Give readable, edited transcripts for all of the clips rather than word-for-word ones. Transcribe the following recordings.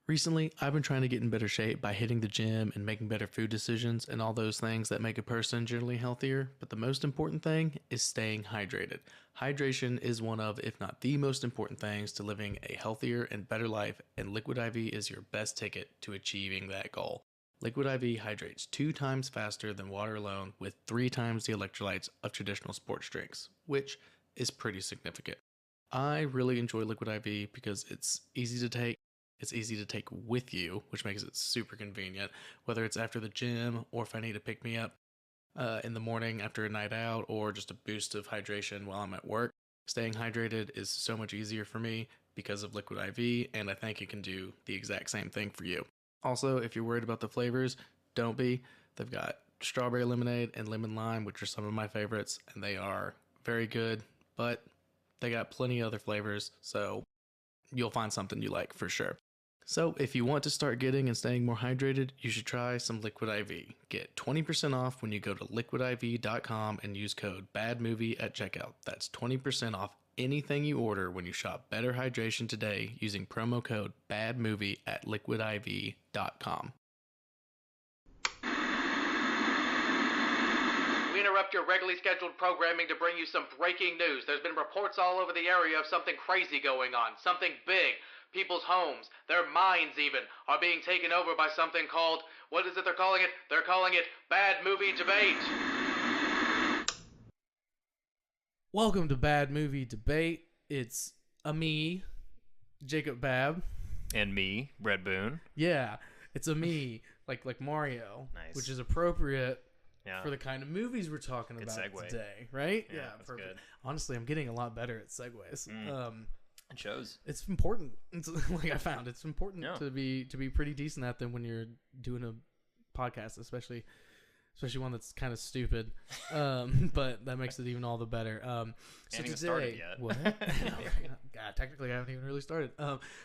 Recently, I've been trying to get in better shape by hitting the gym and making better food decisions and all those things that make a person generally healthier, but the most important thing is staying hydrated. Hydration is one of, if not the most important things to living a healthier and better life, and Liquid IV is your best ticket to achieving that goal. Liquid IV hydrates 2 times faster than water alone with 3 times the electrolytes of traditional sports drinks, which is pretty significant. I really enjoy Liquid IV because it's easy to take. It's easy to take with you, which makes it super convenient, whether it's after the gym or if I need to pick me up in the morning after a night out or just a boost of hydration while I'm at work. Staying hydrated is so much easier for me because of Liquid IV, and I think it can do the exact same thing for you. Also, if you're worried about the flavors, don't be. They've got strawberry lemonade and lemon lime, which are some of my favorites, and they are very good, but they got plenty of other flavors, so you'll find something you like for sure. So if you want to start getting and staying more hydrated, you should try some Liquid IV. Get 20% off when you go to liquidiv.com and use code BADMOVIE at checkout. That's 20% off anything you order when you shop Better Hydration today using promo code BADMOVIE at liquidiv.com. We interrupt your regularly scheduled programming to bring you some breaking news. There's been reports all over the area of something crazy going on, something big. People's homes, their minds even, are being taken over by something called, what is it they're calling it? They're calling it Bad Movie Debate. Welcome to Bad Movie Debate. It's me, Jacob Babb. And me, Brett Boone. Yeah, it's me, like Mario. Nice. Which is appropriate Yeah. for the kind of movies we're talking Good about segue. today, right? Yeah, that's perfect. good. Honestly, I'm getting a lot better at segues. It shows. It's important. It's like I found it's important Yeah. to be pretty decent at them when you're doing a podcast, especially one that's kind of stupid. But that makes it even all the better. So Ain't even today, started yet. what? God, technically, I haven't even really started.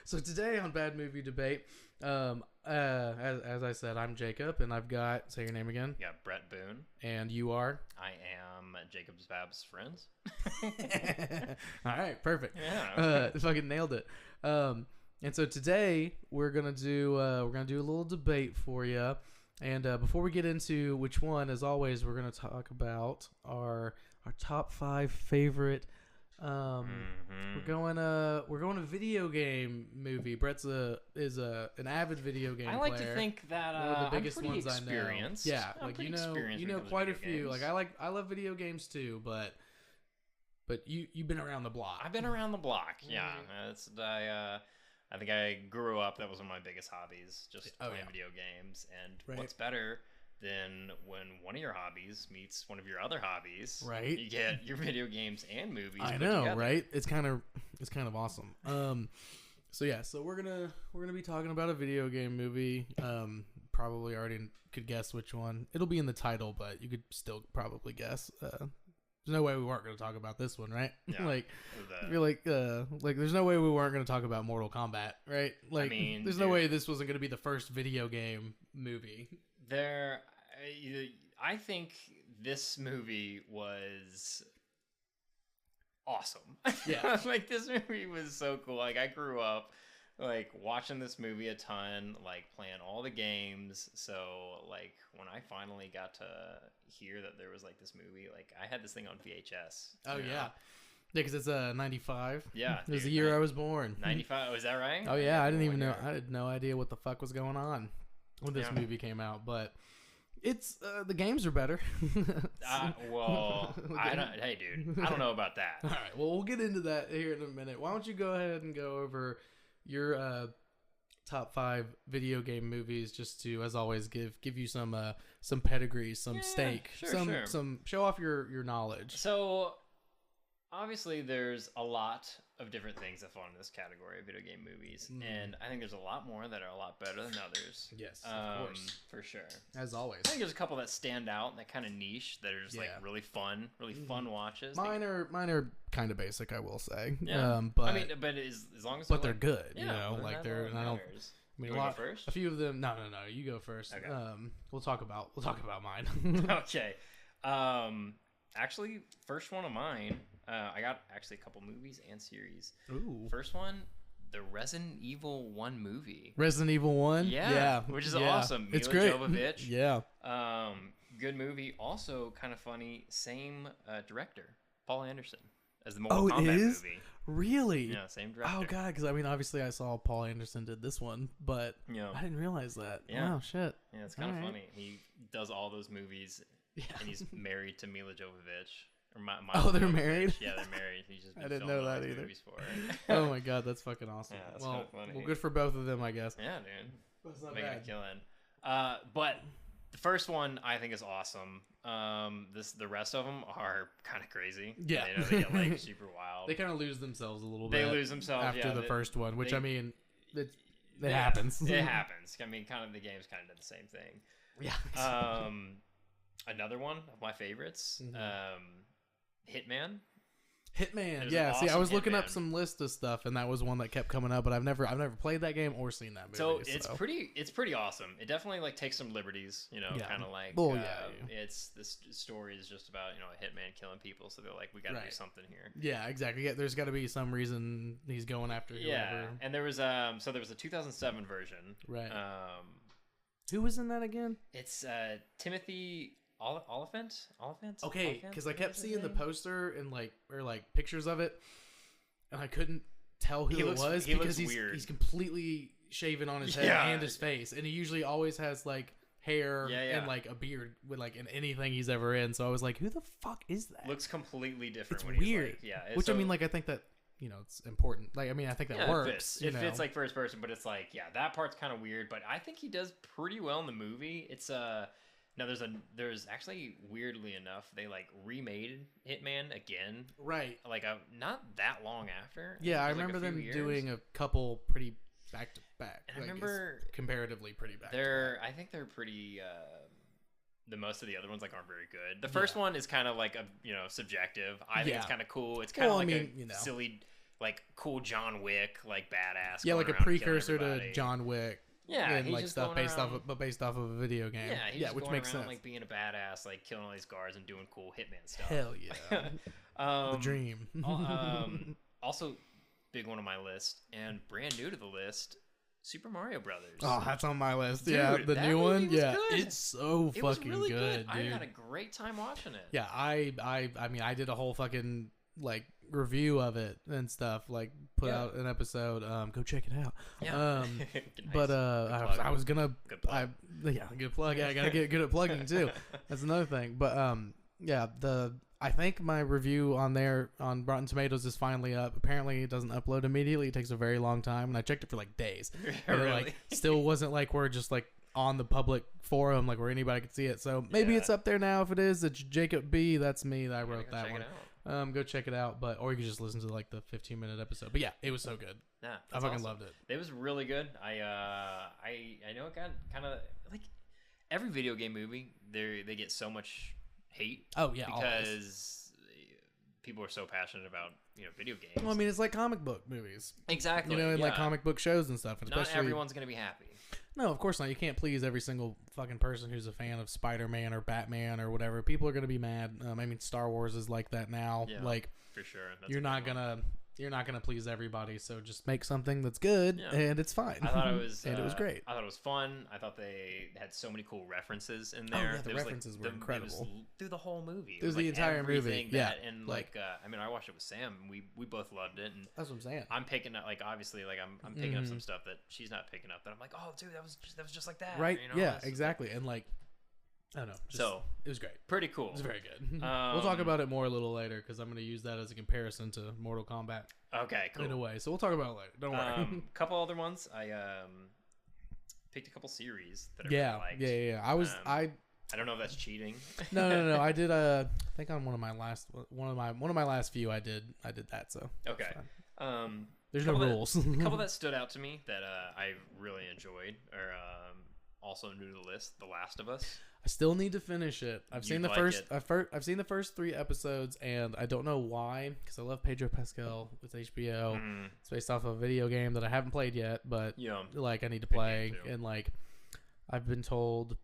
So today on Bad Movie Debate, as I said, I'm Jacob, and I've got, say your name again. Yeah, Brett Boone. And you are? I am Jacob's Bab's friends. All right, perfect. Yeah. Fucking nailed it. And so today we're gonna do a little debate for you. And before we get into which one, as always, we're gonna talk about our top 5 favorite. We're going a video game movie. Brett's is an avid video game I like player. to think that One of the biggest I'm pretty ones experienced. I know. Yeah, I'm like pretty you experienced when know it comes to quite a video few. games. Like I love video games too, but you've been around the block. I've been around the block. Yeah, I think I grew up. That was one of my biggest hobbies, just playing video games. And what's better than when one of your hobbies meets one of your other hobbies? Right. You get your video games and movies. I put know, together. right? It's kind of awesome. So we're gonna be talking about a video game movie. Probably already could guess which one. It'll be in the title, but you could still probably guess. There's no way we weren't going to talk about this one, right? Yeah, I feel like there's no way we weren't going to talk about Mortal Kombat, right? Like, I mean, there's no way this wasn't going to be the first video game movie. I think this movie was awesome. Yeah. Like, this movie was so cool. Like, I grew up like watching this movie a ton, like playing all the games. So like when I finally got to hear that there was like this movie, like I had this thing on VHS. Oh yeah, because it's 95. Yeah, it was the year I was born. 95. Was that right? Oh yeah, I didn't even know. I had no idea what the fuck was going on when this movie came out, but it's the games are better. Well, I don't. Hey, dude, I don't know about that. All right, well, we'll get into that here in a minute. Why don't you go ahead and go over your top 5 video game movies, just to, as always, give you some pedigree, some stake, some show off your knowledge. So obviously there's a lot of different things that fall in this category of video game movies, and I think there's a lot more that are a lot better than others. Yes, of course, for sure. As always, I think there's a couple that stand out, that kind of niche, that are just like really fun watches. Mine are kind of basic, I will say. Yeah, but I mean, but as long as they're good, you know, like they're. And I don't. I mean, go first? A few of them. No. You go first. Okay. We'll talk about mine. Okay. Actually, first one of mine. I got actually a couple movies and series. Ooh. First one, the Resident Evil 1 movie. Resident Evil 1? Yeah, which is awesome. It's Mila great. Jovovich. Yeah. Good movie. Also kind of funny. Same director, Paul Anderson, as the Mortal Kombat movie. Really? Yeah, same director. Oh god, because I mean, obviously, I saw Paul Anderson did this one, but I didn't realize that. Yeah. Wow, shit. Yeah, it's kind of funny. He does all those movies, and he's married to Mila Jovovich. Or oh, they're Jovovich. married? Yeah, they're married. He's just been I didn't filming know all that these either. movies for her. Oh my god, that's fucking awesome. Yeah, that's well, kind of funny. well, good for both of them, I guess. Yeah, dude. That's not Making bad. a killing. But the first one I think is awesome. The rest of them are kind of crazy. Yeah. They get like super wild. They kind of lose themselves a little They bit. lose themselves after the first one, which they- I mean, it happens. It happens. I mean, kind of the game's kind of did the same thing. Yeah. Another one of my favorites, Hitman. Hitman. There's Yeah. an See, I awesome was looking up Hitman. some list of stuff, and that was one that kept coming up. But I've never played that game or seen that movie. So it's pretty awesome. It definitely like takes some liberties, you know, Yeah. kind of like. Well, yeah. It's this story is just about a hitman killing people, so they're like, we got to do something here. Yeah, exactly. Yeah, there's got to be some reason he's going after whoever. Yeah, and there was a 2007 version. Right. Who was in that again? It's Timothy Oliphant. Okay, because I kept seeing the poster and like pictures of it, and I couldn't tell who it was because he's completely shaven on his head and his face, and he usually always has like hair and like a beard with like in anything he's ever in. So I was like, who the fuck is that? Looks completely different. It's when weird. He's like, which I mean, like I think that it's important. Like I mean, I think that works. It fits like first person, but it's like that part's kind of weird. But I think he does pretty well in the movie. It's No, there's actually weirdly enough they like remade Hitman again, right? Like not that long after. Yeah, I remember them doing a couple pretty back to back. And I remember comparatively pretty back. I think they're pretty. The most of the other ones like aren't very good. The first one is kind of like subjective. I think it's kind of cool. It's kind of like a silly, like cool John Wick, like badass. Yeah, like a precursor to John Wick. Yeah, and like stuff based off of a video game. Yeah, which going makes around, sense. like being a badass, like killing all these guards and doing cool Hitman stuff. Hell yeah, the dream. Also, big one on my list and brand new to the list. Super Mario Brothers. Oh, that's on my list. Dude, yeah, the new one. Yeah, good. it's so it was fucking really good, dude. I had a great time watching it. Yeah, I mean, I did a whole fucking like review of it and stuff. Like put out an episode. Go check it out. Yeah. Nice. But I was gonna. Good plug. Good plug. Yeah, I gotta get good at plugging too. That's another thing. But I think my review on Rotten Tomatoes is finally up. Apparently, it doesn't upload immediately. It takes a very long time, and I checked it for like days. And Really? it like still wasn't like we're just like on the public forum, like where anybody could see it. So maybe it's up there now. If it is, it's Jacob B. That's me. I wrote that one. Go check it out. Or you can just listen to like the 15-minute episode. But yeah, it was so good. Yeah, I fucking loved it. It was really good. I know it got kind of like every video game movie. They get so much hate. Oh yeah, because people are so passionate about video games. Well, I mean, it's like comic book movies. Exactly. And like comic book shows and stuff. And not everyone's gonna be happy. No, of course not. You can't please every single fucking person who's a fan of Spider-Man or Batman or whatever. People are gonna be mad. I mean, Star Wars is like that now. Yeah, like for sure. You're not gonna please everybody. So just make something that's good, and it's fine. I thought it was, and it was great. I thought it was fun. I thought they had so many cool references in there. Oh, yeah, the references were incredible. It was through the whole movie. Through the entire movie. Yeah, and I mean, I watched it with Sam. And we both loved it. And that's what I'm saying. I'm picking up obviously I'm picking up some stuff that she's not picking up. That I'm like, oh, dude, that was just like that. Right? Yeah, exactly. And like, I don't know. So it was great. Pretty cool. It was very good. We'll talk about it more a little later because I'm going to use that as a comparison to Mortal Kombat. Okay, cool. In a way, so we'll talk about it later. Don't worry. A couple other ones. I picked a couple series that I really liked. Yeah. I don't know if that's cheating. No. I did. I think on one of my last few, I did that. So okay. There's no rules. A couple that stood out to me that I really enjoyed are also new to the list. The Last of Us. I still need to finish it. I've seen the first 3 episodes, and I don't know why, because I love Pedro Pascal with HBO. Mm-hmm. It's based off of a video game that I haven't played yet, but like I need to play. And like I've been told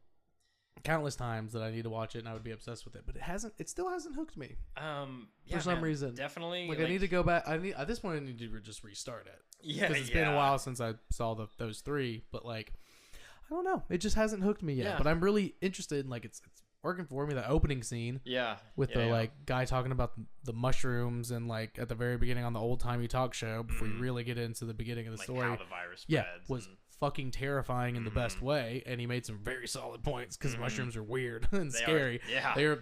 countless times that I need to watch it and I would be obsessed with it, but it still hasn't hooked me. Yeah, For some man, reason. definitely. Like I need to go back. At this point I need to just restart it. Yeah, because it's been a while since I saw those three. But like, I don't know, it just hasn't hooked me yet. Yeah. But I'm really interested in like it's working for me. The opening scene, with the like guy talking about the mushrooms and like at the very beginning on the old timey talk show before you really get into the beginning of the like story. how the virus spreads. Was fucking terrifying in the best way, and he made some very solid points because mushrooms are weird and scary. They're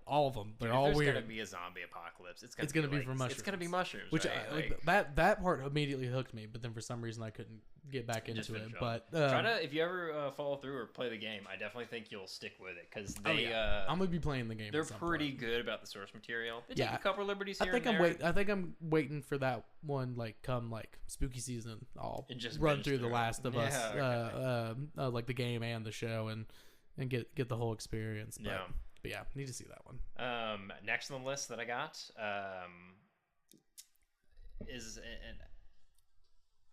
all of them. They're all weird. There's gonna be a zombie apocalypse. It's gonna be for mushrooms. It's gonna be mushrooms. Which right? that part immediately hooked me, but then for some reason I couldn't get back into it. But try to, if you ever follow through or play the game, I definitely think you'll stick with it because they. I'm gonna be playing the game. They're pretty good about the source material. They take a couple liberties here. I think I'm waiting for that one. Like come like spooky season, I'll just run through The Last of Us, like the game and the show, and get the whole experience. But yeah, need to see that one. Next on the list that I got is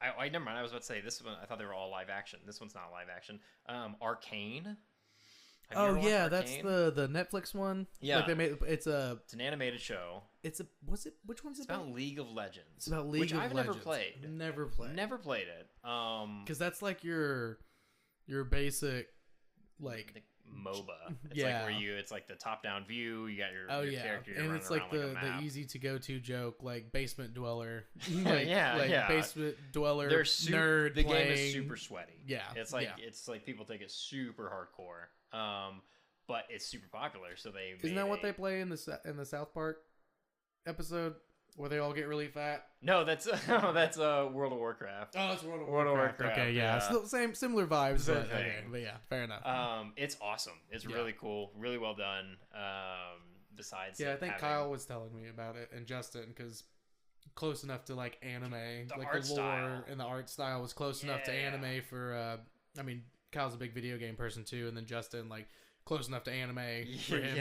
I never mind. I was about to say this one. I thought they were all live action. This one's not live action. Arcane. Oh yeah, that's the Netflix one. Yeah, like they made it's an animated show. Which one's it about? League of Legends. It's about League which of I've Legends. never played it. Because that's like your basic like MOBA. It's like where it's like the top down view. You got your character. And it's like the easy to go to joke like basement dweller. Basement dweller nerd. The game is super sweaty. Yeah, it's like people take it super hardcore. But it's super popular, so they isn't that what they play in the South Park episode where they all get really fat? No, that's World of Warcraft. Oh, it's World of Warcraft. Okay, yeah. Still similar vibes, but yeah, fair enough. It's awesome. It's really cool, really well done. Besides, I think Kyle was telling me about it and Justin because close enough to like anime, like the lore style. And the art style was close enough to anime for. I mean, Kyle's a big video game person too, and then Justin like close enough to anime for him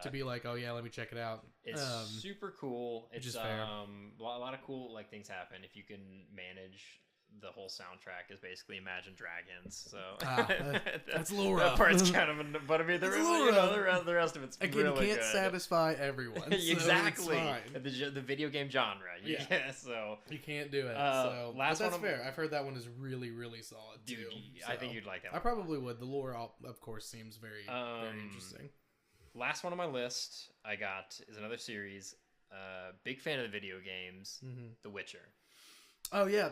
to be like, oh yeah, let me check it out. It's super cool. It's a lot of cool like things happen if you can manage. The whole soundtrack is basically Imagine Dragons, so that's a little rough. That part's kind of, but I mean, the rest of it's again, really you can't satisfy everyone. Exactly, the video game genre. So you can't do it. So last but that's one, fair. I've heard that one is really, really solid too. Dude, I think you'd like it. I probably would. The lore, of course, seems very, very interesting. Last one on my list I got is another series. Big fan of the video games, The Witcher. Oh yeah,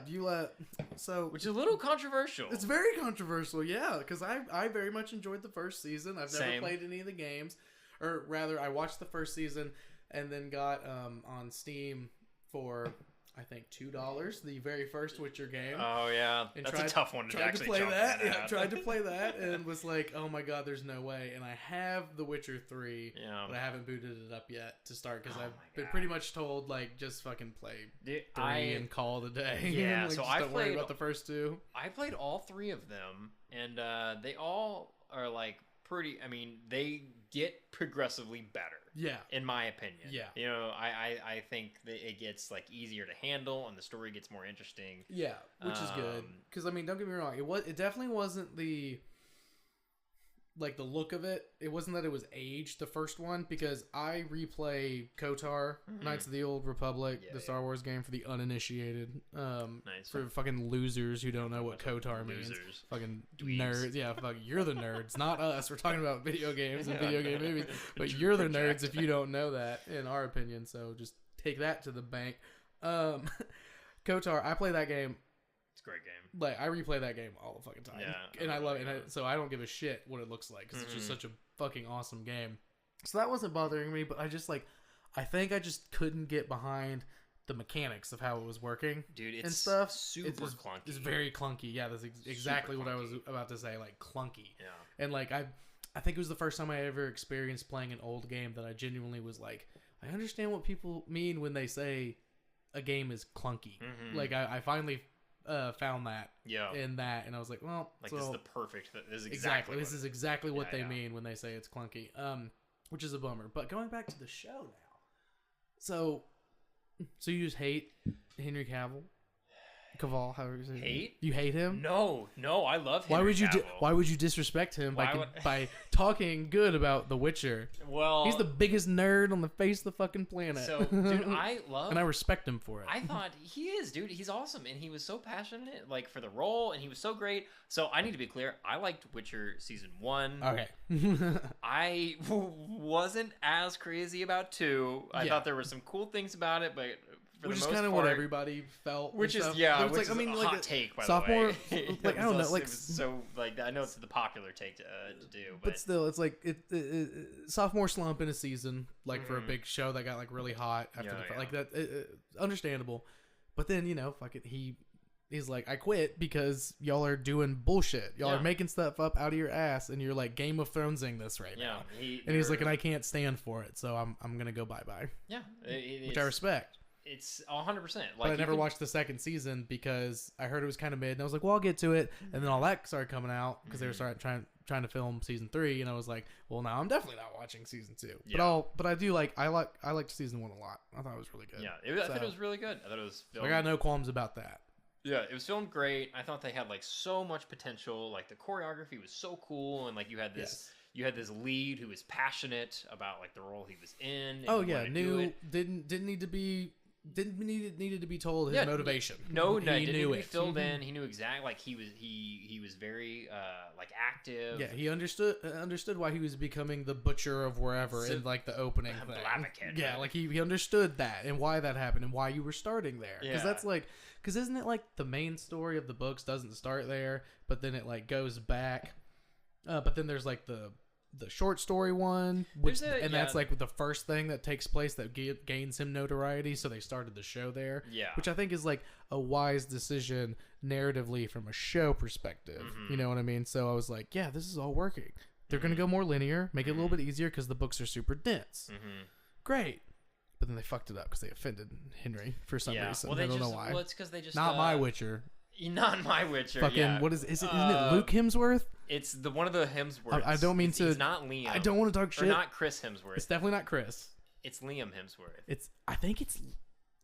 which is a little controversial. It's very controversial, yeah, because I very much enjoyed the first season. I've never played any of the games, or rather, I watched the first season and then got on Steam for I think $2 the very first Witcher game. Oh yeah, and that's a tough one to actually play that. Yeah, tried to play that and was like, oh my god, there's no way. And I have The Witcher 3, but I haven't booted it up yet to start because I've been pretty much told like just fucking play 3 and call it a day. Yeah, like, so just don't worry about the first 2. I played all 3 of them, and they all are like pretty. I mean, they get progressively better. Yeah, in my opinion. Yeah, I think that it gets like easier to handle and the story gets more interesting. Yeah, which is good because I mean, don't get me wrong, it definitely wasn't the look of it. It wasn't that it was aged the first one because I replay KOTOR, Knights of the Old Republic, the Star Wars game for the uninitiated, for fucking losers who don't know what KOTOR means. Fucking dweebs. Nerds. Yeah, fuck, you're the nerds, not us. We're talking about video games and video game movies, but you're the nerds if you don't know that, in our opinion. So just take that to the bank. KOTOR, I play that game. Great game. Like I replay that game all the fucking time, and I love it. And so I don't give a shit what it looks like because it's just such a fucking awesome game. So that wasn't bothering me, but I just I think I just couldn't get behind the mechanics of how it was working, dude. It's and stuff. Super clunky. It's very clunky. Yeah, that's exactly what I was about to say. Like clunky. Yeah. And like I think it was the first time I ever experienced playing an old game that I genuinely was like, I understand what people mean when they say a game is clunky. Like I finally. Found that in that, and I was like, well, like so, this is the perfect. This is exactly what they mean when they say it's clunky, which is a bummer. But going back to the show now, so you just hate Henry Cavill? Cavill, how is it? Hate? You hate him? No, I love him. Why would you disrespect him by talking good about The Witcher? Well, he's the biggest nerd on the face of the fucking planet. So, dude, I love, and I respect him for it. I thought he is, dude. He's awesome, and he was so passionate, like for the role, and he was so great. So I need to be clear. I liked Witcher season 1. Okay. I wasn't as crazy about 2. I thought there were some cool things about it, but. Which is kind of what everybody felt. Which is which like, is I mean, like hot take, by sophomore, the way. Like I don't know, like it was so like I know it's the popular take to do, but still, it's like sophomore slump in a season, like for a big show that got like really hot after like that. Understandable, but then fuck it, he's like, I quit because y'all are doing bullshit. Y'all are making stuff up out of your ass, and you're like Game of Thronesing this right now. He's like, and I can't stand for it, so I'm gonna go bye. Yeah, which I respect. It's 100%. Like, but I never watched the second season because I heard it was kind of mid, and I was like, well, I'll get to it. And then all that started coming out because they were trying to film season 3, and I was like, well, now I'm definitely not watching season 2. Yeah. But I do I liked season 1 a lot. I thought it was really good. Yeah, I thought it was really good. I thought it was filmed. I got no qualms about that. Yeah, it was filmed great. I thought they had like so much potential. Like the choreography was so cool, and like you had this. You had this lead who was passionate about like the role he was in. Needed to be told his motivation. He didn't knew it. Filled in. He knew exactly. Like he was very like active. Yeah, he understood why he was becoming the butcher of wherever in like the opening thing. Yeah, right? Like he understood that and why that happened and why you were starting there. Because isn't it like the main story of the books doesn't start there, but then it like goes back. But then there's like the short story one, that's like the first thing that takes place that gains him notoriety. So they started the show there, which I think is like a wise decision narratively from a show perspective. You know what I mean? So I was like, yeah, this is all working. They're gonna go more linear, make it a little bit easier because the books are super dense. Great. But then they fucked it up because they offended Henry for some reason. Well, I don't know why. Well, it's because they just not my Witcher. Not my Witcher. Fucking what isn't it Luke Hemsworth? It's one of the Hemsworths. I don't mean to. It's not Liam. I don't want to talk shit. Or not Chris Hemsworth. It's definitely not Chris. It's Liam Hemsworth. I think it's.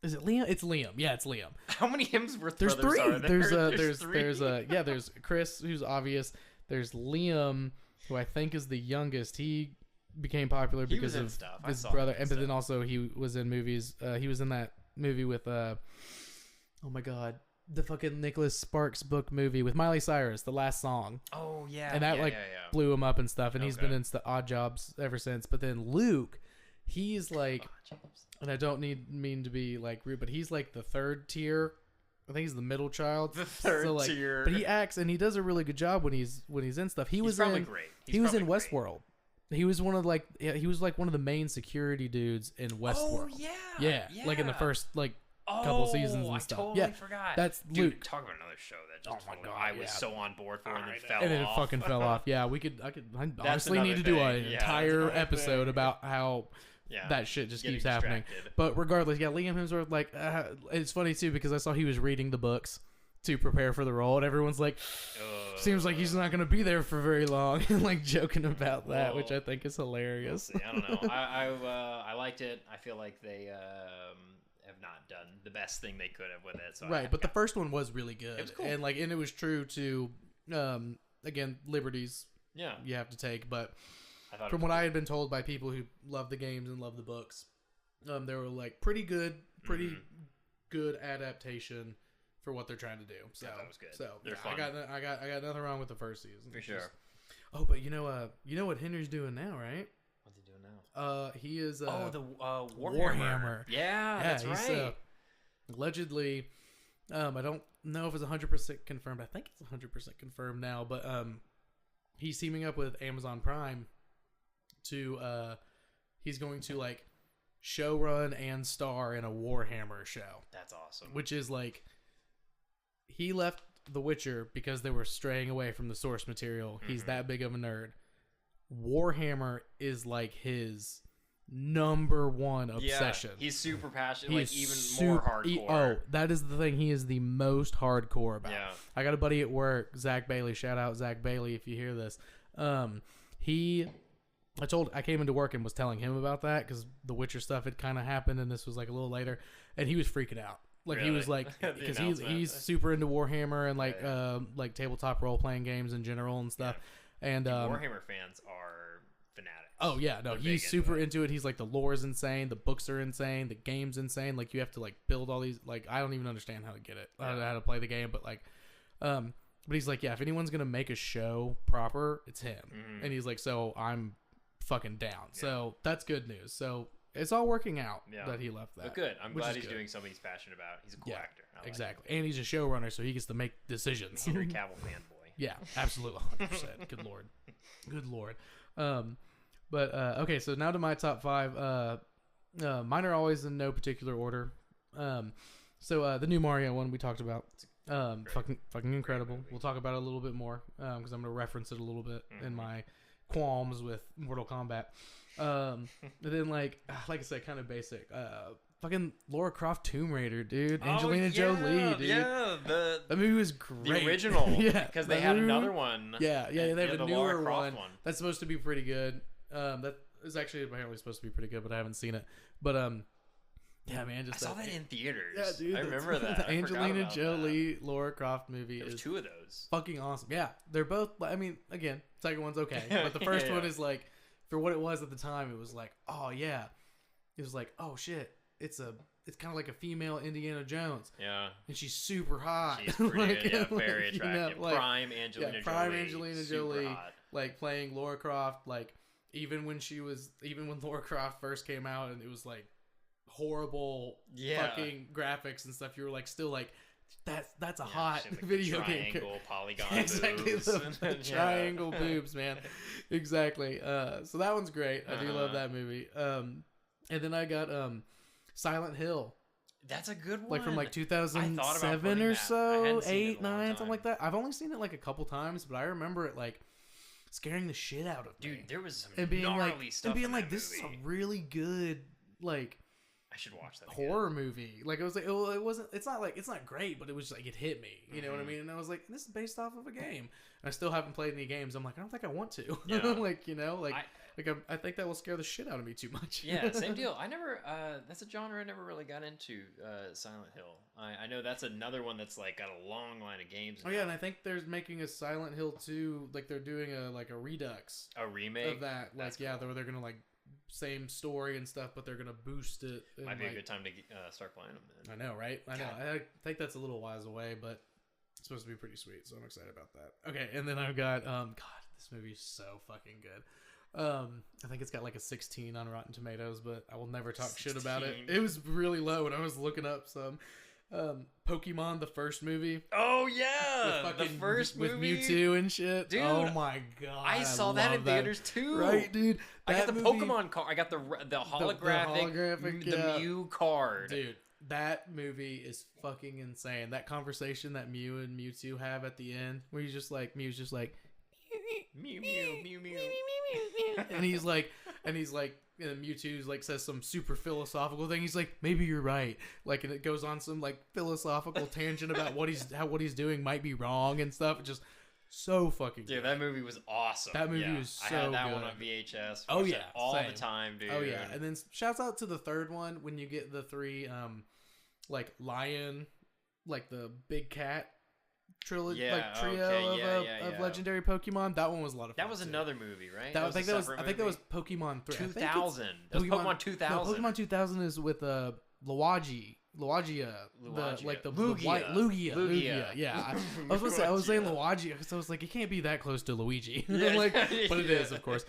Is it Liam? It's Liam. Yeah, it's Liam. How many Hemsworth brothers are there? There's Chris, who's obvious. There's Liam, who I think is the youngest. He became popular because of his brother, but then also he was in movies. He was in that movie with oh my god, the fucking Nicholas Sparks book movie with Miley Cyrus, The Last Song. Oh yeah, and that blew him up and stuff. And he's been in Odd Jobs ever since. But then Luke, he's like, and I don't mean to be like rude, but he's like the third tier. I think he's the middle child. The third tier. But he acts and he does a really good job when he's in stuff. He was in Westworld. He was one of one of the main security dudes in Westworld. Oh yeah. Like in the first couple seasons and stuff. I totally forgot. That's Luke. Dude, talk about another show that just my God, I was so on board for and then fell off. And then it fucking fell off. Yeah, I honestly need to do an entire episode about how that shit just keeps happening. But regardless, Liam Hemsworth, it's funny too because I saw he was reading the books to prepare for the role, and everyone's like, seems like he's not going to be there for very long, and like joking about that, which I think is hilarious. We'll see. I don't know. I liked it. I feel like they have not done the best thing they could have with it. So but the first one was really good. It was cool. And it was true to again, liberties you have to take, but from what I had been told by people who love the games and love the books, they were like pretty good adaptation for what they're trying to do. So that was good. So fun. I got nothing wrong with the first season. For sure. But you know what Henry's doing now, right? What's he doing now? He is the Warhammer. Yeah, that's right. Allegedly, I don't know if it's 100% confirmed. I think it's 100% confirmed now, but he's teaming up with Amazon Prime to he's going to showrun and star in a Warhammer show. That's awesome. Which is he left The Witcher because they were straying away from the source material. He's that big of a nerd. Warhammer is his number one obsession. Yeah, he's super passionate, more hardcore. That is the thing. He is the most hardcore about. Yeah. I got a buddy at work, Zach Bailey. Shout out Zach Bailey if you hear this. I came into work and was telling him about that because the Witcher stuff had kind of happened, and this was a little later, and he was freaking out. Like he Really? was like, The because announcement. he's super into Warhammer and Yeah. like tabletop role playing games in general and stuff. And Warhammer fans are fanatics. oh yeah, no, They're he's big super it. into it. He's like, the lore is insane, the books are insane, the game's insane. Like you have to like build all these. Like I don't even understand how to get it, how to play the game, but like, but he's like, yeah, if anyone's gonna make a show proper, it's him. Mhm. And he's like, so I'm fucking down. So that's good news. So it's all working out that he left that. But good. I'm which glad is he's good. doing something he's passionate about. He's a cool actor. I like Exactly. And he's a showrunner, so he gets to make decisions. him. Henry Cavill fanboy. Yeah, absolutely, 100%. Good lord, good lord. But okay, so now to my top 5. Mine are always in no particular order. So the new Mario one we talked about, fucking incredible. We'll talk about it a little bit more because I'm gonna reference it a little bit in my qualms with Mortal Kombat. But then like I said, kind of basic. Fucking Lara Croft Tomb Raider, dude. Angelina Jolie, dude. Yeah, That movie was great. the original. Yeah, because they that had movie- another one. Yeah, they have a the newer Lara Croft one that's supposed to be pretty good. That is actually apparently supposed to be pretty good, but I haven't seen it. But yeah, man, I saw that in theaters. Yeah, dude, I remember that. The I forgot Angelina about Jolie Lara Croft movie There was is 2 of those. fucking awesome. Yeah, they're both. I mean, again, second one's okay, but the first Yeah. one is like, for what it was at the time, it was like, oh yeah, it was like, oh shit, it's kind of like a female Indiana Jones, Yeah. and she's super hot. She's pretty Like, good. Yeah, like, very you know, attractive. like, Prime Angelina Jolie. prime Angelina Super Jolie. hot. Like playing Lara Croft, like even when Lara Croft first came out and it was like horrible fucking graphics and stuff, you were like still like that's a hot she had, like, the video game triangle polygon exactly boobs. the triangle boobs, man. Exactly. So that one's great. I do love that movie. And then I got Silent Hill, That's a good one. like from like I thought about 2007 putting or that. I so, hadn't seen it in 8, a long 9, time. something like that. I've only seen it like a couple times, but I remember it like scaring the shit out of me. Dude, there was some and being gnarly like, stuff and being in like, that this is movie. a really good like I should watch that again. horror movie. Like it was like, it wasn't. It's not like, it's not great, but it was like, it hit me. You know what I mean? And I was like, this is based off of a game. And I still haven't played any games. I'm like, I don't think I want to. Yeah. Like, you know, like I- I think that will scare the shit out of me too much. Yeah, same deal. I never. That's a genre I never really got into. Silent Hill. I know that's another one that's like got a long line of games. Oh yeah, and I think there's making a Silent Hill 2. Like they're doing a redux a remake of that. Like That's yeah, cool. they're gonna like same story and stuff, but they're gonna boost it. And, Might be like, a good time to start playing them. Then. I know, right? I know. God. I think that's a little whiles away, but it's supposed to be pretty sweet, so I'm excited about that. Okay, and then I've got God, this movie's so fucking good. I think it's got like a 16 on Rotten Tomatoes, but I will never talk shit about it. 16. It was really low when I was looking up some Pokemon, the first movie. Oh yeah, With the fucking- first with movie. Mewtwo and shit. Dude, oh my god, I saw that in love theaters too. Right, dude. I got the That movie- Pokemon card. I got the holographic, holographic, the yeah. Mew card. Dude, that movie is fucking insane. That conversation that Mew and Mewtwo have at the end, where he's just like, Mew's just like, Mew Mew Mew Mew. and he's like, and Mewtwo's like says some super philosophical thing. He's like, maybe you're right. Like, and it goes on some like philosophical tangent about what he's doing might be wrong and stuff. It's just so fucking Dude, good. that movie was awesome. That movie yeah. was I had so that good. one on VHS. Oh, Watched yeah, it all same. the time, dude. Oh yeah, and then shouts out to the third one when you get the 3 like lion, like the big cat trilogy, Yeah, like trio okay, of yeah. legendary Pokemon. That one was a lot of fun. That was too. another movie, right? I think a that was separate that was movie? Pokemon 3. I think it's 2000. That was Pokemon 2000. No, Pokemon 2000 is with Luigi. Lugia, Lugia. like the Lugia. white Lugia. Lugia. Yeah, I was saying Luigi because I was like, it can't be that close to Luigi. Like, but it is, of course.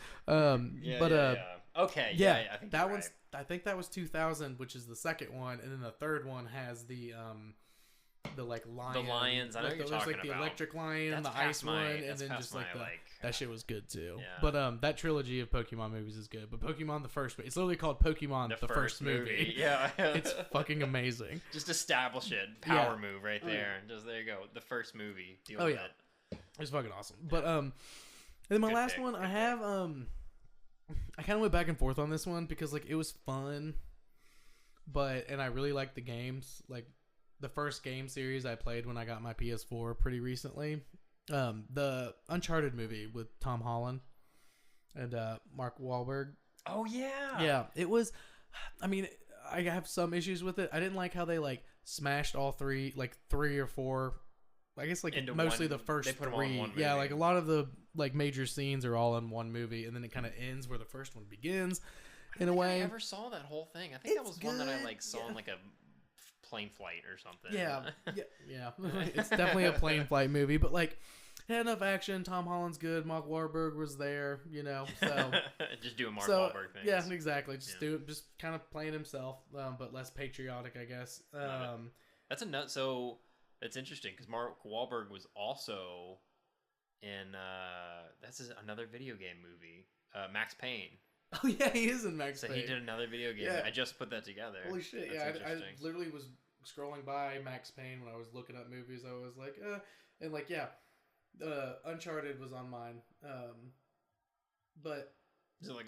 Okay, yeah, I think that you're one's. I think that was 2000, which is the second one, and then the third one has the like lion. The lions, I know like, what you're there's talking like the about. electric lion, That's the past ice my- one, and that's then past just like my, the like, that shit was good too. Yeah. But that trilogy of Pokemon movies is good. But Pokemon the first, it's literally called Pokemon the first movie. Yeah, It's fucking amazing. just establish it. Power move right there. Just there you go. The first movie. Deal with it. It's fucking awesome. But and then my Good last pick, one, I have I kind of went back and forth on this one because like it was fun, and I really liked the games. Like the first game series I played when I got my PS4 pretty recently, the Uncharted movie with Tom Holland and Mark Wahlberg. Oh yeah. Yeah, it was. I mean, I have some issues with it. I didn't like how they like smashed all three, like 3 or 4. I guess like Into mostly one- the first they put 'em all in 3. one Yeah, movie. like a lot of the like major scenes are all in one movie, and then it kind of ends where the first one begins. In a way, I never saw that whole thing. I think that It's was one that I good, like saw yeah. in like a plane flight or something. yeah, yeah. It's definitely a plane flight movie, but like it had enough action. Tom Holland's good. Mark Wahlberg was there, so Just doing Mark so Wahlberg things. yeah, exactly. Yeah. Just kind of playing himself, but less patriotic, I guess. That's a nut. So that's interesting because Mark Wahlberg was also in another video game movie, Max Payne. Oh yeah, he is in Max So Payne. he did another video game. Yeah. I just put that together. Holy shit! That's Yeah, I interesting. literally was scrolling by Max Payne when I was looking up movies. I was like, and like yeah, Uncharted was on mine. But Is it like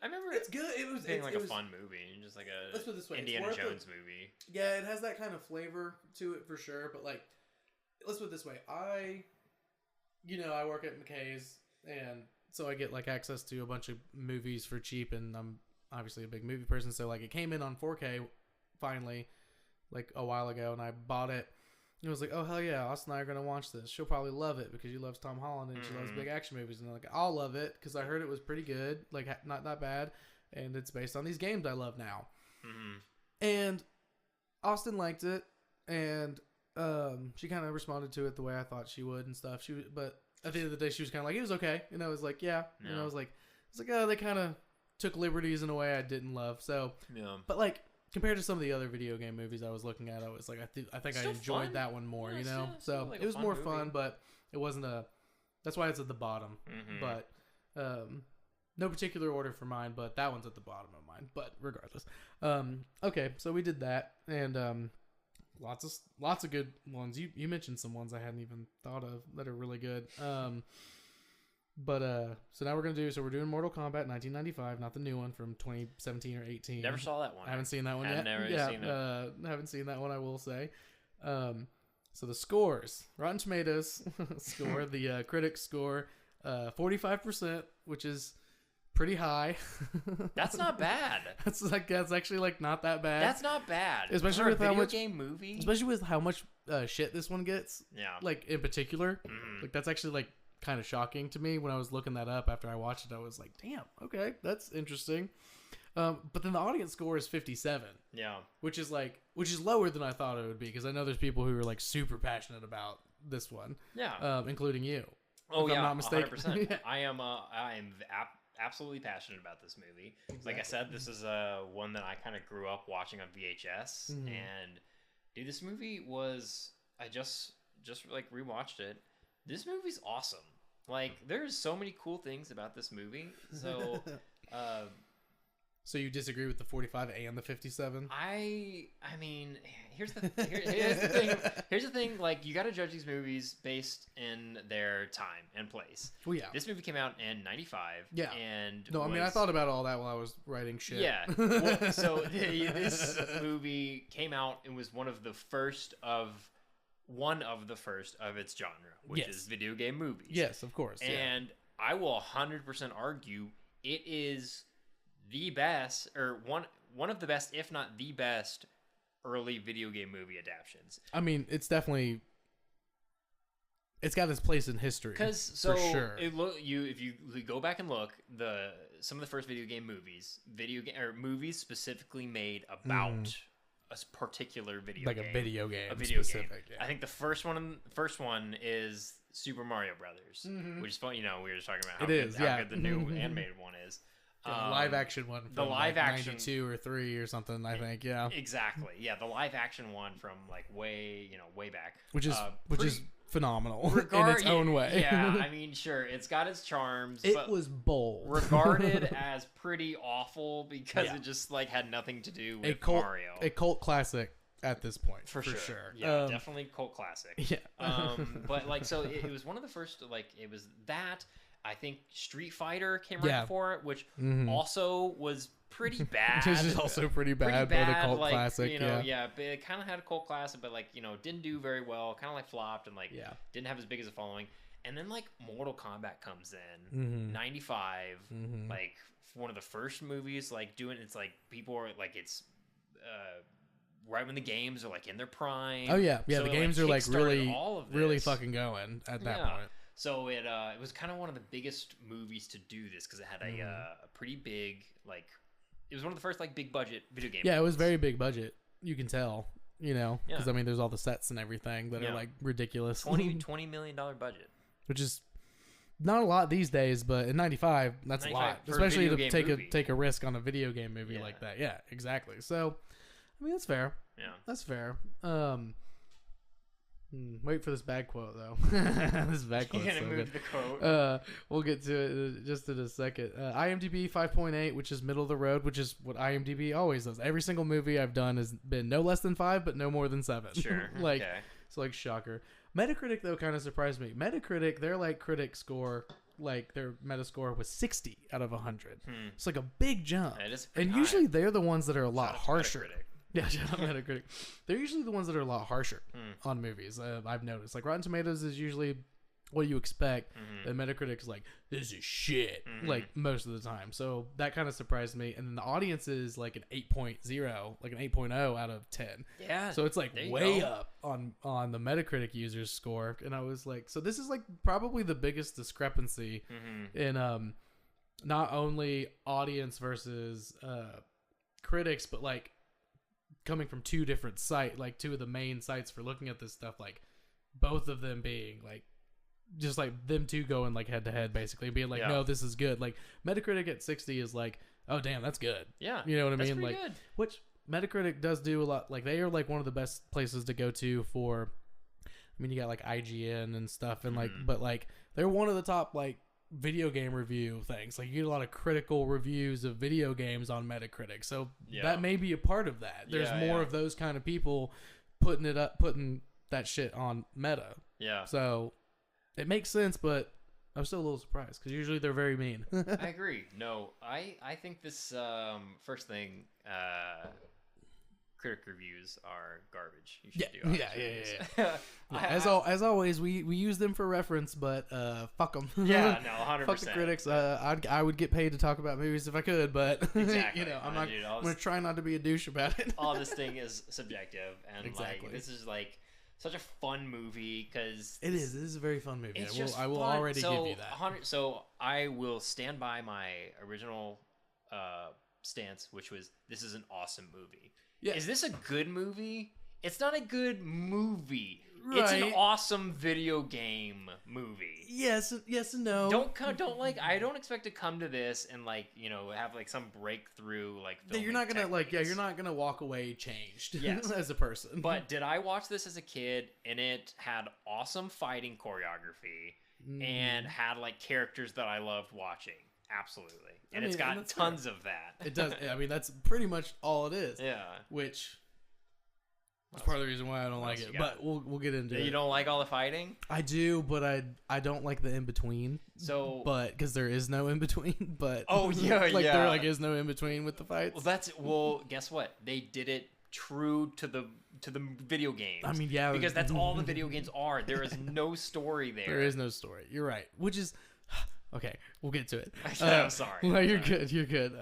I remember it's good. It was being it like a was, fun movie, just like a Let's put it this way, it's Indiana worth it. Jones movie. Yeah, it has that kind of flavor to it for sure. But like, let's put it this way: I work at McKay's, and so I get like access to a bunch of movies for cheap, and I'm obviously a big movie person. So like, it came in on 4K finally, like a while ago, and I bought it. And it was like, oh hell yeah, Austin and I are gonna watch this. She'll probably love it because she loves Tom Holland and she loves big action movies. And I'm like, I'll love it because I heard it was pretty good, like not that bad, and it's based on these games I love now. And Austin liked it, and she kind of responded to it the way I thought she would and stuff. But at the end of the day, she was kind of like, it was okay, and I was like, yeah, and I was like, oh, they kind of took liberties in a way I didn't love. So, but like compared to some of the other video game movies I was looking at, I was like, I think I enjoyed fun. that one more, Yeah, So like it a was fun more movie. fun, but it wasn't that's why it's at the bottom. But no particular order for mine, but that one's at the bottom of mine. But regardless, okay, so we did that, and lots of good ones. You mentioned some ones I hadn't even thought of that are really good. But so now we're doing Mortal Kombat 1995, not the new one from 2017 or 18. Never saw that one. I haven't seen that one I've yet. never seen it. Haven't seen that one, I will say. So the scores, Rotten Tomatoes score, the critics score, 45%, which is pretty high. That's not bad. That's actually like not that bad. That's not bad. Especially For with a how video much game movie. especially with how much shit this one gets. Yeah. Like in particular, like that's actually like kind of shocking to me when I was looking that up after I watched it. I was like, damn, okay, that's interesting. But then the audience score is 57. Yeah. Which is lower than I thought it would be, because I know there's people who are like super passionate about this one. Yeah. Including you. Oh if yeah. I'm not mistaken. 100%. Yeah. I am absolutely passionate about this movie. Like I said, this is one that I kind of grew up watching on VHS, and dude, this movie was I just like rewatched it. This movie's awesome. Like, there's so many cool things about this movie. So, So you disagree with the 45 and the 57? I mean, here's the thing. Here's the thing. Like, you got to judge these movies based in their time and place. Well, yeah. This movie came out in '95. Yeah. And No, I mean, I thought about all that while I was writing shit. Yeah. Well, so this movie came out and was one of the first of its genre, which is video game movies. Yes, of course. And I will 100% argue it is the best, or one of the best, if not the best, early video game movie adaptions. I mean, it's got its place in history. Because for sure. If you go back and look, some of the first video game movies, movies specifically made about a particular video game. Like a video game. A video specific, game. Yeah. I think the first one is Super Mario Brothers, which is fun. You know, we were just talking about how good the new animated one is. The live action one from the live like action 92 or 3 or something, I think. Yeah. Exactly. Yeah, the live action one from like way back. Which is phenomenal in its own way. Yeah, I mean, sure, it's got its charms. It but was bold. regarded as pretty awful because it just like had nothing to do with Mario. A cult classic at this point, for sure. Yeah, definitely cult classic. Yeah. But like, so it was one of the first. Like, it was that. I think Street Fighter came right before it, which also was pretty bad. This is also pretty bad, but a cult classic. But it kind of had a cult classic, but like, didn't do very well. Kind of like flopped and like didn't have as big as a following. And then like Mortal Kombat comes in, 95, like one of the first movies like doing. It's like people are like, it's right when the games are like in their prime. Oh yeah, So the it, games are like kickstarted all of really this. fucking going at that Yeah. point. So it was kind of one of the biggest movies to do this because it had a pretty big like it was one of the first like big budget video game. Yeah, it was movies. very big budget. You can tell, because Yeah. I mean, there's all the sets and everything that are like ridiculous. $20 million budget, which is not a lot these days, but in '95, that's a 95 lot, for a especially video to game movie. take a risk on a video game movie Yeah. like that. Yeah, exactly. So, I mean, that's fair. Yeah. That's fair. Wait for this bad quote though. This bad quote. You're gonna So move good. the quote. We'll get to it just in a second. IMDb 5.8, which is middle of the road, which is what IMDb always does. Every single movie I've done has been no less than 5, but no more than 7. Sure. like, okay. it's like shocker. Metacritic though kind of surprised me. Metacritic, their like critic score, like their Metascore was 60 out of 100. It's like a big jump. It is pretty And high. usually they're the ones that are a lot Shout out to harsher. Metacritic. Yeah, shout out Metacritic. They're usually the ones that are a lot harsher on movies. I've noticed. Like Rotten Tomatoes is usually what you expect, and Metacritic is like, this is shit, like most of the time. So that kind of surprised me. And then the audience is like an 8.0, like an 8.0 out of 10. Yeah. So it's like there you way go. up on the Metacritic users score. And I was like, so this is like probably the biggest discrepancy in not only audience versus critics, but like coming from two different sites, like two of the main sites for looking at this stuff, like both of them being like just like them two going like head to head basically, being like, no, this is good. Like Metacritic at 60 is like, oh damn, that's good. Yeah. You know what I that's mean? pretty Like good. which Metacritic does do a lot. Like they are like one of the best places to go to for, I mean, you got like IGN and stuff and like, but like they're one of the top like video game review things. Like you get a lot of critical reviews of video games on Metacritic, so that may be a part of that. There's more of those kind of people putting that shit on Meta. Yeah. So it makes sense, but I'm still a little surprised because usually they're very mean. I agree. No, I think this first thing, critic reviews are garbage. You should do honest reviews. As always, we use them for reference, but fuck them. Yeah, no, 100%. Fuck the critics. I would get paid to talk about movies if I could, but Exactly. I'm not. Dude, I'm gonna try not to be a douche about it. all this thing is subjective, and Exactly. like this is like such a fun movie because It is. It is a very fun movie. it's I will fun. already So, give you that. So I will stand by my original stance, which was this is an awesome movie. Yeah. Is this a good movie? It's not a good movie. It's an Right. awesome video game movie. Yes and no. I don't expect to come to this and like, have like some breakthrough like You're not gonna techniques. you're not gonna walk away changed Yes. as a person. But did I watch this as a kid and it had awesome fighting choreography and had like characters that I loved watching? Absolutely. And it's got that's tons of that. it does. I mean, that's pretty much all it is. Yeah. Which is part of the reason why I don't like else it. you got? But we'll get into it. You don't like all the fighting? I do, but I don't like the in between. So But because there is no in between. But Oh, yeah, like yeah. there like is no in between with the fights. guess what? They did it true to the video games. I mean, yeah, because that's all the video games are. There is no story there. There is no story. You're right. Which is okay. We'll get to it. I'm sorry. No, you're good. You're good.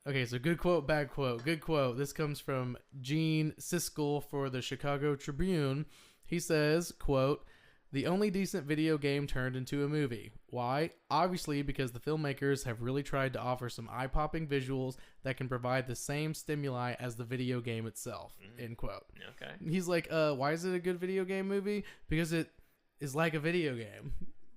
Okay, so good quote, bad quote. Good quote. This comes from Gene Siskel for the Chicago Tribune. He says, quote, "The only decent video game turned into a movie. Why? Obviously because the filmmakers have really tried to offer some eye-popping visuals that can provide the same stimuli as the video game itself." End quote. Okay. He's like, why is it a good video game movie? Because it is like a video game.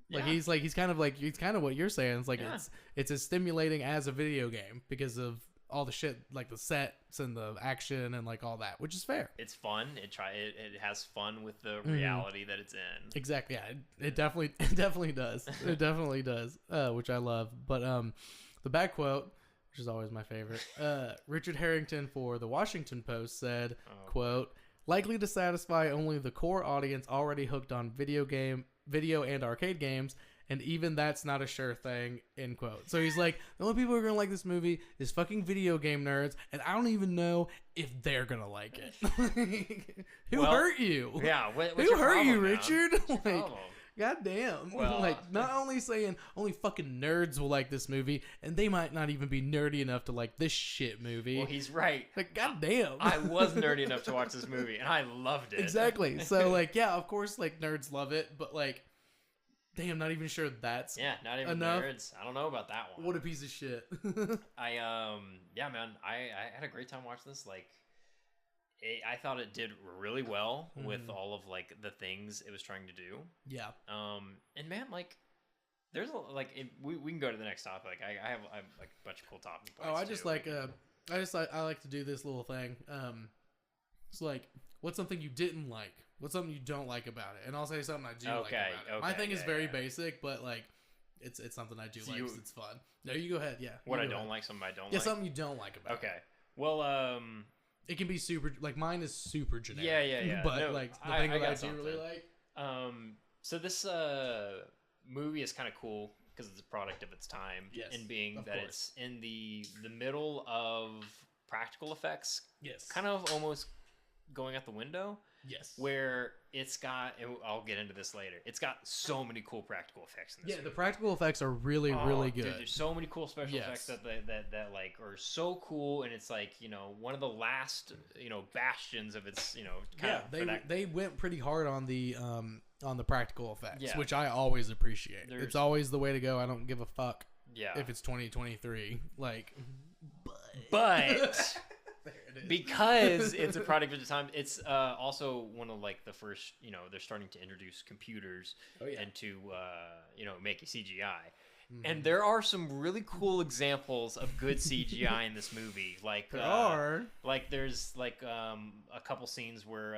Like Yeah. he's kind of what you're saying. It's like Yeah. it's as stimulating as a video game because of all the shit, like the sets and the action and like all that, which is fair. It's fun. It has fun with the reality that it's in. Exactly. Yeah, it definitely does. It definitely does. Which I love. But the bad quote, which is always my favorite. Richard Harrington for the Washington Post said, quote, "Likely to satisfy only the core audience already hooked on video and arcade games, and even that's not a sure thing," end quote. So he's like, the only people who are gonna like this movie is fucking video game nerds, and I don't even know if they're gonna like it. Who hurt you? Yeah. What's Who your hurt you, problem, man? Richard? What's your Like, problem? God damn. Well, like, not only saying only fucking nerds will like this movie, and they might not even be nerdy enough to like this shit movie. Well, he's right. Like, god damn. I was nerdy enough to watch this movie, and I loved it. Exactly. So, like, yeah, of course, like, nerds love it, but, like, damn, not even sure that's not even enough. nerds. I don't know about that one. What a piece of shit. Yeah, man, I had a great time watching this. Like, I thought it did really well with all of like the things it was trying to do. Yeah. And man, like, there's we can go to the next topic. I have like a bunch of cool topic points. Oh, I like to do this little thing. It's like, what's something you didn't like? What's something you don't like about it? And I'll say something I do like about it. Okay, My thing is very basic, but like, it's something I do like. 'Cause it's fun. No, you go ahead. Yeah. What I don't like, something I don't like. Yeah, something you don't like about it. Okay. Well, it can be super. Like, mine is super generic. Yeah. But No, like the thing that I do something. really like. So this movie is kind of cool because it's a product of its time. Yes, and being of that course. it's in the middle of practical effects. Yes. Kind of almost going out the window. Yes. Where it's got, I'll get into this later. It's got so many cool practical effects in this movie. The practical effects are really, really good. Dude, there's so many cool special effects that like are so cool, and it's like, you know, one of the last, you know, bastions of its, you know, they went pretty hard on the practical effects, which I always appreciate. It's always the way to go. I don't give a fuck if it's 2023. Like, but because it's a product of the time, it's also one of like the first, you know, they're starting to introduce computers into you know, making CGI. And there are some really cool examples of good CGI in this movie. Like like there's like a couple scenes where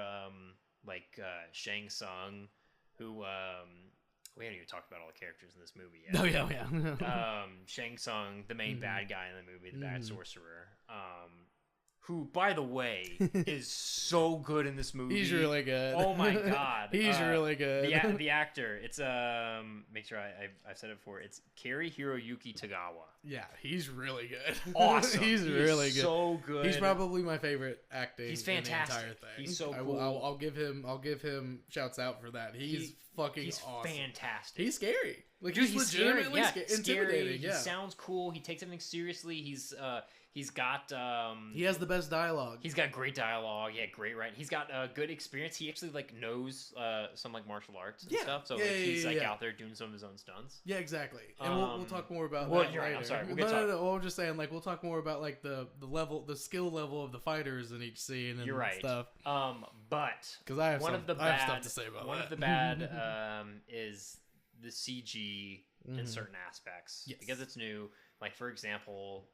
like Shang Tsung, who we haven't even talked about all the characters in this movie yet. Oh yeah. Shang Tsung, the main bad guy in the movie, the bad sorcerer. Who, by the way, is so good in this movie. He's really good. Oh my god, he's really good. The actor, it's make sure I've said it before. It's Cary Hiroyuki Tagawa. Yeah, he's really good. Awesome. He's really good. So good. He's probably my favorite acting. He's fantastic. In the entire thing. He's so cool. I'll give him shouts out for that. He's fucking awesome. Fantastic. He's scary. Like, dude, he's legitimately intimidating. He sounds cool. He takes everything seriously. He's got he has the best dialogue. He's got great dialogue. Yeah, great writing. He's got good experience. He actually like knows some like martial arts and stuff. So he's out there doing some of his own stunts. Yeah, exactly. And we'll talk more about that later. Right, I'm sorry. No. I'm just saying, like, we'll talk more about like the level, the skill level of the fighters in each scene and You're right. stuff. But because I have stuff to say about one of the bad is the CG in certain aspects because it's new. Like, for example,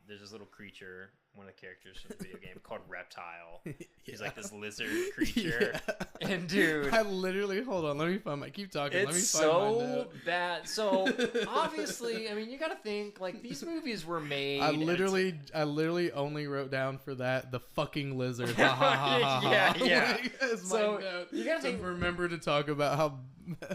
there's this little creature, one of the characters from the video game, called Reptile. He's like this lizard creature. And, dude... I literally... Hold on, let me find my... Keep talking, let me find so bad. So, obviously, I mean, you gotta think, like, these movies were made... I literally only wrote down for that, the fucking lizard. Ha ha ha ha. Yeah. Like, so, you gotta think... remember to talk about how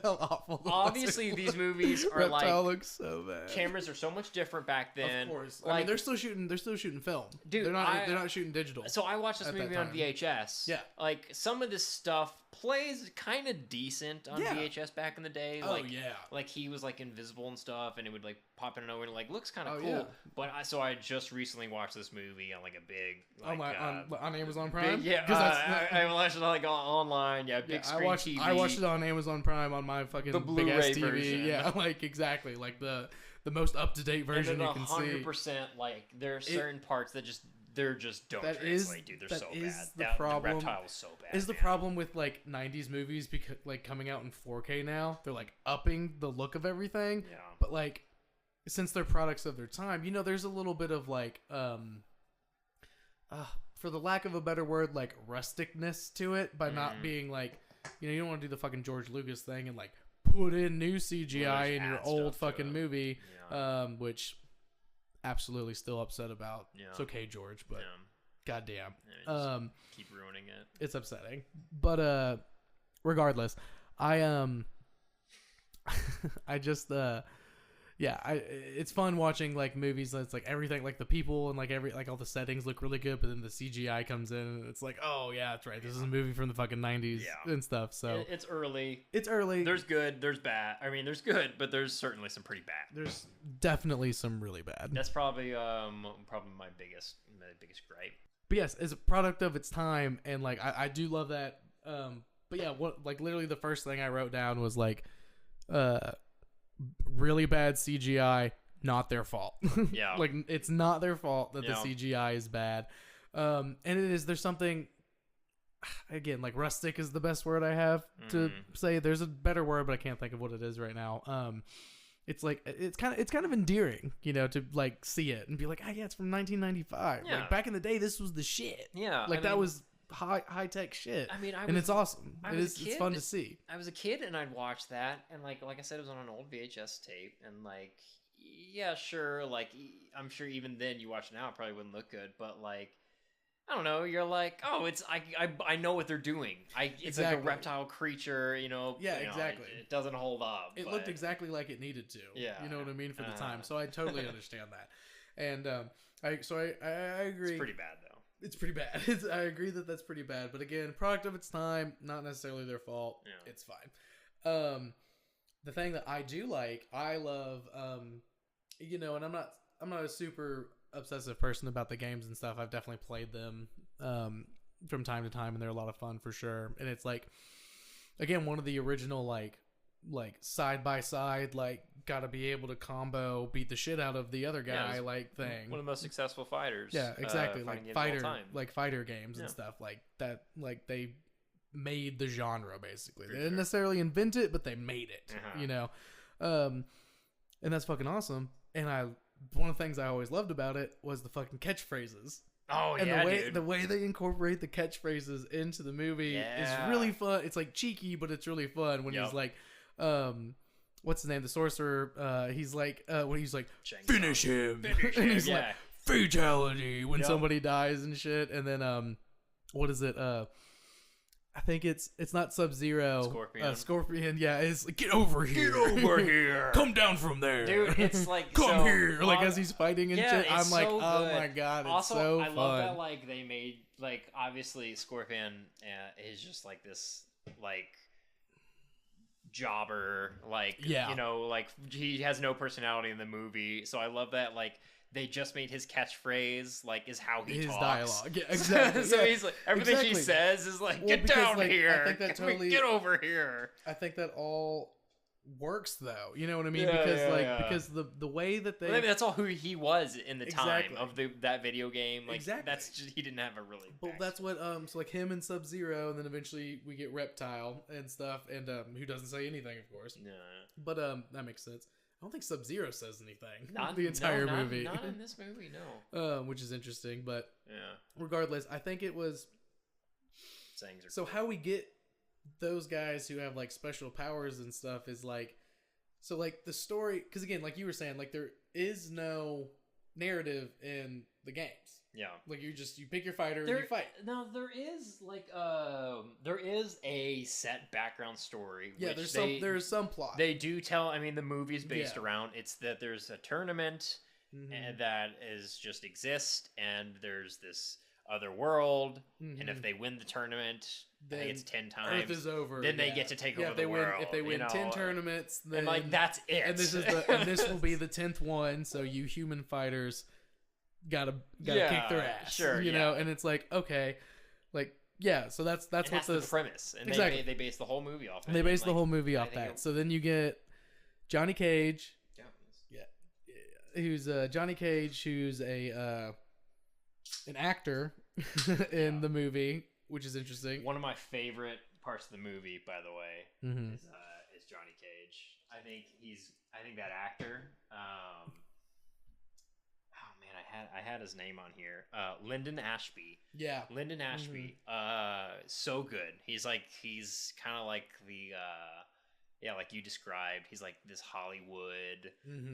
awful obviously these movies are Reptile looks so bad. Cameras are so much different back then. Of course. Like, I mean, they're still shooting film. Dude, they're not shooting digital. So I watched this movie on VHS. Yeah. Like, some of this stuff plays kind of decent on VHS back in the day. Oh, like, yeah. Like, he was like invisible and stuff, and it would like pop in and over and like looks kind of cool. Yeah. But I just recently watched this movie on like a big on Amazon Prime. I watched it on, like online. Yeah, big screen TV. I watched it on Amazon Prime on my fucking big ass TV. Version. Yeah, like exactly like the most up to date version you can see. 100%. Like, there are certain parts that just don't translate, dude. They're so bad. The problem, the Reptile was so bad. Is the problem with like 90s movies because like coming out in 4K now, they're like upping the look of everything. Yeah. But like, since they're products of their time, you know, there's a little bit of like for the lack of a better word, like rusticness to it by not being like, you know, you don't want to do the fucking George Lucas thing and like put in new CGI in your old fucking movie, which absolutely still upset about. Yeah. It's okay, George, but goddamn, keep ruining it. It's upsetting. But regardless, I just yeah, it's fun watching like movies that's like everything, like the people and like all the settings look really good, but then the CGI comes in and it's like, oh yeah, that's right, this is a movie from the fucking 90s and stuff. So It's early. it's early. There's good, there's bad. I mean, there's good, but there's certainly some pretty bad. There's definitely some really bad. That's probably my biggest gripe. But yes, it's a product of its time, and like I do love that. But yeah, what like literally the first thing I wrote down was like, really bad CGI, not their fault. Yeah. Like it's not their fault that the CGI is bad. And it is, there's something, again, like rustic is the best word I have to say. There's a better word, but I can't think of what it is right now. It's like, it's kind of endearing, you know, to like see it and be like, ah, yeah, it's from 1995. Yeah. Like back in the day, this was the shit. Yeah. Like that was high tech shit. I mean, it's awesome. It's fun to see. I was a kid and I'd watch that, and like I said, it was on an old VHS tape, and like, yeah, sure, like I'm sure even then you watch it now, it probably wouldn't look good, but like, I don't know, you're like, oh, it's I know what they're doing. It's like a reptile creature, you know. Yeah, you know, exactly. It doesn't hold up. It looked exactly like it needed to. Yeah. You know what I mean, for the time. So I totally understand that. And I agree. It's pretty bad though. It's pretty bad. I agree that that's pretty bad. But again, product of its time, not necessarily their fault. Yeah. It's fine. The thing that I do like, I love, you know, and I'm not a super obsessive person about the games and stuff. I've definitely played them from time to time, and they're a lot of fun for sure. And it's like, again, one of the original like side by side, like gotta be able to combo beat the shit out of the other guy, like thing. One of the most successful fighters. Yeah, exactly. Like fighter games yeah. and stuff like that. Like they made the genre basically. They didn't necessarily invent it, but they made it. You know, and that's fucking awesome. And one of the things I always loved about it was the fucking catchphrases. Oh, and yeah, the way they incorporate the catchphrases into the movie is really fun. It's like cheeky, but it's really fun when he's like, what's his name? The sorcerer. He's like, when he's like, finish him. And he's like, fatality when somebody dies and shit. And then, what is it? I think it's not Sub-Zero. Scorpion. Yeah, it's like, get over here. Get over here. Come down from there. Dude, it's like, come here. Like as he's fighting and shit. I'm like, so oh my god, it's also, so I fun. love that like they made, like, obviously Scorpion is just like this like jobber, like, you know, like he has no personality in the movie. So I love that like they just made his catchphrase like is how he talks. Dialogue. Yeah, exactly. So he's like, everything he says is like, get down here. I think that totally, get over here. I think that all works though. You know what I mean? Because the way that they, I mean, that's all who he was in the time of that video game. Like that's just, he didn't have a really. But that's what so like him and Sub-Zero, and then eventually we get Reptile and stuff, and who doesn't say anything, of course. Yeah. But that makes sense. I don't think Sub-Zero says anything. Not the entire movie. Not in this movie, no. Which is interesting, but yeah. Regardless, I think it was. So how we get those guys who have like special powers and stuff is like, so like the story, because again, like you were saying, like there is no narrative in the games. Yeah. Like you pick your fighter and you fight. Now there is like there is a set background story. Yeah, there's some plot. They do tell. I mean, the movie is based around. It's that there's a tournament and that is just exist, and there's this other world, and if they win the tournament, then I think it's 10 times. Earth is over. Then they get to take over the world. If they win 10 tournaments, then and like that's it. And this will be the 10th one. So you human fighters gotta kick their ass, sure, you know. And it's like, okay, like so that's what the premise, and they base the whole movie off. They base the whole movie off that. So then you get Johnny Cage, who's Johnny Cage, who's an actor in the movie, which is interesting. One of my favorite parts of the movie, by the way, is Johnny Cage. I think that actor. I had his name on here. Lyndon Ashby. Yeah. Lyndon Ashby. So good. He's kind of like the Yeah, like you described, he's like this Hollywood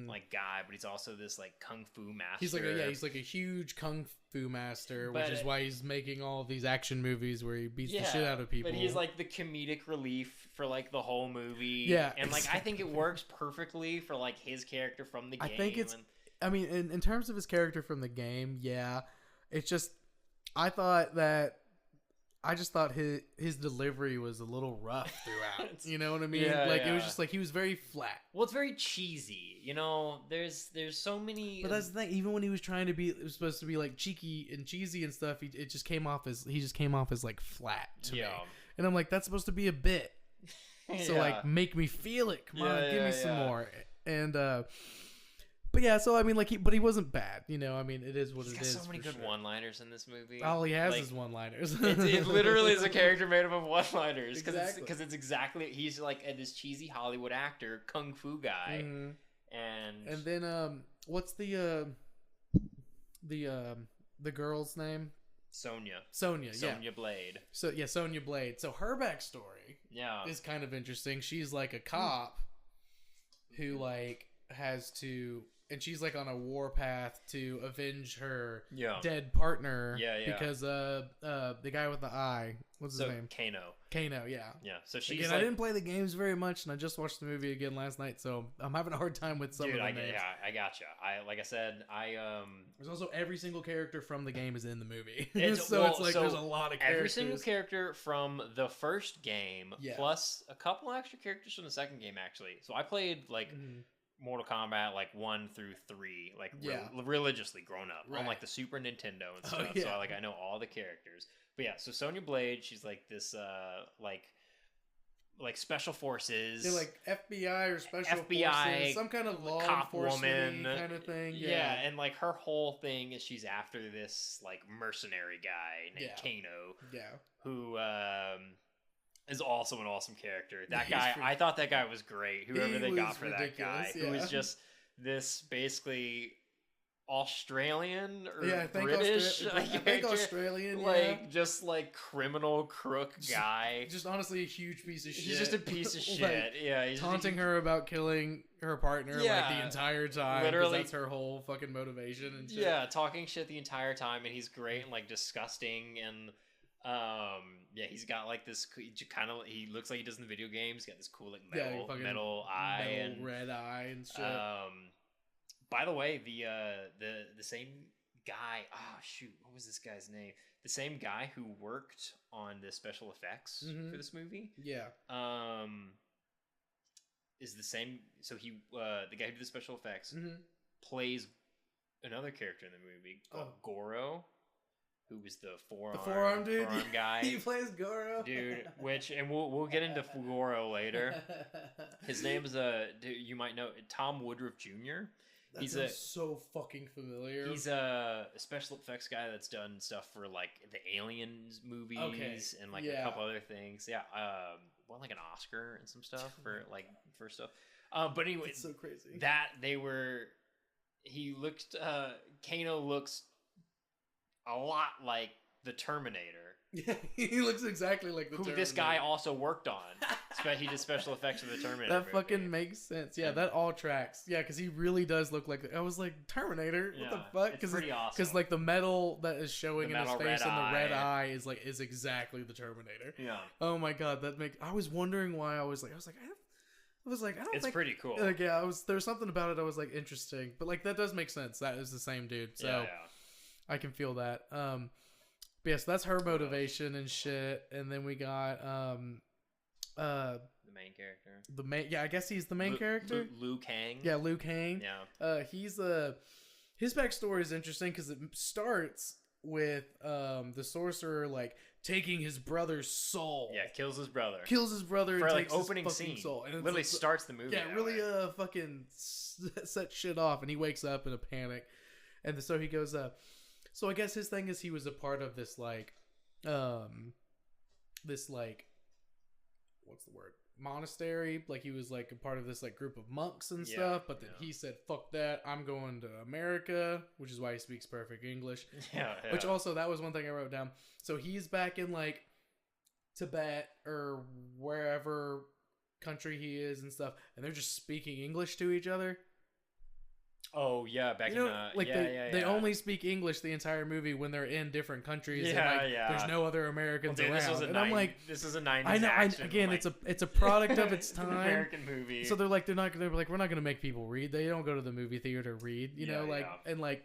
like guy, but he's also this like kung fu master. He's like a huge kung fu master, But which is why he's making all of these action movies where he beats the shit out of people. But he's like the comedic relief for like the whole movie. Yeah, and like I think it works perfectly for like his character from the game. I think it's. I mean, in terms of his character from the game, yeah, it's just. I just thought his delivery was a little rough throughout. You know what I mean? Yeah, it was just like he was very flat. Well, it's very cheesy. You know, there's so many. But that's the thing. Even when he was trying to be, it was supposed to be like cheeky and cheesy and stuff. He just came off as like flat to me. And I'm like, that's supposed to be a bit. So like, make me feel it. Come on, give me some more. And but yeah, so I mean, like, he wasn't bad, you know. I mean, it is what it is. He's got so many good one-liners in this movie. All he has is one-liners. It literally is a character made up of one-liners Exactly. it's exactly he's like this cheesy Hollywood actor, kung fu guy, and then what's the girl's name? Sonya Blade. So yeah, Sonya Blade. So her backstory is kind of interesting. She's like a cop who like has to. And she's like on a war path to avenge her dead partner. Because the guy with the eye, what's his name? Kano, yeah. So she's again, I didn't play the games very much, and I just watched the movie again last night, so I'm having a hard time with some of the names. I gotcha. There's also every single character from the game is in the movie. It's there's a lot of characters. Every single character from the first game, plus a couple extra characters from the second game, actually. So I played like Mortal Kombat like 1 through 3 like religiously growing up on like the Super Nintendo and stuff. So I know all the characters. But yeah, so Sonya Blade, she's like this like special forces. They're like FBI or special forces, some kind of law enforcement kind of thing. Yeah, and like her whole thing is she's after this like mercenary guy named Kano. Who is also an awesome character. That guy, I thought that guy was great. Whoever they got for that guy, who was just this basically Australian or British, I think Australian, like just like criminal crook guy. Just honestly a huge piece of shit. He's just a piece of shit. Like, he's taunting her about killing her partner like the entire time. Literally, that's her whole fucking motivation and shit. Yeah, talking shit the entire time, and he's great and like disgusting and. He's got like this kind of. He looks like he does in the video games. He's got this cool like metal eye and red eye and shit. By the way, the same guy. Oh shoot, what was this guy's name? The same guy who worked on the special effects for this movie. Is the same. So he, the guy who did the special effects, plays another character in the movie called Goro. Who was the forearm dude? Forearm guy. He plays Goro, dude. And we'll get into Goro later. His name is you might know Tom Woodruff Jr. He's so fucking familiar. He's a special effects guy that's done stuff for like the Aliens movies and like a couple other things. Won like an Oscar and some stuff for stuff. But anyway, it's so crazy that he looked. Kano looks a lot like the Terminator. Yeah, he looks exactly like the Terminator. Who this guy also worked on. He did special effects for the Terminator That fucking makes sense. Yeah, that all tracks. Yeah, because he really does look like... I was like, Terminator? What the fuck? It's pretty awesome. Because like the metal that is showing in his face and the red eye is exactly the Terminator. Yeah. Oh my god, I was wondering why I was like, I don't think... It's pretty cool. Like, yeah, there was something about it I was like, interesting. But like, that does make sense. That is the same dude. So I can feel that. But yeah, so that's her motivation and shit. And then we got the main character. I guess he's the main character. Liu Kang. Yeah, Liu Kang. Yeah. He's his backstory is interesting because it starts with the sorcerer like taking his brother's soul. Yeah, kills his brother for and like takes opening his scene. soul. And literally starts the movie. Yeah, really fucking set shit off, and he wakes up in a panic, and so he goes So I guess his thing is he was a part of this what's the word? Monastery. Like he was like a part of this like group of monks and stuff. But then he said, "Fuck that! I'm going to America," which is why he speaks perfect English. Yeah. Which also that was one thing I wrote down. So he's back in like Tibet or wherever, country he is and stuff, and they're just speaking English to each other. Oh yeah, back You know, in like yeah, they only speak English the entire movie when they're in different countries. Yeah, and, like, yeah. There's no other Americans Well, dude, around, and I'm like, this is a 90s I know. action, Again, like, it's a product of its it's an time. American movie. So they're like, we're not gonna make people read. They don't go to the movie theater to read. You know, like yeah. and like.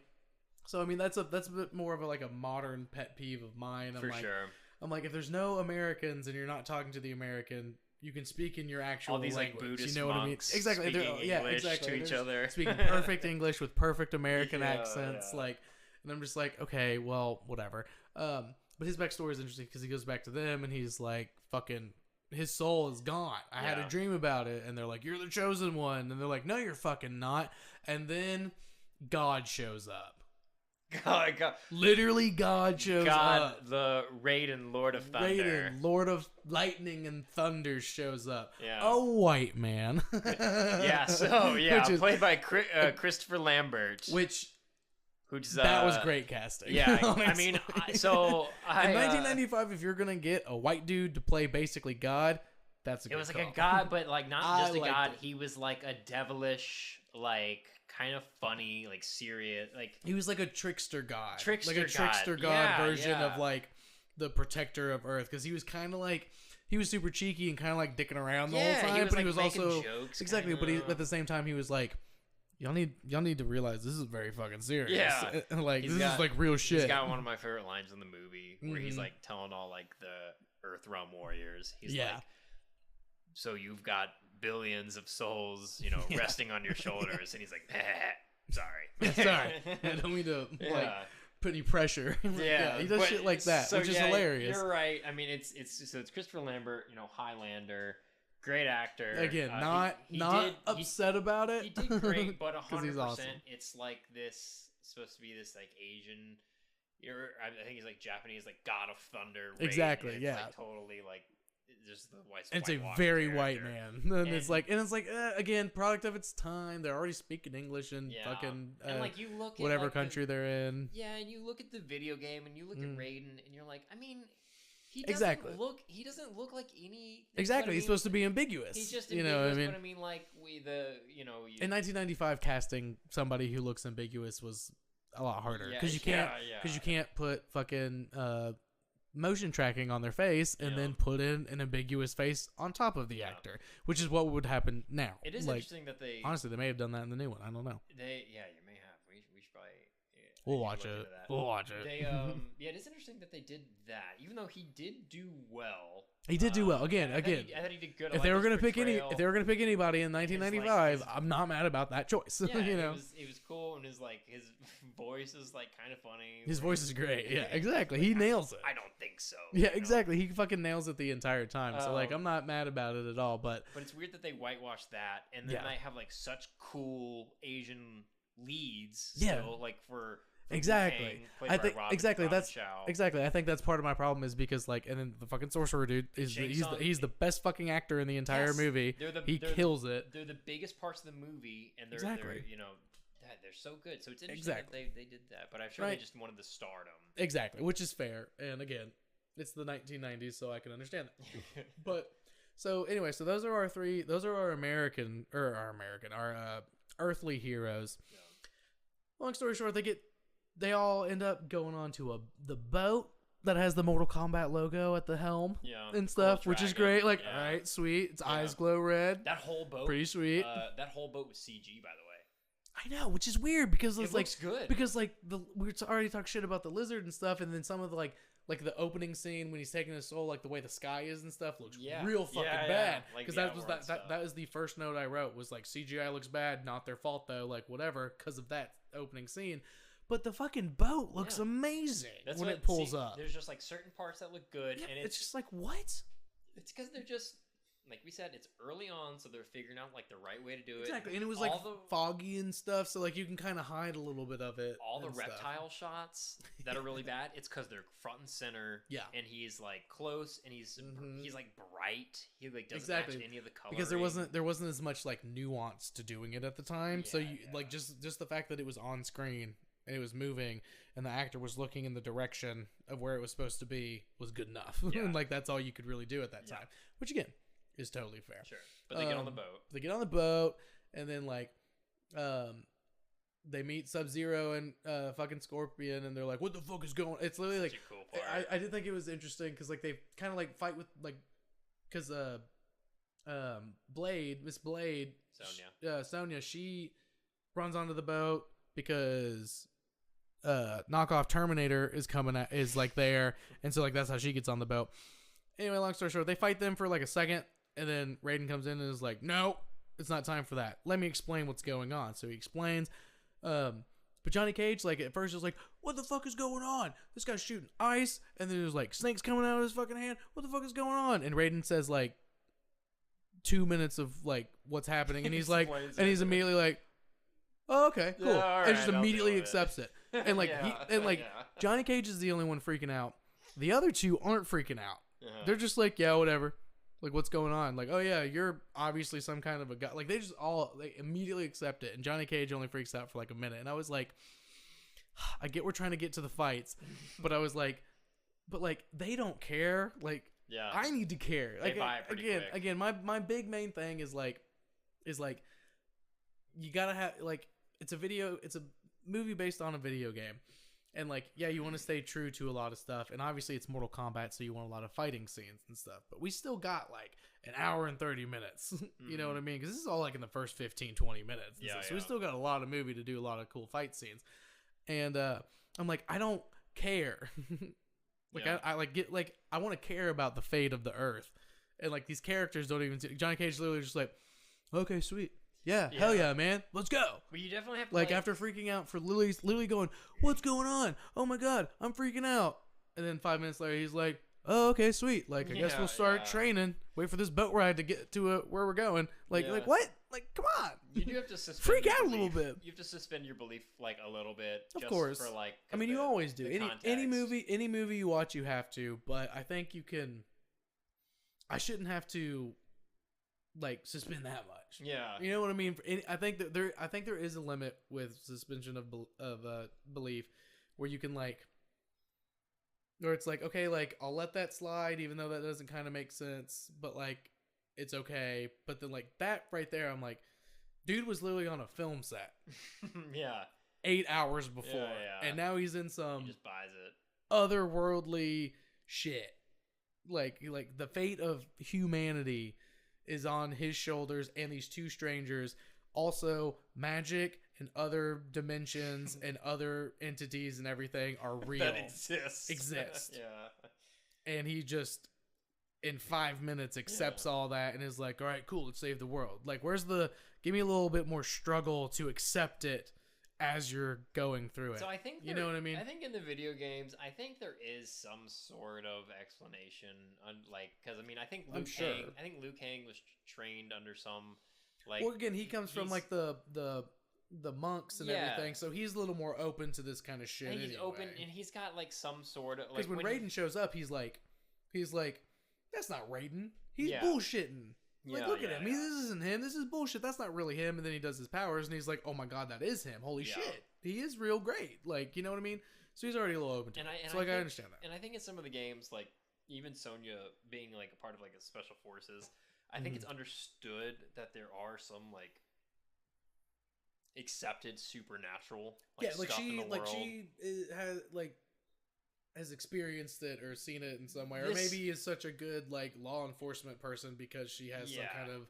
So I mean, that's a bit more of a modern pet peeve of mine. For sure. I'm like, if there's no Americans and you're not talking to the American, you can speak in your actual All these language. like Buddhist you know monks what I mean? Exactly. speaking English to each other, speaking perfect English with perfect American Yeah, accents. yeah. Like, and I'm just like, okay, well, whatever. But his backstory is interesting because he goes back to them and he's like, fucking, his soul is gone. I had a Yeah. dream about it, and they're like, you're the chosen one, and they're like, no, you're fucking not. And then God shows up. God, Literally, God shows up. the Raiden, Lord of Thunder. Raiden, Lord of Lightning and Thunder shows up. Yeah. A white man. Yeah, so, yeah, Which is- played by Christopher Lambert. Which, Who's, that was great casting. Yeah, I honestly. mean, in in 1995, if you're going to get a white dude to play basically God, that's a good it was like call. a god, but like not I just a liked god. it. He was like a devilish, like kind of funny, like serious, like He was like a trickster god. Trickster like a trickster god. god Yeah, version yeah. of like the protector of Earth. Because he was kind of like, he was super cheeky and kind of like dicking around the whole time. he was, but like, he was making also, jokes, exactly, but kinda. at the same time, he was like, y'all need to realize this is very fucking serious. Yeah. And, like, He's this got- is like real shit. He's got one of my favorite lines in the movie where he's Mhm. like telling all like the Earthrealm warriors. He's Yeah. like, so you've got billions of souls, you know, Yeah. resting on your shoulders, and he's like, sorry, Sorry, I don't mean to like Yeah. put any pressure. Yeah, he does but- shit like that, so which is yeah, hilarious. You're right. I mean, it's Christopher Lambert, you know, Highlander, great actor. Again, he not did- upset about it. He did great, but 'Cause he's 100%, awesome. it's like this supposed to be this like Asian. I think he's like Japanese, like God of Thunder. Raiden. Exactly, It's, yeah. like, totally like just the white. It's a whitewashed very white character. man, and it's like again, product of its time. They're already speaking English in Yeah. fucking And like you look at whatever like, country they're in. Yeah, and you look at the video game, and you look Mm. at Raiden, and you're like, I mean, he doesn't Exactly. look. He doesn't look like any. Exactly, he's supposed to be ambiguous. He's just you ambiguous, know what I mean. But I mean, like In 1995, casting somebody who looks ambiguous was a lot harder because you can't put fucking motion tracking on their face and then put in an ambiguous face on top of the actor, which is what would happen now. It is like, interesting that they honestly, they may have done that in the new one. I don't know. you may have. We should probably. We'll look watch into it. that. We'll watch it. They yeah, it is interesting that they did that, even though he did do well. He did do well. Again. I thought he did good. If they were gonna pick anybody in 1995, I'm not mad about that choice. Yeah, you know, it was cool, and his voice is like kind of funny. his voice is great. Yeah, exactly. He nails it. I don't think so. Yeah, you know? exactly. He fucking nails it the entire time. So like, Um, I'm not mad about it at all. But But it's weird that they whitewashed that, and then Yeah. they have like such cool Asian leads. Yeah. Still, like for exactly, Wu-Tang, played I by think Robin- exactly Robin that's Chow. exactly. I think that's part of my problem is because like, and then the fucking sorcerer dude is Shang he's Tsung- he's the best fucking actor in the entire Yes, movie. He kills it. They're the biggest parts of the movie, and they're Exactly. they're so good. So it's interesting Exactly. that they did that, but I'm sure Right. they just wanted the stardom. Exactly, which is fair. And again, it's the 1990s, so I can understand that. But so anyway, so those are our three. Those are our our earthly heroes. Yeah. Long story short, they all end up going on to the boat that has the Mortal Kombat logo at the helm Yeah, and stuff, cool which is dragon. great. Like, Yeah. all right, sweet. Its Yeah. eyes glow red. That whole boat, Pretty sweet. That whole boat was CG, by the way. I know, which is weird because It it's like looks good. because like we already talked shit about the lizard and stuff, and then some of the like the opening scene when he's taking his soul, like the way the sky is and stuff, looks Yeah. real fucking Yeah, yeah. bad. Like Because the that was outward that stuff. was the first note I wrote was like CGI looks bad, not their fault though, like whatever, because of that opening scene. But the fucking boat looks Yeah. amazing That's when what- it pulls see, up. There's just like certain parts that look good, Yeah, and it's just like what? it's because they're just like we said, it's early on, so they're figuring out like the right way to do it. Exactly, and it was All like the- foggy and stuff, so like you can kind of hide a little bit of it. all the and stuff. reptile shots that are really bad. It's because they're front and center. Yeah. and he's like close, and he's like bright. He like doesn't Exactly. match any of the color Because there wasn't as much like nuance to doing it at the time. So Yeah, you yeah. like just the fact that it was on screen and it was moving and the actor was looking in the direction of where it was supposed to be was good enough. Yeah. And like that's all you could really do at that Yeah. time. Which again is totally fair. Sure. But they get on the boat. They get on the boat, and then like, they meet Sub-Zero and fucking Scorpion, and they're like, "What the fuck is going?" It's literally like, a cool part. I did think it was interesting because like they kind of like fight with like, because Miss Blade, Sonya, she runs onto the boat because knockoff Terminator is like there, and so like that's how she gets on the boat. Anyway, long story short, they fight them for like a second, and then Raiden comes in and is like, "No, it's not time for that. Let me explain what's going on." So he explains. But Johnny Cage, like at first, was like, "What the fuck is going on? This guy's shooting ice, and then there's like snakes coming out of his fucking hand. What the fuck is going on?" And Raiden says like 2 minutes of like what's happening, and he's like, and he's immediately like, "Oh, okay, cool," Yeah, and just I'll immediately do it. accepts it. And like Johnny Cage is the only one freaking out. The other two aren't freaking out. They're just like, "Yeah, whatever." Like, what's going on? Like, "Oh yeah, you're obviously some kind of a guy." Like, they immediately accept it, and Johnny Cage only freaks out for like a minute. And I was like, I get we're trying to get to the fights, but I was like, but like they don't care. Like, yeah, I need to care. They Like, buy it pretty quick. again, my big main thing is like you gotta have like it's a movie based on a video game. And, like, yeah, you want to stay true to a lot of stuff. And, obviously, it's Mortal Kombat, so you want a lot of fighting scenes and stuff. But we still got, like, an hour and 30 minutes. You know what I mean? Because this is all, like, in the first 15, 20 minutes. So we still got a lot of movie to do a lot of cool fight scenes. And I'm like, I don't care. I want to care about the fate of the Earth. And, like, these characters don't even see. Johnny Cage literally just like, "Okay, sweet. Yeah, hell yeah, man. Let's go." Well, you definitely have to, like after freaking out for literally going, "What's going on? Oh my god, I'm freaking out." And then 5 minutes later, he's like, "Oh, okay, sweet. Like, I guess we'll start training. Wait for this boat ride to get to where we're going." Like what? Like, come on. You do have to suspend freak your out belief. a little bit. You have to suspend your belief like a little bit. Of just course. For, like, I mean, you always do. Any context. movie you watch, you have to. But I think you can. I shouldn't have to, like, suspend that much. Yeah. You know what I mean? I think there is a limit with suspension of belief, where you can like, where it's like, okay, like I'll let that slide, even though that doesn't kind of make sense, but like it's okay. But then like that right there, I'm like, dude was literally on a film set. Yeah. 8 hours before, and now he's in some he just buys it. otherworldly shit. Like the fate of humanity is on his shoulders, and these two strangers, also magic and other dimensions and other entities and everything are real. That exist. Yeah. And he just in 5 minutes accepts all that and is like, "All right, cool, let's save the world." Like, give me a little bit more struggle to accept it as you're going through it. So I think you know what I mean? I think in the video games, I think there is some sort of explanation, like, because I mean, I think Liu Kang was trained under some, like. Well, again, he comes from like the monks and everything, so he's a little more open to this kind of shit. And he's open, and he's got like some sort of like. Because when Raiden shows up, he's like, "That's not Raiden. He's bullshitting." Like, look at him. This isn't him. This is bullshit. That's not really him. And then he does his powers, and he's like, "Oh my god, that is him. Holy shit. He is real great." Like, you know what I mean? So he's already a little open to it. I understand that. And I think in some of the games, like, even Sonya being, like, a part of, like, a special forces, I think it's understood that there are some, like, accepted supernatural, like, stuff in the world. she has experienced it or seen it in some way, or maybe is such a good like law enforcement person because she has some kind of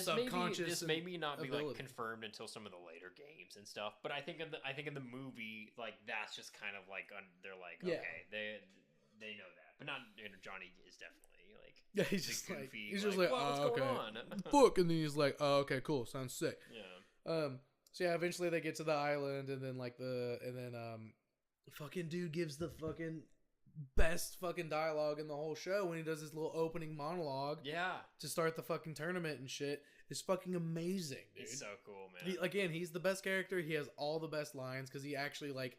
subconscious. This may not be ability. like confirmed until some of the later games and stuff, but I think in the movie, like, that's just kind of like they're like, okay, they know that, but not, Johnny is definitely like he's just goofy, he's just like, what's okay, going on? Fuck, and then he's like, "Oh, okay, cool, sounds sick." Yeah. So yeah, eventually they get to the island, and then fucking dude gives the fucking best fucking dialogue in the whole show when he does his little opening monologue. Yeah. To start the fucking tournament and shit. It's fucking amazing, dude. It's so cool, man. He's the best character. He has all the best lines because he actually like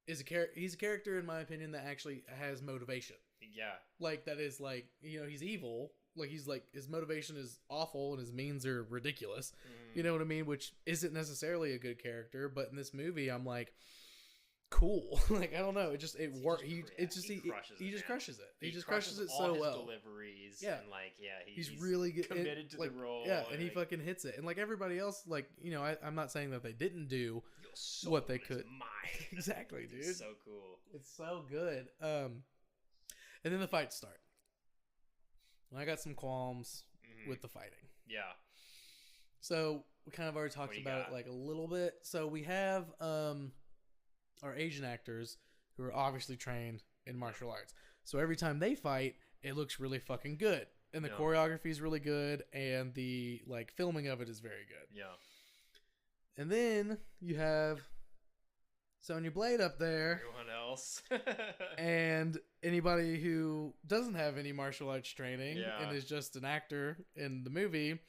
he's a character in my opinion that actually has motivation. Yeah. Like that is like, he's evil. Like he's like his motivation is awful and his means are ridiculous. You know what I mean? Which isn't necessarily a good character, but in this movie I'm like, cool. Like, I don't know. It worked. He just crushes it. He just crushes it so well. Deliveries. Yeah. And like, he's really good, committed to the role. Yeah, and he fucking hits it. And like everybody else, like, you know, I'm not saying that they didn't do what they could. Exactly, dude. It's so cool. It's so good. And then the fights start. And I got some qualms with the fighting. Yeah. So we kind of already talked about it like a little bit. So we have our Asian actors who are obviously trained in martial arts. So every time they fight, it looks really fucking good. And the choreography is really good, and the like filming of it is very good. Yeah. And then you have Sonya Blade up there. Everyone else. And anybody who doesn't have any martial arts training and is just an actor in the movie.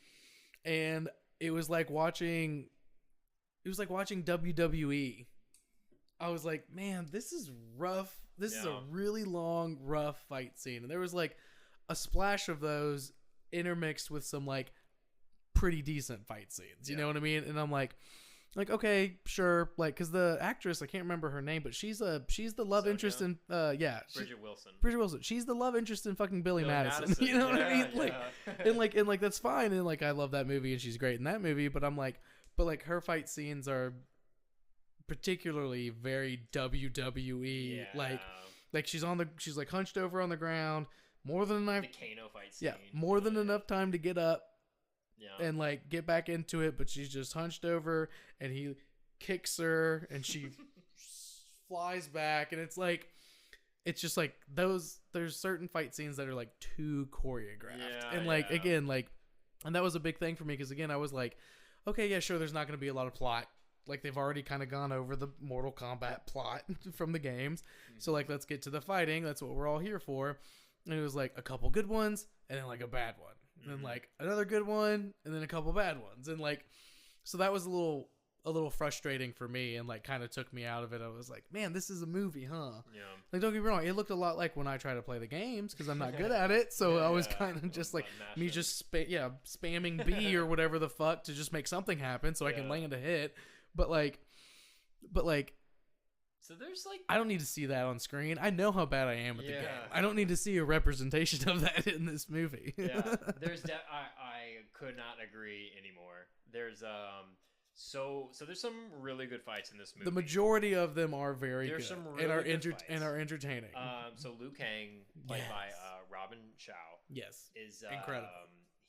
And it was like watching WWE. I was like, man, this is rough. This is a really long, rough fight scene. And there was like a splash of those intermixed with some like pretty decent fight scenes. You know what I mean? And I'm like, okay, sure. Like, cause the actress, I can't remember her name, but she's the love interest in, Bridget Wilson. She's the love interest in fucking Billy Madison. You know what I mean? Like, and that's fine. And like, I love that movie and she's great in that movie, but I'm like, her fight scenes are particularly very WWE. Yeah. Like she's like hunched over on the ground more than enough. The Kano fight scene. Yeah. More than enough time to get up. And like get back into it, but she's just hunched over and he kicks her and she flies back, and it's just like there's certain fight scenes that are like too choreographed. And like again, like, and that was a big thing for me because again I was like, okay, yeah, sure, there's not going to be a lot of plot. Like they've already kind of gone over the Mortal Kombat plot from the games. So like let's get to the fighting. That's what we're all here for. And it was like a couple good ones and then like a bad one. And then like another good one and then a couple bad ones. And like, so that was a little frustrating for me and like kind of took me out of it. I was like, man, this is a movie, huh? Yeah. Like, don't get me wrong. It looked a lot like when I try to play the games because I'm not good at it. So I was kind of just like me just spamming B or whatever the fuck to just make something happen so I can land a hit. But like, so there's like, I don't need to see that on screen. I know how bad I am at the game. I don't need to see a representation of that in this movie. There's I could not agree anymore. There's so there's some really good fights in this movie. The majority of them are very there's good some really and are entertaining. So Liu Kang, played by Robin Chow, is incredible.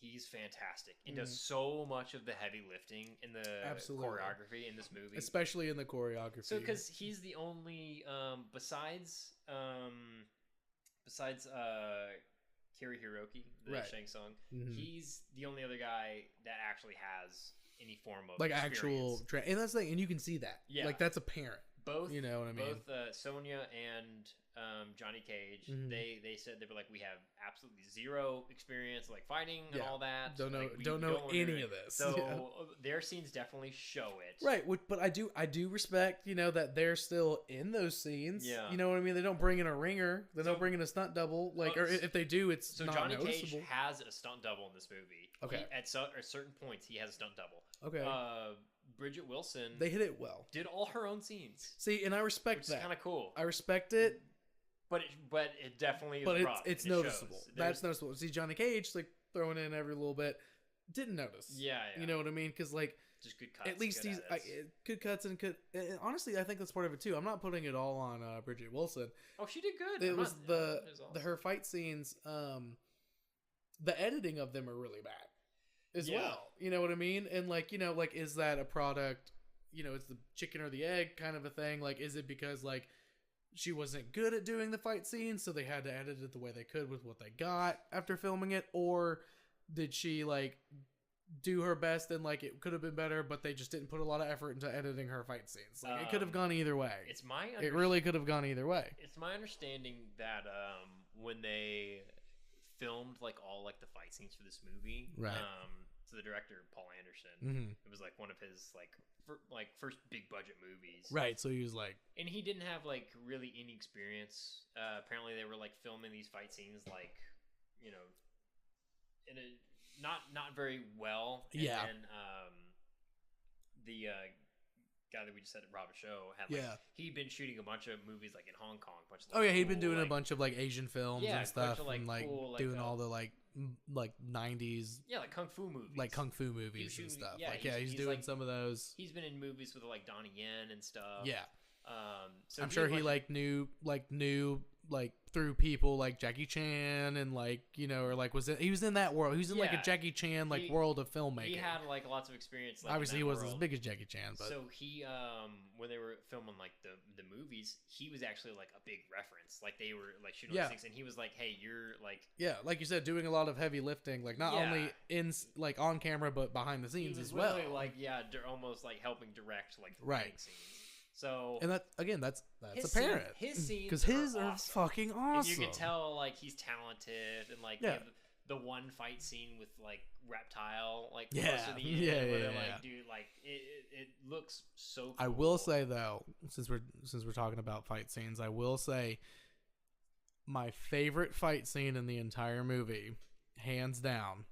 He's fantastic. He does so much of the heavy lifting in the choreography in this movie, especially in the choreography. So because he's the only besides Kiri Hiroki, the Shang Tsung, he's the only other guy that actually has any form of like experience. Actual and that's the thing, and you can see that. Yeah, like that's apparent. Both, you know what I mean. Both Sonya and Johnny Cage, they said they were like, we have absolutely zero experience like fighting and all that. Don't know any of this. So their scenes definitely show it. Right, but I do respect, you know, that they're still in those scenes. Yeah, you know what I mean. They don't bring in a ringer. They don't bring in a stunt double. Like, or if they do, it's not Johnny noticeable. Cage has a stunt double in this movie. Okay, at certain points he has a stunt double. Okay. Bridget Wilson, they hit it well. Did all her own scenes. See, and I respect that. Kind of cool. I respect it, but it definitely is. But it's noticeable. That's noticeable. See, Johnny Cage like throwing in every little bit. Didn't notice. Yeah. You know what I mean? Because like just good cuts. At least he's good cuts and good. And honestly, I think that's part of it too. I'm not putting it all on Bridget Wilson. Oh, she did good. It was her fight scenes. The editing of them are really bad. As well, you know what I mean? And like, you know, like, is that a product, you know, it's the chicken or the egg kind of a thing? Like, is it because like she wasn't good at doing the fight scenes, so they had to edit it the way they could with what they got after filming it? Or did she like do her best and like it could have been better, but they just didn't put a lot of effort into editing her fight scenes? Like, it could have gone either way. It really could have gone either way. It's my understanding that when they filmed like all like the fight scenes for this movie, right? So the director Paul Anderson, it was like one of his like first big budget movies, right? So he was like, and he didn't have like really any experience. Apparently, they were like filming these fight scenes like, you know, in a not very well. And then the guy that we just said, Robert Shaw, had he'd been shooting a bunch of movies like in Hong Kong. He'd been doing a bunch of like Asian films and stuff, of, and like cool, doing all the like 90s, like kung fu movies, and stuff. He's doing some of those. He's been in movies with like Donnie Yen and stuff. Yeah. So I'm sure he knew through people like Jackie Chan and like, you know, or like he was in that world. He was in like a Jackie Chan world of filmmaking. He had like lots of experience. Like, obviously he wasn't as big as Jackie Chan, but so he when they were filming like the movies, he was actually like a big reference. Like they were like shooting things, and he was like, "Hey, you're like like you said, doing a lot of heavy lifting, like not only in like on camera but behind the scenes as well." Like almost like helping direct like the scenes. So and that's apparent. His scenes because his are awesome. fucking awesome. And you can tell like he's talented and like the one fight scene with like Reptile like close to the end where they're like, dude, like it looks so cool. I will say though, since we're talking about fight scenes, I will say my favorite fight scene in the entire movie, hands down,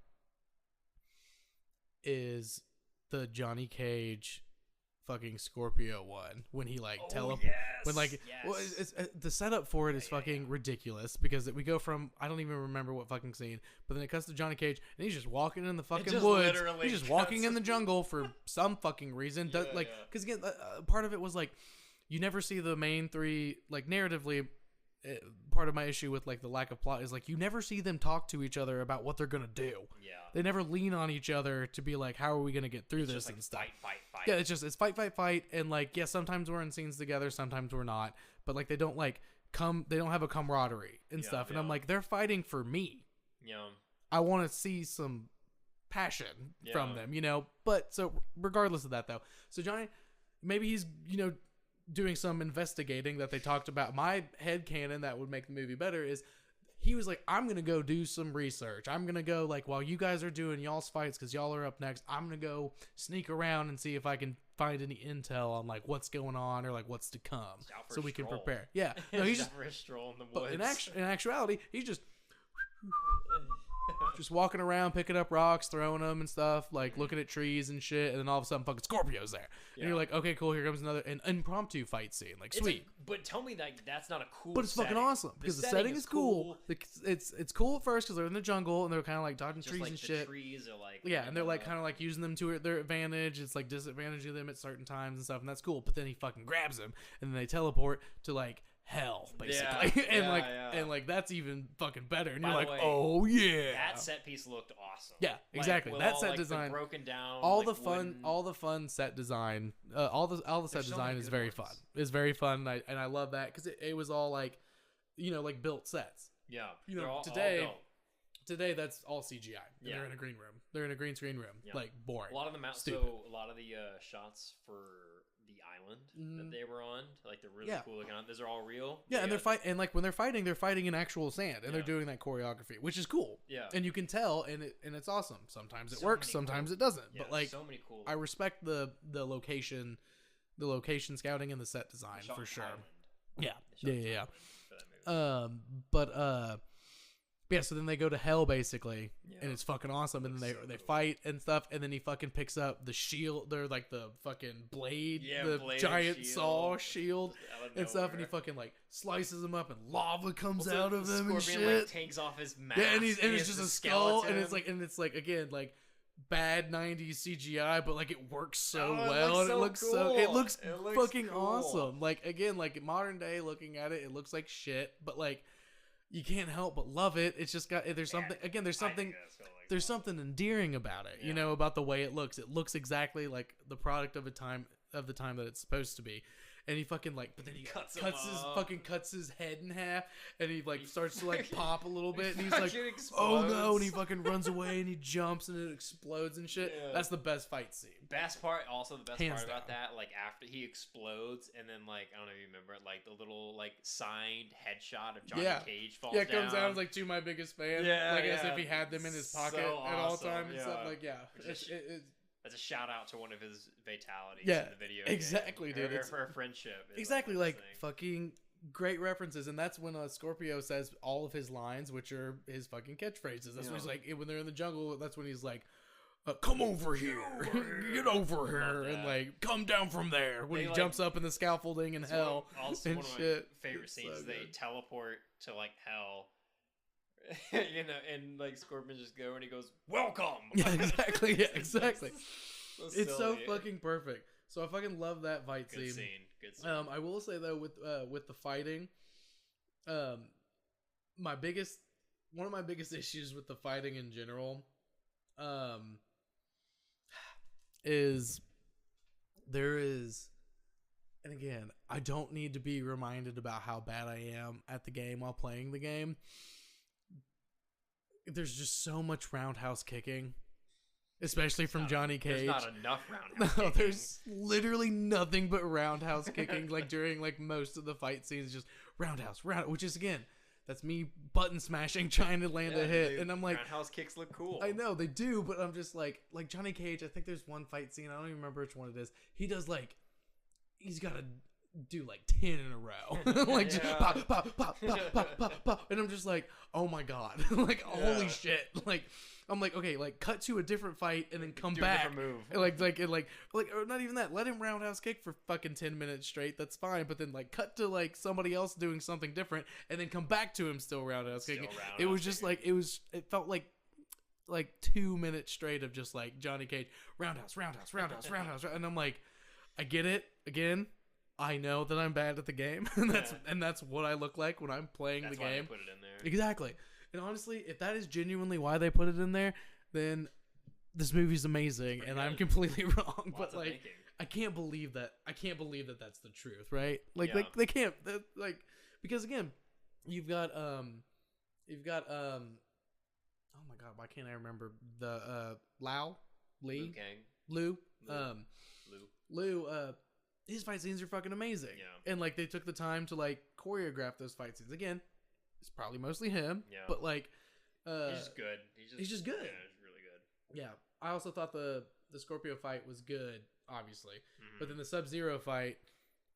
is the Johnny Cage fucking Scorpio one when he like when like the setup for it is fucking ridiculous because we go from I don't even remember what fucking scene, but then it cuts to Johnny Cage and he's just walking in the fucking woods. He's just walking in the jungle for some fucking reason. Because again, part of it was like you never see the main three like narratively. Part of my issue with like the lack of plot is like you never see them talk to each other about what they're gonna do. Yeah, they never lean on each other to be like, how are we gonna get through this and stuff. Fight. Yeah, it's fight, and like sometimes we're in scenes together, sometimes we're not, but like they don't have a camaraderie and stuff, and I'm like, they're fighting for me. Yeah, I want to see some passion from them, you know. But so regardless of that though, so Johnny, maybe he's doing some investigating that they talked about. My headcanon that would make the movie better is he was like, I'm going to go do some research. I'm going to go like, while you guys are doing y'all's fights, because y'all are up next, I'm going to go sneak around and see if I can find any intel on like what's going on or like what's to come so we can prepare. Yeah. No, he's just for a stroll in the woods. In actuality, he's just walking around, picking up rocks, throwing them and stuff, like looking at trees and shit, and then all of a sudden fucking Scorpio's there. And you're like, okay, cool, here comes an impromptu fight scene. Like, sweet. But tell me that that's not a cool But it's setting. fucking awesome, because the setting is cool. It's cool at first because they're in the jungle, and they're kind of like dodging trees and shit. Trees are like... Yeah, and they're like kind of like using them to their advantage. It's like disadvantaging them at certain times and stuff, and that's cool. But then he fucking grabs him, and then they teleport to like hell, basically. And like that's even fucking better. And you're like, oh yeah, that set piece looked awesome. Yeah, exactly. That set like, design, broken down, all the fun set design, all the set design is very fun. It's very fun, and I love that because it was all like, like built sets. Yeah, today that's all CGI. And they're in a green room. They're in a green screen room. Yeah. Like boring. A lot of the shots for the island that they were on, like they're really cool looking on. Those are all real. Yeah, and and like when they're fighting in actual sand, and they're doing that choreography, which is cool. Yeah, and you can tell, and it's awesome. Sometimes it works, sometimes it doesn't. Yeah, but like, so many cool. I respect the location scouting and the set design for sure. Yeah. So then they go to hell basically, and it's fucking awesome. And then they fight and stuff, and then he fucking picks up the shield. They're like the fucking blade, giant saw shield and stuff, and he fucking like slices them up, and lava comes out of them and shit. Like, takes off his mask. Yeah, and it's just a skull, and it's like again like bad 90s CGI, but like it works so well, and it looks fucking awesome. Like again, like modern day looking at it, it looks like shit, but like you can't help but love it. It's just got there's something endearing about it, about the way it looks. It looks exactly like the product of the time that it's supposed to be. And he fucking like, but then he cuts his head in half, and he like starts to like pop a little bit, and he's like, oh no, and he fucking runs away, and he jumps, and it explodes and shit. Yeah. That's the best fight scene. The best part about that, like after he explodes, and then like I don't know if you remember, like the little like signed headshot of Johnny Cage falls down. Yeah, it comes down as like to my biggest fan. Yeah, like as if he had them in his pocket at all times and stuff. Like that's a shout out to one of his fatalities in the video exactly, game. Dude. For a friendship. Exactly, like fucking great references. And that's when Scorpio says all of his lines, which are his fucking catchphrases. That's when he's like, when they're in the jungle, that's when he's like, come over here, get over here, and like come down from there when They, he like- jumps up in the scaffolding in hell Also, and one of my shit. favorite It's scenes so is they good. teleport to like hell. You know, and like Scorpion just go and he goes, "Welcome." Yeah, exactly. Yeah, exactly. It's so silly. fucking perfect. So I fucking love that fight good scene. scene. Good scene. I will say though, with the fighting, one of my biggest issues with the fighting in general, is there is, and again, I don't need to be reminded about how bad I am at the game while playing the game. There's just so much roundhouse kicking, especially from Johnny Cage. There's not enough roundhouse No, kicking. there's literally nothing but roundhouse kicking. Like during like most of the fight scenes, just roundhouse, which is again, that's me button smashing trying to land a hit, and I'm like, roundhouse kicks look cool. I know they do, but I'm just like Johnny Cage. I think there's one fight scene. I don't even remember which one it is. He does like, he's got to do like 10 in a row, like just pop, pop, pop, pop, pop, pop, pop, and I'm just like, oh my god, like holy shit, like. I'm like, okay, like cut to a different fight and then come Do a back. different move. Like, or not even that. Let him roundhouse kick for fucking 10 minutes straight. That's fine. But then like cut to like somebody else doing something different and then come back to him still roundhouse kicking. It was just like, it felt like 2 minutes straight of just like Johnny Cage, roundhouse, roundhouse, roundhouse, roundhouse. And I'm like, I get it. Again, I know that I'm bad at the game. And that's what I look like when I'm playing the game. That's why they put it in there. Exactly. And honestly, if that is genuinely why they put it in there, then this movie's amazing, and I'm completely wrong. But like, thinking. I can't believe that that's the truth, right? Like, Yeah. they can't, because again, you've got oh my god, why can't I remember the Liu Kang. Lou, Lou. his fight scenes are fucking amazing. Yeah. And like they took the time to like choreograph those fight scenes. Again, it's probably mostly him. Yeah. But like He's just good. he's just good. Yeah, he's really good. Yeah. I also thought the Scorpio fight was good, obviously. Mhm. But then the Sub-Zero fight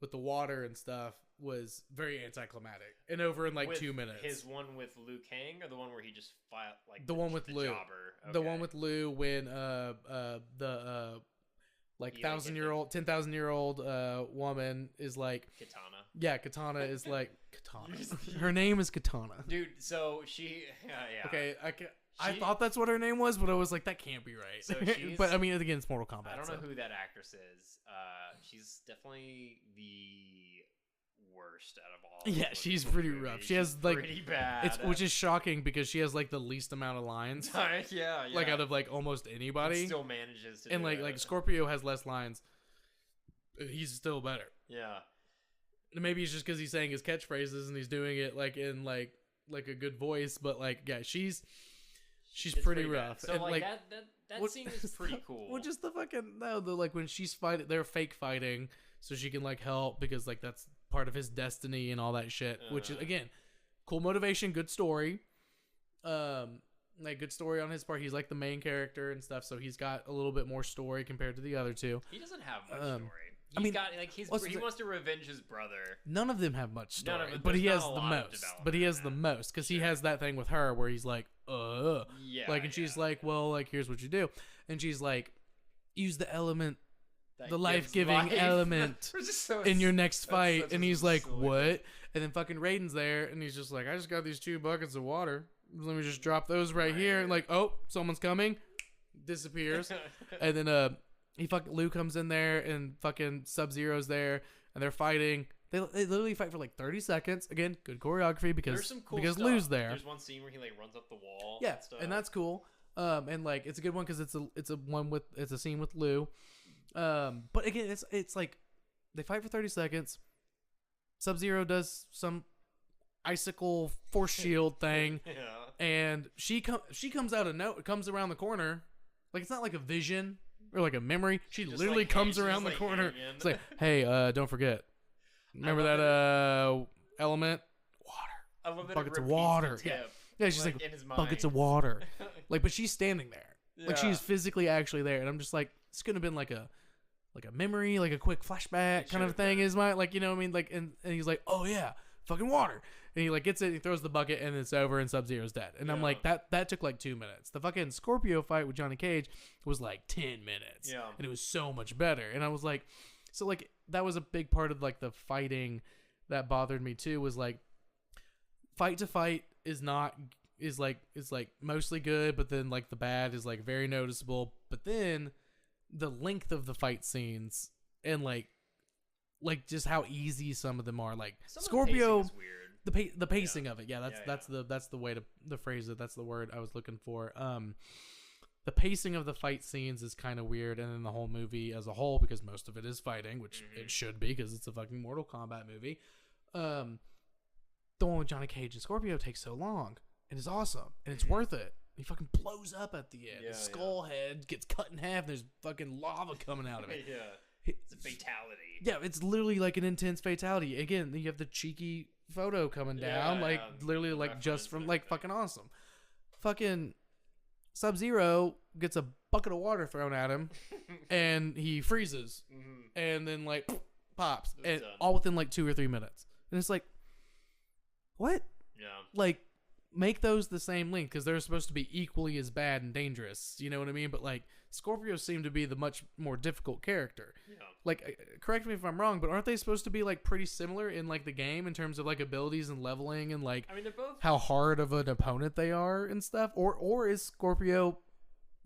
with the water and stuff was very anticlimactic and over in like With 2 minutes. His one with Liu Kang, or the one where he just fought like The one with Liu. jobber? The Okay. one with Lou when like He, like, 10,000-year-old woman is like, Katana. yeah, Katana is like Katana. Her name is Katana. Dude, so she yeah. Okay, I She- thought that's what her name was, but I was like, that can't be right. So she's- but I mean, again, it's Mortal Kombat. I don't so. know who that actress is. She's definitely the worst out of all. Yeah, of she's those pretty movies. rough. She has like pretty bad. it's which is shocking because she has like the least amount of lines, yeah. like out of like almost And anybody. still manages to And do like it. Scorpio has less lines. He's still better. Yeah. And maybe it's just because he's saying his catchphrases and he's doing it like in like a good voice, but like yeah, she's It's pretty bad. rough. So and like, like that what- scene is pretty cool. Well, just the fucking no, the like when she's fighting, they're fake fighting, so she can like help because like that's part of his destiny and all that shit. Which is again, cool motivation, good story. Like good story on his part. He's like the main character and stuff, so he's got a little bit more story compared to the other two. He doesn't have much Um, story. I mean, Got like he what's the- wants to revenge his brother. None of them have much None story, of it- but there's he not has a the lot of most. development But he has in the that. most because he Sure. has that thing with her where he's like, Yeah. like, and she's like, well, like, here's what you do, and she's like, use the element, That the gives life-giving life. element Which is so in your next that's fight, such and a he's like, silly what? And then fucking Raiden's there, and he's just like, I just got these 2 buckets of water. Let me just drop those right here, and like, oh, someone's coming, disappears, and then Liu comes in there, and fucking Sub-Zero's there, and they're fighting. They literally fight for like 30 seconds. Again, good choreography because There's some cool because stuff. Lu's there. There's one scene where he like runs up the wall. Yeah, and, stuff. and that's cool. And like it's a good one because it's a scene with Lou. But again, it's like they fight for 30 seconds. Sub-Zero does some icicle force shield thing, yeah. and she comes comes around the corner. Like it's not like a vision or like a memory. She Just literally like, comes she's around the like corner. hanging. It's like, hey, don't forget. Remember love that element? Water. I love that it Buckets of repeats water. the tip, Yeah, she's like in his buckets mind. of water. Like, but she's standing there. Like Yeah. she's physically actually there, and I'm just like, it's gonna have been like a memory, like a quick flashback It kind of should've thing. been. Is my like, you know what I mean? Like, and he's like, oh yeah, fucking water, And he like gets it, he throws the bucket, and it's over, and Sub-Zero's dead. And I'm like, that took like 2 minutes. The fucking Scorpio fight with Johnny Cage was like 10 minutes. Yeah. And it was so much better. And I was like, so like that was a big part of like the fighting that bothered me too, was like fight to fight is like mostly good, but then like the bad is like very noticeable. But then the length of the fight scenes and like just how easy some of them are. Like Some Scorpio, of the pacing is weird. the pacing of it. Yeah, that's Yeah. the way to phrase it. That's the word I was looking for. The pacing of the fight scenes is kind of weird, and then the whole movie as a whole, because most of it is fighting, which it should be because it's a fucking Mortal Kombat movie. The one with Johnny Cage and Scorpio takes so long, and it's awesome, and it's worth it. He fucking blows up at the end. Yeah, His skull head gets cut in half, and there's fucking lava coming out of it. Yeah. It's a fatality. Yeah, it's literally like an intense fatality. Again, you have the cheeky photo coming down, like literally like just from like fucking awesome. Fucking Sub-Zero gets a bucket of water thrown at him, and he freezes, and then like pops, and done. all within like 2 or 3 minutes. And it's like, what? Yeah. Like, make those the same length, because they're supposed to be equally as bad and dangerous. You know what I mean? But like Scorpio seemed to be the much more difficult character. Yeah. Like, correct me if I'm wrong, but aren't they supposed to be like pretty similar in like the game in terms of like abilities and leveling and like I mean, they're both. how hard of an opponent they are and stuff? Or is Scorpio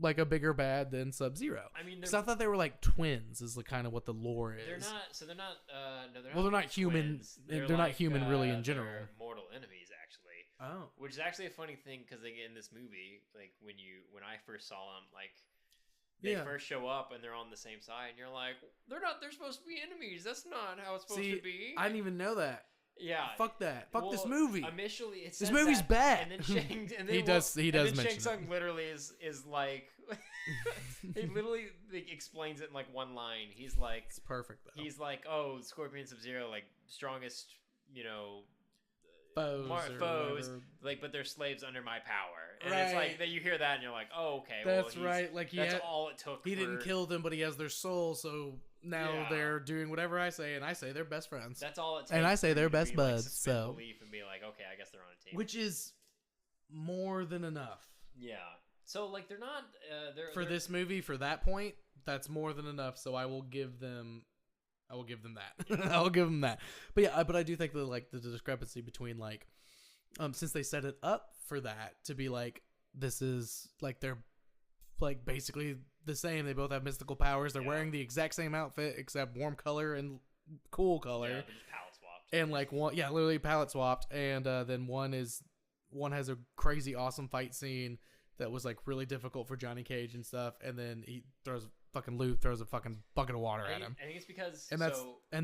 like a bigger bad than Sub-Zero? I mean, because I thought they were like twins, is like kind of what the lore is. they're not. So they're not. No, they're not. Well, they're not human. twins. They're not human really in general. They're mortal enemies, actually. Oh. Which is actually a funny thing because in this movie, like when I first saw them, like they first show up and they're on the same side, and you're like, they're not. They're supposed to be enemies. That's not how it's supposed to be. I didn't even know that. Yeah. Fuck that. Fuck this Well, movie. Initially, it This says movie's that, bad. And then Shang, and then, He does and mention then Shang it. Tsung literally is like he literally like, explains it in like one line. He's like, It's perfect though. he's like, oh, Scorpion, Sub-Zero, like strongest, foes, foes, like, but they're slaves under my power. And Right. it's like that you hear that and you're like, oh, okay, That's well, right. Like that's all it took. He didn't kill them, but he has their soul. So now Yeah. they're doing whatever I say, and I say they're best friends. That's all it takes. And I say for they're you to best be, like, buds, suspend so- belief and be like, okay, I guess they're on a team. Which is more than enough yeah. So like they're not for they're, this movie. For that point, that's more than enough. So I will give them that. I'll give them that. But yeah, but I do think the discrepancy between like, since they set it up for that to be like, this is like they're like basically the same. They both have mystical powers. They're wearing the exact same outfit except warm color and cool color. Yeah, they're just palette swapped. And like one, literally palette swapped. And then one has a crazy awesome fight scene that was like really difficult for Johnny Cage and stuff. And then he throws a fucking bucket of water at him. I think it's because And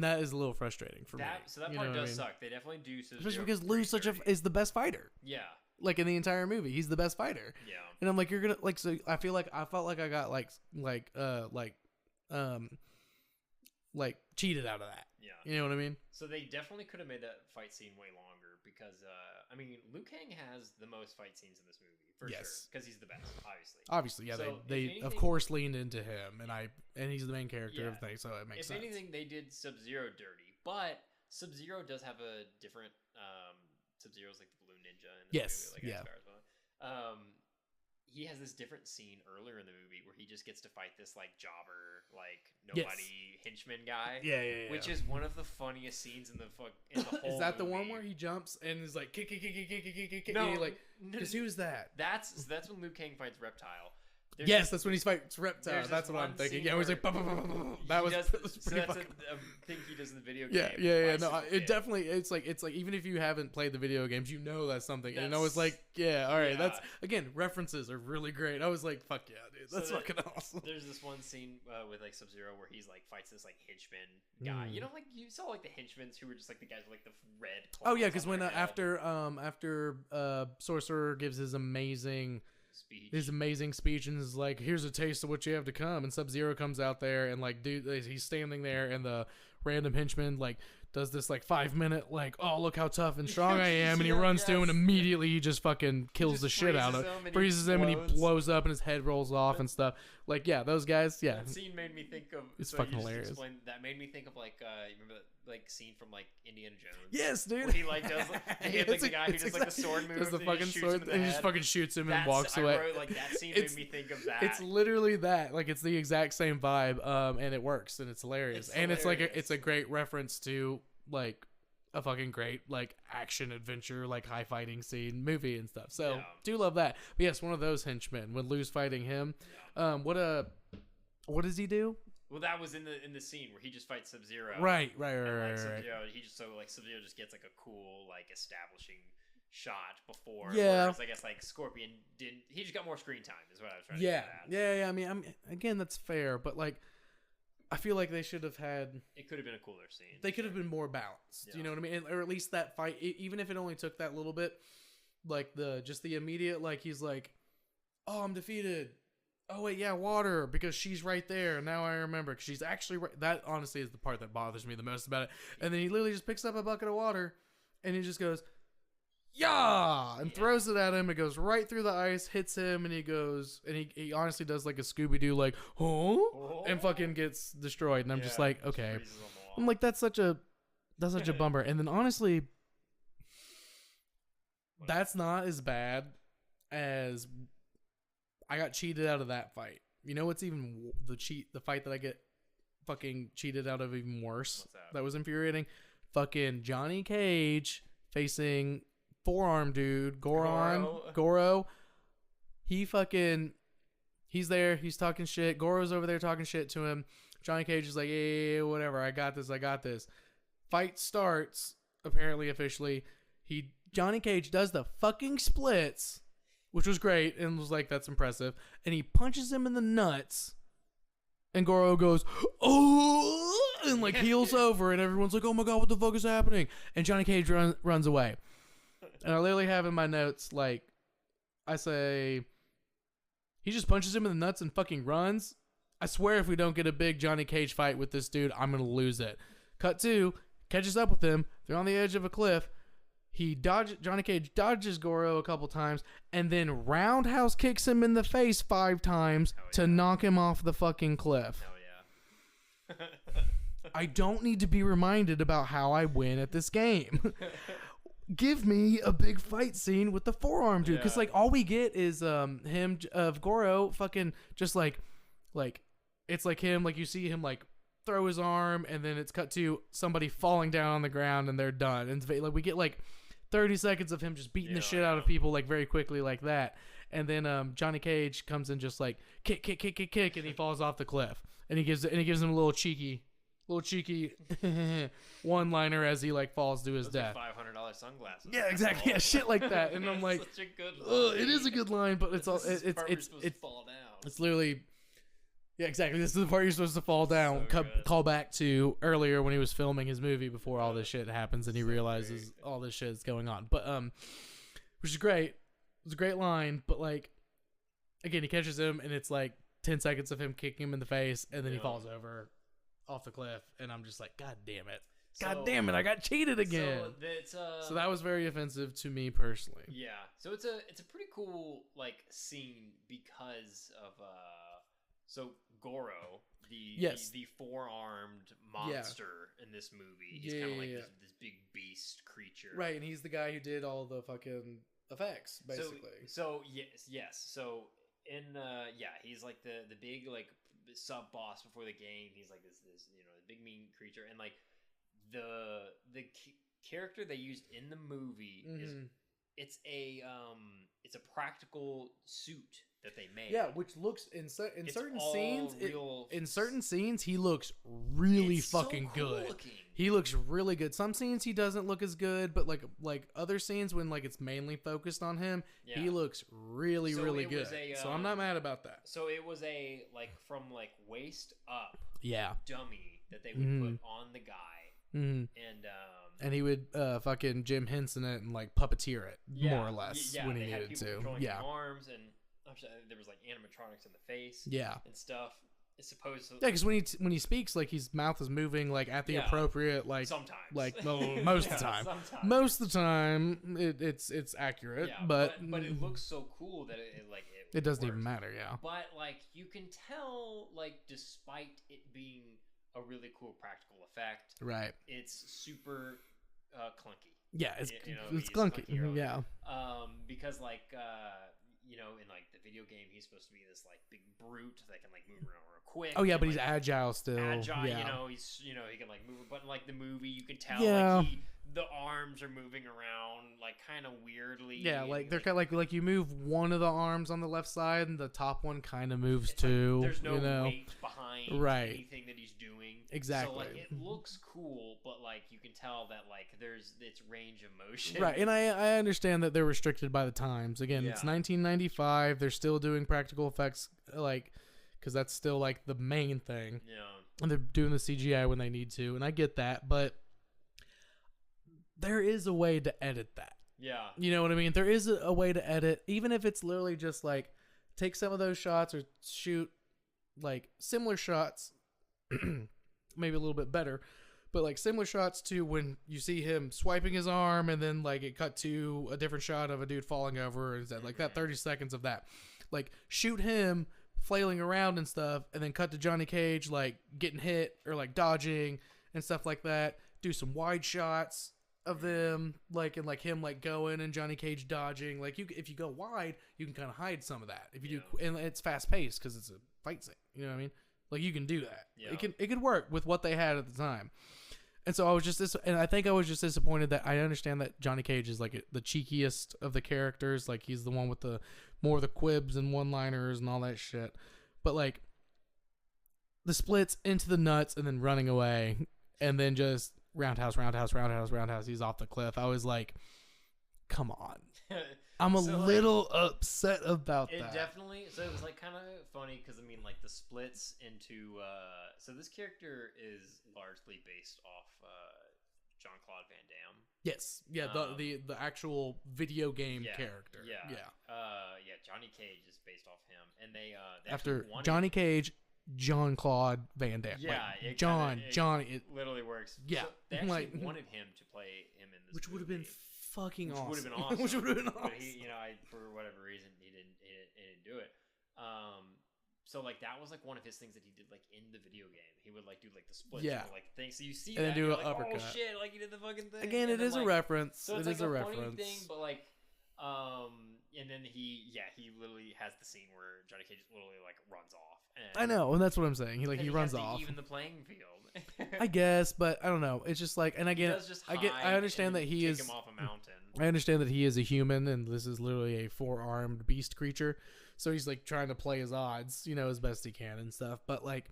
that is a little frustrating for me. So that You part know what I does mean? suck. They definitely do. Especially because Lou's is the best fighter. Yeah. Like in the entire movie, he's the best fighter. Yeah. And I'm like, you're gonna like. So I felt like I got like cheated out of that. Yeah. You know what I mean? So they definitely could have made that fight scene way longer because I mean, Liu Kang has the most fight scenes in this movie for sure because he's the best, obviously. Obviously, yeah. So, they if of anything- courst leaned into him, and he's the main character of the thing, so it makes If sense. anything, they did Sub-Zero dirty, but Sub-Zero does have a different. Sub-Zero's like the blue ninja in this Yes, movie, like yeah. X-Star as well. He has this different scene earlier in the movie where he just gets to fight this like jobber, like nobody henchman guy. Yeah. Which is one of the funniest scenes in the whole Is that the one movie. where he jumps and is like kick, No, and like because who's that? That's when Liu Kang fights Reptile. There's Yes, this- that's when he fights Reptile. there's That's this what I'm one thinking. scene Yeah, where he's like, where that was so pretty that's fucking. a thing he does in the video Yeah, game. No, Bicycle it Kid. definitely. It's like even if you haven't played the video games, you know that's something. And I That's- was like, yeah, all right. yeah. That's again, references are really great. I was like, fuck yeah, dude, that's So fucking awesome. There's this one scene with like Sub-Zero where he's like fights this like henchman guy. You know, like you saw like the henchmen who were just like the guys with like the red. Oh yeah, claws because on when their head. after Sorcerer gives his amazing speech. speech and is like, here's a taste of what you have to come, and Sub-Zero comes out there and like, dude, he's standing there, and the random henchman like does this like 5-minute like, oh look how tough and strong I am, and he runs to him and immediately he just fucking kills the shit out of him, freezes him, and he blows up and his head rolls off and stuff. Like, yeah, those guys, yeah. That scene made me think of. It's so fucking you just hilarious. explained- that made me think of like you remember that like scene from like Indiana Jones. Yes, dude. Where he like does like, he has, like, the guy who does like the sword move. Does the and fucking he sword and he just fucking shoots him and walks away. I wrote, like that scene It's- made me think of that. It's literally that. Like, it's the exact same vibe, and it works, and it's hilarious. It's like it's a great reference to like a fucking great like action adventure, like high fighting scene movie and stuff. So do love that. But yes, one of those henchmen when Lou's fighting him. What does he do? Well, that was in the scene where he just fights Sub-Zero. Right. Sub-Zero, he just Sub-Zero just gets like a cool like establishing shot before. Yeah. Whereas I guess like Scorpion didn't. He just got more screen time. Is what I was trying to get at. Yeah. I mean, again, that's fair, but like, I feel like they should have had. It could have been a cooler scene. They could have been more balanced. Yeah. You know what I mean? Or at least that fight, even if it only took that little bit, like the immediate, like he's like, oh, I'm defeated. Oh wait, yeah, water, because she's right there. Now I remember, because she's actually right. That honestly is the part that bothers me the most about it. And then he literally just picks up a bucket of water, and he just goes, yeah, and throws it at him. It goes right through the ice, hits him, and he goes, and he honestly does like a Scooby-Doo, like, and fucking gets destroyed. And I'm just like, okay. I'm like, that's such a bummer. And then honestly, that's not as bad as I got cheated out of that fight. You know what's even the fight that I get fucking cheated out of even worse? That was infuriating. Fucking Johnny Cage facing forearm dude, Goro. He's there, he's talking shit. Goro's over there talking shit to him. Johnny Cage is like, hey, whatever, I got this. Fight starts, apparently officially. Johnny Cage does the fucking splits, which was great, and was like, that's impressive. And he punches him in the nuts, and Goro goes, oh, and like heels over, and everyone's like, oh my god, what the fuck is happening? And Johnny Cage runs away. And I literally have in my notes, like, I say, he just punches him in the nuts and fucking runs. I swear if we don't get a big Johnny Cage fight with this dude, I'm going to lose it. Cut 2, catches up with him. They're on the edge of a cliff. Johnny Cage dodges Goro a couple times and then roundhouse kicks him in the face 5 times to knock him off the fucking cliff. Hell yeah. I don't need to be reminded about how I win at this game. Give me a big fight scene with the forearm dude, because like all we get is him of Goro fucking just like it's like him, like you see him like throw his arm and then it's cut to somebody falling down on the ground and they're done, and like we get like 30 seconds of him just beating the shit out of people like very quickly like that, and then Johnny Cage comes in just like kick, and he falls off the cliff, and he gives him a little cheeky one-liner as he like falls to his death. Like $500 sunglasses. Yeah, exactly. Yeah, shit like that. And I'm like, such a good line. It is a good line, but it's all it's fall down. It's literally, yeah, exactly. This is the part you're supposed to fall down. So Call back to earlier when he was filming his movie before all this shit happens and he realizes all this shit is going on. But which is great. It was a great line, but like, again, he catches him and it's like 10 seconds of him kicking him in the face, and then he falls over off the cliff, and I'm just like, God damn it. God damn it, I got cheated again. So that was very offensive to me personally. Yeah. So it's a pretty cool like scene because of so Goro, the four-armed monster in this movie. He's kind of like this big beast creature. Right, and he's the guy who did all the fucking effects, basically. So yes. So in he's like the big like sub boss before the game. He's like this big mean creature, and like the character they used in the movie is it's a practical suit that they made. Yeah, which looks in certain scenes he looks really fucking good. Looking. He looks really good. Some scenes he doesn't look as good, but like other scenes when like it's mainly focused on him, he looks really good. So I'm not mad about that. So it was a like from like waist up dummy that they would put on the guy. And he would fucking Jim Henson it and like puppeteer it more or less when he needed to. Arms and there was like animatronics in the face. And stuff. It's supposed to. Yeah, because when he speaks, like his mouth is moving like at the appropriate like sometimes like most of the time. Most of the time it's accurate, but it looks so cool that it It doesn't works. even matter, yeah. But like you can tell, like despite it being a really cool practical effect, Right. it's super clunky. Yeah, it's It's clunky. earlier. Yeah. Because like in like the video game, he's supposed to be this like big brute that can like move around real quick. Oh yeah, and, but he's like, agile still. agile. Yeah. He's he can like move. But in like the movie, you can tell Yeah. like the arms are moving around like kind of weirdly. Yeah, and, like they're kind of like you move one of the arms on the left side, and the top one kind of moves too. There's no you know? weight behind Right. anything that he's doing. Exactly. So like it looks cool, but like you can tell that like there's its range of motion. Right, and I understand that they're restricted by the times. Again, it's 1995. They're still doing practical effects, like, because that's still like the main thing. Yeah. And they're doing the CGI when they need to, and I get that, but there is a way to edit that. Yeah. You know what I mean? There is a way to edit, even if it's literally just like take some of those shots or shoot like similar shots, maybe a little bit better, but like similar shots to when you see him swiping his arm and then like it cut to a different shot of a dude falling over, and like that 30 seconds of that. Like shoot him flailing around and stuff, and then cut to Johnny Cage like getting hit or like dodging and stuff like that. Do some wide shots of them, like, and like him like going and Johnny Cage dodging. Like if you go wide, you can kind of hide some of that. If you do, and it's fast paced because it's a fight scene. You know what I mean? Like you can do that. Yeah. It could work with what they had at the time. And so I was just and I think I was just disappointed that I understand that Johnny Cage is like the cheekiest of the characters. Like he's the one with the more of the quibs and one-liners and all that shit. But like the splits into the nuts and then running away and then just roundhouse. He's off the cliff. I was like, come on. I'm a little upset about that. It definitely. So it was like kind of funny because I mean, like the splits into. So this character is largely based off Jean-Claude Van Damme. Yes. Yeah. The actual video game character. Yeah. Yeah. Johnny Cage is based off him, and they after Johnny Cage, Jean-Claude Van Damme. Yeah. Like, Johnny. It literally works. Yeah. So they actually like, wanted him to play him in this, which would have been fucking awesome. Would have been awesome. Which would have been awesome. But he, for whatever reason, he didn't do it. So like that was like one of his things that he did like in the video game. He would like do like the splits, like things. So you see and that, then do an like, uppercut. Oh shit! Like he did the fucking thing. Again, it is a reference. So it's it like is a reference. funny thing, but like, and then he literally has the scene where Johnny Cage literally like runs off. And I know, and that's what I'm saying. He runs off. Even the playing field. I guess, but I don't know. It's just like, and again, I understand that he is. Take him off a mountain. I understand that he is a human, and this is literally a 4-armed beast creature. So he's like trying to play his odds, as best he can and stuff. But like,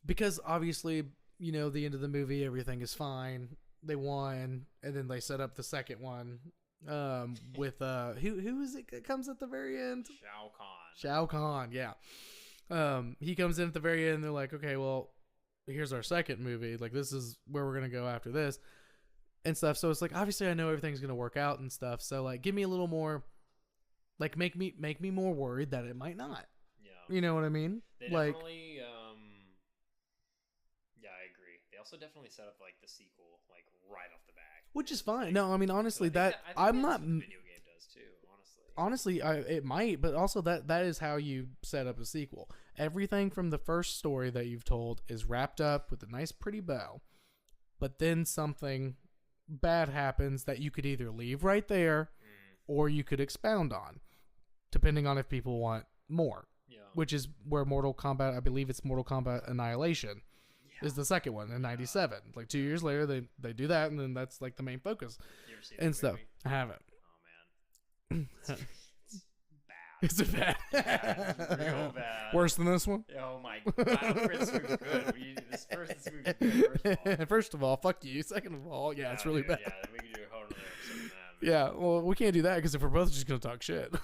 because obviously, the end of the movie, everything is fine. They won, and then they set up the second one with who is it that comes at the very end? Shao Kahn, yeah. He comes in at the very end. They're like, okay, well, here's our second movie. Like, this is where we're gonna go after this and stuff. So it's like, obviously, I know everything's gonna work out and stuff. So like, give me a little more. Like, make me more worried that it might not. Yeah. You know what I mean? They like, definitely, yeah, I agree. They also definitely set up, like, the sequel, like, right off the bat. Which is fine. No, I mean, honestly, I think I'm that's not... what the video game does, too, honestly. It might, but also that is how you set up a sequel. Everything from the first story that you've told is wrapped up with a nice, pretty bow. But then something bad happens that you could either leave right there or you could expound on, depending on if people want more. Yeah. Which is where Mortal Kombat, I believe it's Mortal Kombat Annihilation, is the second one in '97. Like 2 years later, they do that, and then that's like the main focus. You ever seen and that stuff. movie? I haven't. Oh man, it's bad. It's real bad. Worse than this one? Oh my god, this movie's good. This movie's good. First of all, fuck you. Second of all, it's really bad. Yeah, we can do a whole other episode on that. Yeah, well, we can't do that because if we're both just gonna talk shit.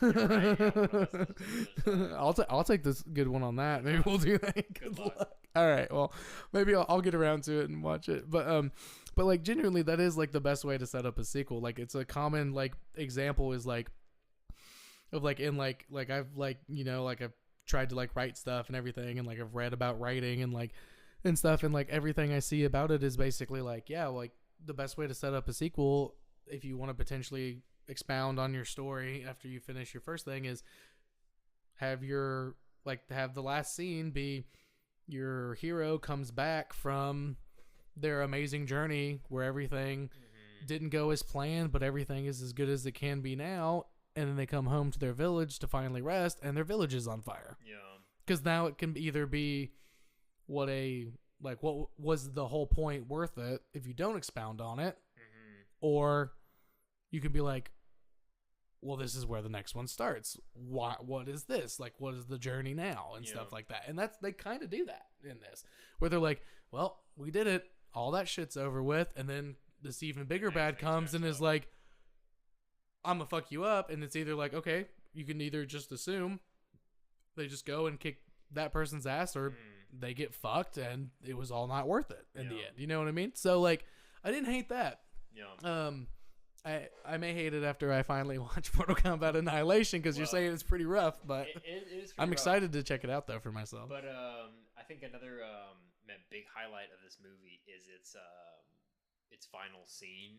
I'll take this good one on that. Maybe we'll do that. Good luck. All right. Well, maybe I'll get around to it and watch it. But like genuinely, that is like the best way to set up a sequel. Like it's a common like example is like of like in like I've like like I've tried to like write stuff and everything, and like I've read about writing and like and stuff, and like everything I see about it is basically like like the best way to set up a sequel, if you want to potentially expound on your story after you finish your first thing, is have have the last scene be your hero comes back from their amazing journey where everything didn't go as planned, but everything is as good as it can be now. And then they come home to their village to finally rest, and their village is on fire. Yeah. Because now it can either be what was the whole point worth it if you don't expound on it, or you could be like, well, this is where the next one starts. What is this? Like, what is the journey now? And stuff like that. And they kind of do that in this, where they're like, well, we did it. All that shit's over with. And then this even bigger bad comes and is like, I'm going to fuck you up. And it's either like, okay, you can either just assume they just go and kick that person's ass, or they get fucked and it was all not worth it in the end. You know what I mean? So, like, I didn't hate that. Yeah. I may hate it after I finally watch Mortal Kombat Annihilation, because you're saying it's pretty rough, but it is I'm excited to check it out though for myself. But I think another big highlight of this movie is its final scene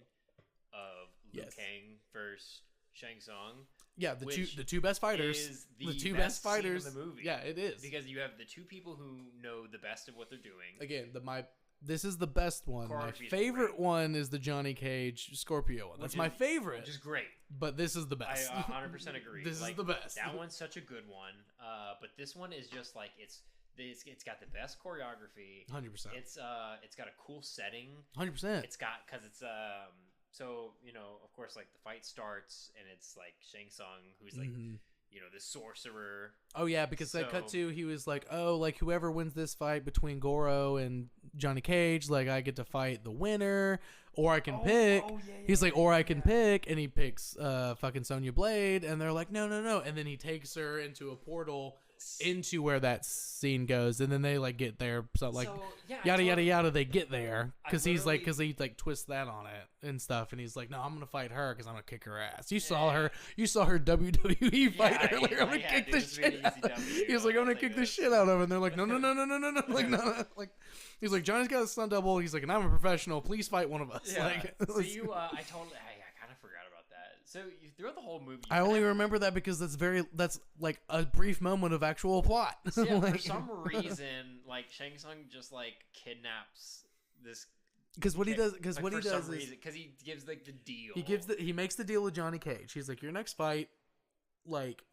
of Liu Kang versus Shang Tsung. Yeah, the two best fighters. Is the two best fighters in the movie. Yeah, it is, because you have the two people who know the best of what they're doing. Again, this is the best one. My favorite one is the Johnny Cage Scorpio one. That's my favorite. Which is great. But this is the best. I 100% agree. This is the best. That one's such a good one. But this one is just like it's got the best choreography. 100%. It's got a cool setting. 100%. It's got, because it's so, you know, of course, like the fight starts and it's like Shang Tsung, who's like you know, the sorcerer. Oh yeah, because they cut to, he was like, oh, like whoever wins this fight between Goro and Johnny Cage, like I get to fight the winner, or I can pick. He's like, or I can pick, and he picks fucking Sonya Blade, and they're like, no, and then he takes her into a portal into where that scene goes, and then they like get there, so like yada, they get there because he like twists that on it and stuff, and he's like, no, I'm gonna fight her because I'm gonna kick her ass. You saw her WWE fight earlier. I'm gonna kick the shit out. He's like, I'm gonna kick the shit out of her, and they're like, no, like no, like he's like, Johnny's got a stunt double. He's like, and I'm a professional. Please fight one of us. Like, so you, I kind of forgot about that. So throughout the whole movie, I only remember that because that's like a brief moment of actual plot. So yeah, like, for some reason, like Shang Tsung just like kidnaps this. Because what he does, because he gives like the deal. He makes the deal with Johnny Cage. He's like, your next fight, like,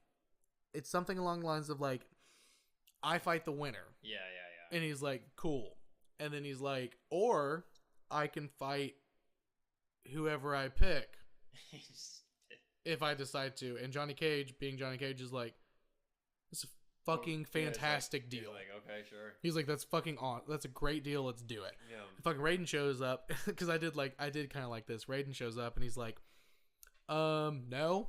it's something along the lines of like, I fight the winner. Yeah. And he's like, cool. And then he's like, or I can fight whoever I pick if I decide to. And Johnny Cage, being Johnny Cage, is like, it's a fucking fantastic deal. He's like, okay, sure. He's like, that's fucking on. That's a great deal. Let's do it. Yeah. Fucking Raiden shows up, because I did kind of like this. Raiden shows up and he's like, no.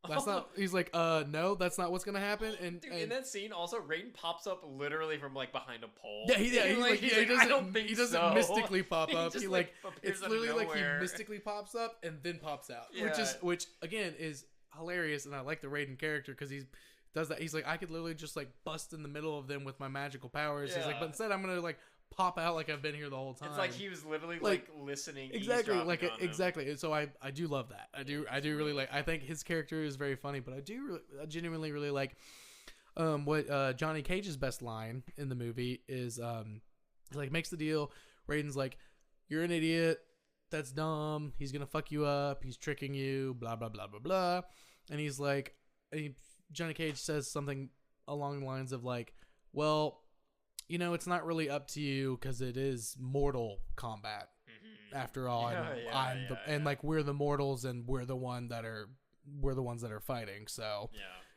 That's not. He's like, no, that's not what's gonna happen. And, dude, in that scene, also Raiden pops up literally from like behind a pole. Yeah, he doesn't mystically pop up. He like, it's literally like he mystically pops up and then pops out, which again is hilarious. And I like the Raiden character because he does that. He's like, I could literally just like bust in the middle of them with my magical powers. Yeah. He's like, but instead I'm gonna like pop out like I've been here the whole time. It's like he was literally like listening. Exactly, exactly. And so I do love that. I do really like. I think his character is very funny, but I genuinely really like what Johnny Cage's best line in the movie is. He like makes the deal. Raiden's like, you're an idiot. That's dumb. He's gonna fuck you up. He's tricking you. Blah blah blah blah blah. And he's like, Johnny Cage says something along the lines of like, well, you know, it's not really up to you because it is Mortal Kombat. After all, and like we're the mortals and we're the ones that are fighting. So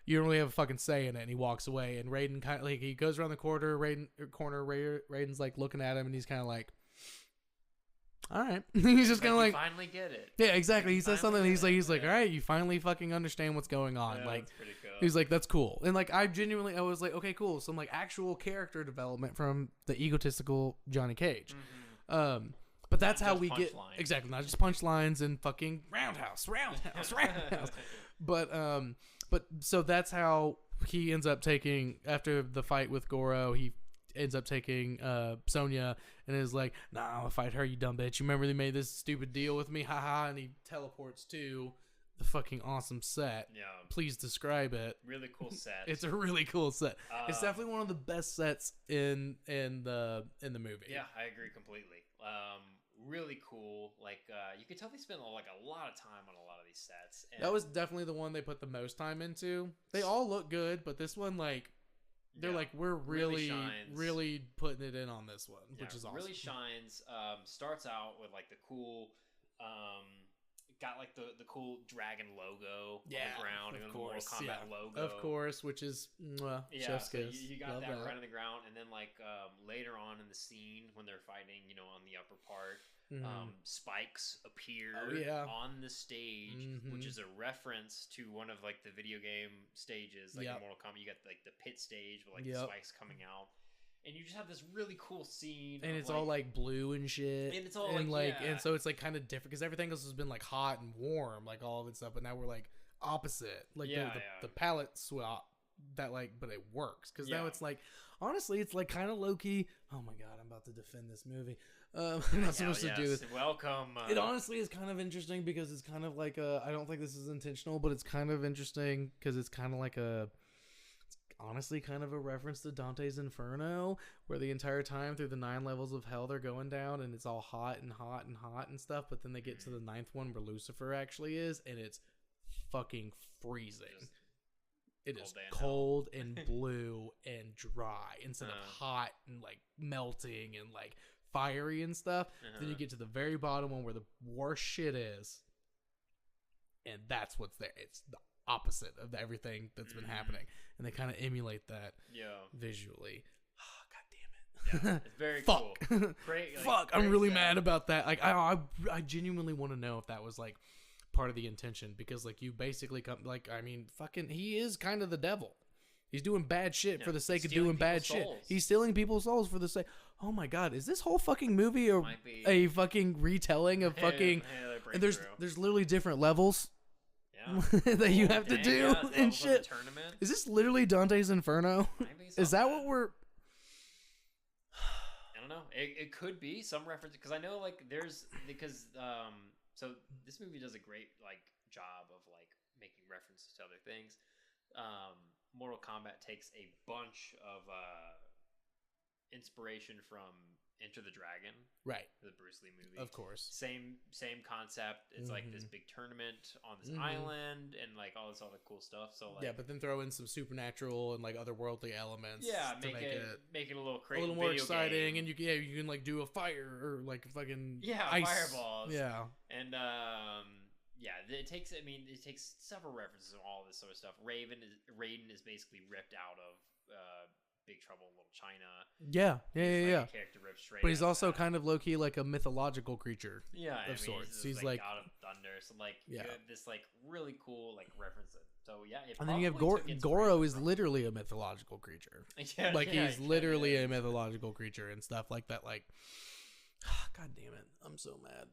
you don't really have a fucking say in it. And he walks away, and Raiden kind of like he goes around the corner. Raiden's like looking at him, and he's kind of like, all right. He's just kind of like, finally get it. Yeah, exactly. He says something. And he's like, all right, you finally fucking understand what's going on. Yeah, like, that's pretty cool. He's like, that's cool. And like, I was like, okay, cool. Some like actual character development from the egotistical Johnny Cage. But that's how we get exactly, not just punchlines and fucking roundhouse. But so that's how he ends up taking, after the fight with Goro, he ends up taking Sonya and is like, nah, I'll fight her, you dumb bitch. You remember they made this stupid deal with me? Haha. And he teleports to the fucking awesome set. Yeah. Please describe it. Really cool set. It's a really cool set. It's definitely one of the best sets in the movie. Yeah, I agree completely. Really cool. Like you could tell they spent like a lot of time on a lot of these sets. And That was definitely the one they put the most time into. They all look good, but this one, like, they're like, we're really putting it in on this one, which is awesome. Really shines. Starts out with like the cool, got like the cool dragon logo on the ground, and the Mortal Kombat logo, of course, which is chef's so kiss. You got that right on the ground, and then like later on in the scene when they're fighting, on the upper part. Spikes appear on the stage, which is a reference to one of like the video game stages, like in Mortal Kombat. You got like the pit stage with like the spikes coming out, and you just have this really cool scene, and it's all like blue and shit, and it's all and so it's like kind of different because everything else has been like hot and warm, like all of it stuff, but now we're like opposite, like the palette swap. That but it works because now it's like, honestly, it's like kind of low key. Oh my god, I'm about to defend this movie. I'm not supposed to do this. Welcome. It honestly is kind of interesting because it's kind of like I don't think this is intentional, but it's kind of interesting because it's kind of like it's honestly kind of a reference to Dante's Inferno, where the entire time through the 9 levels of hell they're going down and it's all hot and hot and hot and stuff, but then they get to the 9th one where Lucifer actually is, and it's fucking freezing. It is cold and blue and dry instead of hot and like melting and like fiery and stuff. Then you get to the very bottom one where the worst shit is, and that's what's there. It's the opposite of everything that's been happening, and they kind of emulate that visually. Oh, God damn it! Yeah, it's very Fuck. Cool. Great, Fuck! I'm really mad about that. Like, I genuinely want to know if that was like part of the intention, because like you basically come like, I mean, fucking he is kind of the devil. He's doing bad shit for the sake of doing bad shit. He's stealing people's souls for the sake. Oh my god, is this whole fucking movie a fucking retelling of fucking? And there's literally different levels that you have to do and shit. Is this literally Dante's Inferno? Is that what we're? I don't know. It could be some reference, because I know like so this movie does a great like job of like making references to other things. Mortal Kombat takes a bunch of inspiration from Enter the Dragon, right? The Bruce Lee movie, of course. Same concept. It's like this big tournament on this island and like all this other cool stuff. So like, but then throw in some supernatural and like otherworldly elements. Yeah, make it a little crazy, a little more exciting, and you can like do a fire or like fucking ice. Fireballs. Yeah, and it takes several references to all this sort of stuff. Raiden is basically ripped out of Big Trouble in Little China. Yeah. Character ripped straight. But he's also kind of low key like a mythological creature. Yeah, of sorts. He's like God of Thunder. So like, you have this like really cool like reference. So yeah, and then you have Goro is literally a mythological creature. He's literally a mythological creature and stuff like that. Like, god damn it, I'm so mad.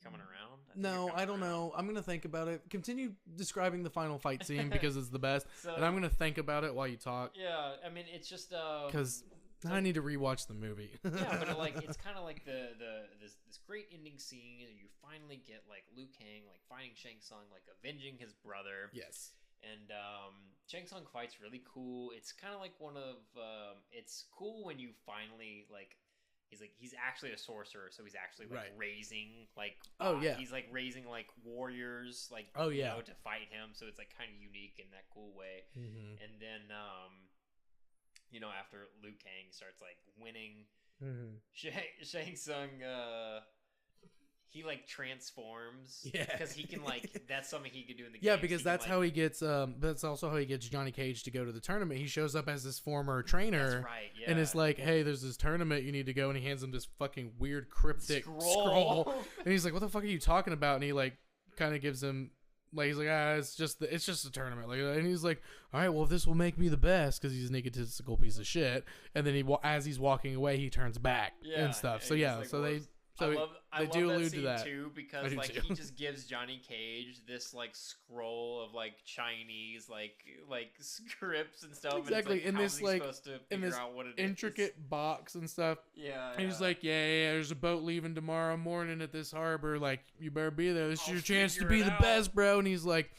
Coming around? No, I don't know. I'm going to think about it. Continue describing the final fight scene because it's the best. And I'm going to think about it while you talk. Yeah, I mean, it's just... Because I need to rewatch the movie. Yeah, but like it's kind of like this great ending scene. You finally get like Liu Kang like fighting Shang Tsung, like avenging his brother. Yes. And Shang Tsung fight's really cool. It's kind of like one of... it's cool when you finally like... He's actually a sorcerer, so he's actually like raising like he's like raising like warriors like you know, to fight him, so it's like kind of unique in that cool way. And then after Liu Kang starts like winning, Shang Tsung he like transforms because he can like that's something he could do in the game. Because that's how he gets that's also how he gets Johnny Cage to go to the tournament. He shows up as this former trainer. That's right, and it's like, hey, there's this tournament you need to go, and he hands him this fucking weird cryptic scroll. And he's like, what the fuck are you talking about? And he like kind of gives him like, he's like, it's just a tournament, like, and he's like, all right, well, if this will make me the best, because he's an egotistical piece of shit. And then as he's walking away, he turns back and stuff. So like, so So I they love do that allude scene to that too, I because do like too. he just gives Johnny Cage this like scroll of like Chinese like scripts and stuff. Exactly, and in it's this like, like how's he supposed to in figure this out what it is? intricate box and stuff. Yeah, And he's like, yeah, there's a boat leaving tomorrow morning at this harbor. Like, you better be there. This is I'll your chance to figure be it the out. best, bro. And he's like,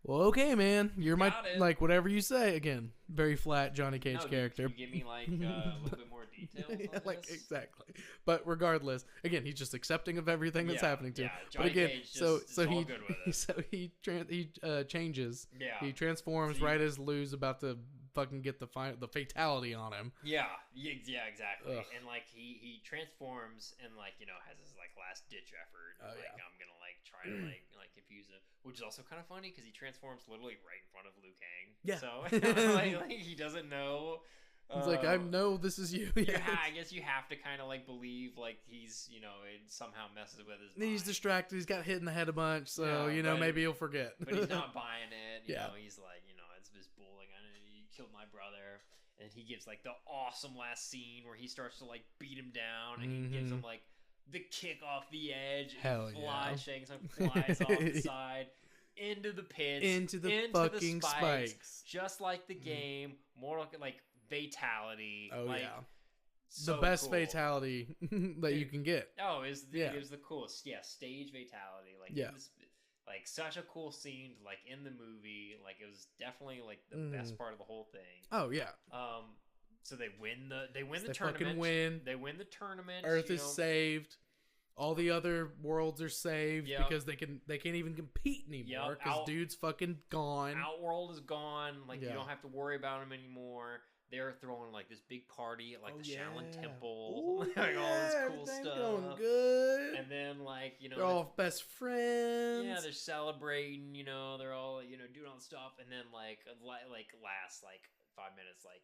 well, okay, man. You're my, got it. like, whatever you say. Again, very flat Johnny Cage No, character. Can you give me like a little bit more details Yeah, on like, this? exactly. But regardless, again, he's just accepting of everything that's happening to him. Yeah, But Johnny again, Cage so just is all good with it. so he changes. Yeah. He transforms So right as Lou's about to fucking get the fatality on him. Yeah, exactly. Ugh. And like he transforms and like has his like last ditch effort. Oh, Like yeah. I'm gonna like try to like confuse him, which is also kind of funny because he transforms literally right in front of Liu Kang. Yeah. So like he doesn't know. He's like, I know this is you. Yeah, I guess you have to kind of like believe like he's it somehow messes with his mind. He's distracted. He's got hit in the head a bunch, so Yeah, but- maybe he'll forget. But he's not buying it. You Yeah. know, he's like, it's just bullying. You killed my brother. And he gives like the awesome last scene where he starts to like beat him down and he gives him like the kick off the edge. Hell and yeah. flies, shakes him, flies off the side into the pits, Into the fucking spikes. just like the game. More like fatality. Oh like, yeah, so the best cool. fatality that you can get. Oh, it was Yeah. it was the coolest. Yeah, stage fatality. Like Yeah. it was, like such a cool scene. Like in the movie, like it was definitely like the best part of the whole thing. Oh yeah, So they win the they tournament. fucking win. They win the tournament. Earth is saved. All the other worlds are saved Yep. because they can't even compete anymore Yep. because dude's fucking gone. Outworld is gone. Like Yeah. you don't have to worry about him anymore. They're throwing like this big party at like the Shaolin Temple, Ooh, like all this cool everything's stuff. going good. And then like they're all best friends. yeah, they're celebrating. They're all doing all the stuff, and then like last like 5 minutes, like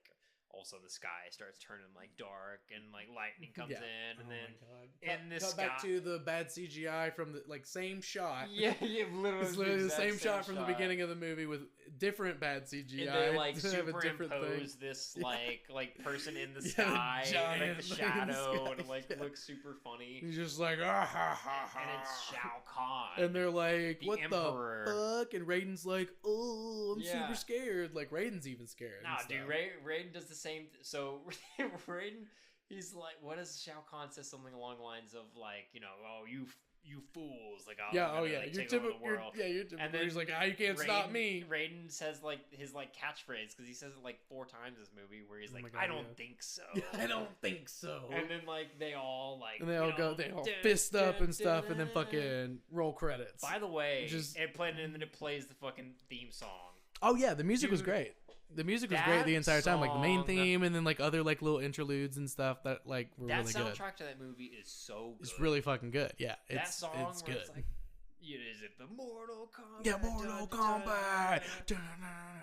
all of a sudden the sky starts turning like dark, and like lightning comes in, and then in this cut sky, back to the bad CGI from the like same shot. yeah, literally, It's literally the exact same shot from the shot. beginning of the movie with different bad CGI. And they like to have a different thing. superimpose this like person in the Yeah, sky, giant like the thing in the shadow, sky, and it like yeah. looks super funny. He's just like, ah, ha, ha, ha. And it's Shao Kahn. And they're like, the what Emperor. the fuck? And Raiden's like, oh, I'm Yeah. super scared. Like, Raiden's even scared. Nah, and dude, stuff. Raiden does the same. So Raiden, he's like, what does Shao Kahn says something along the lines of like, oh you fools, like I'm Yeah, gonna, oh yeah, like, you're take over typical. the world. You're typical. And then He's like, you can't stop me. Raiden says like his like catchphrase because he says it like 4 times this movie where he's Oh my like, God, I don't yeah. think so. I don't think so. And then like they all like And they all fist up and stuff, and then fucking roll credits. By the way, Just- it played and then it plays the fucking theme song. Oh yeah, the music was Dude, great. The music was great the entire time, like the main song- theme, and then like other like little interludes and stuff that like were That really good. soundtrack to that movie is so good. It's really fucking good. Yeah, that it's song it's where good. it's like, is it the Mortal Kombat? Yeah, Mortal Kombat.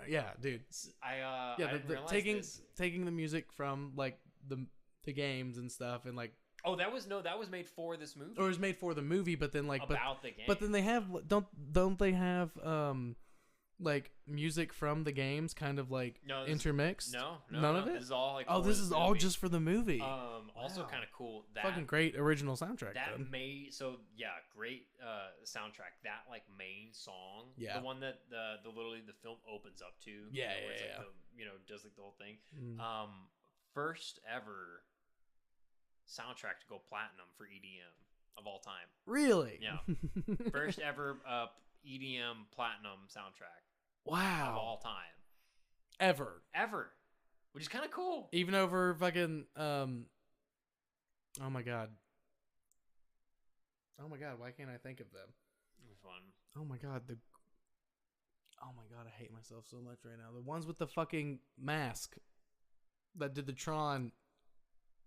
Yeah, dude. I Yeah, didn't the realize taking this. taking the music from like the games and stuff, and like, Oh, that was made for this movie. or it was made for the movie, but then like About the game. but then they have don't they have like music from the games kind of like No, intermixed? none of it. This is all like. Oh, for this is all movie. just for the movie. Also Wow. kind of cool. That Fucking great original soundtrack. that though. great soundtrack. That like main song, Yeah. the one that the literally the film opens up to. Yeah, where it's, yeah, like, does like the whole thing. Mm. First ever soundtrack to go platinum for EDM of all time. Really? Yeah. First ever EDM platinum soundtrack of Wow. all time Ever. which is kind of cool. Even over fucking oh my god. Oh my god, why can't I think of them? It was fun. Oh my god, oh my god, I hate myself so much right now. The ones with the fucking mask that did the Tron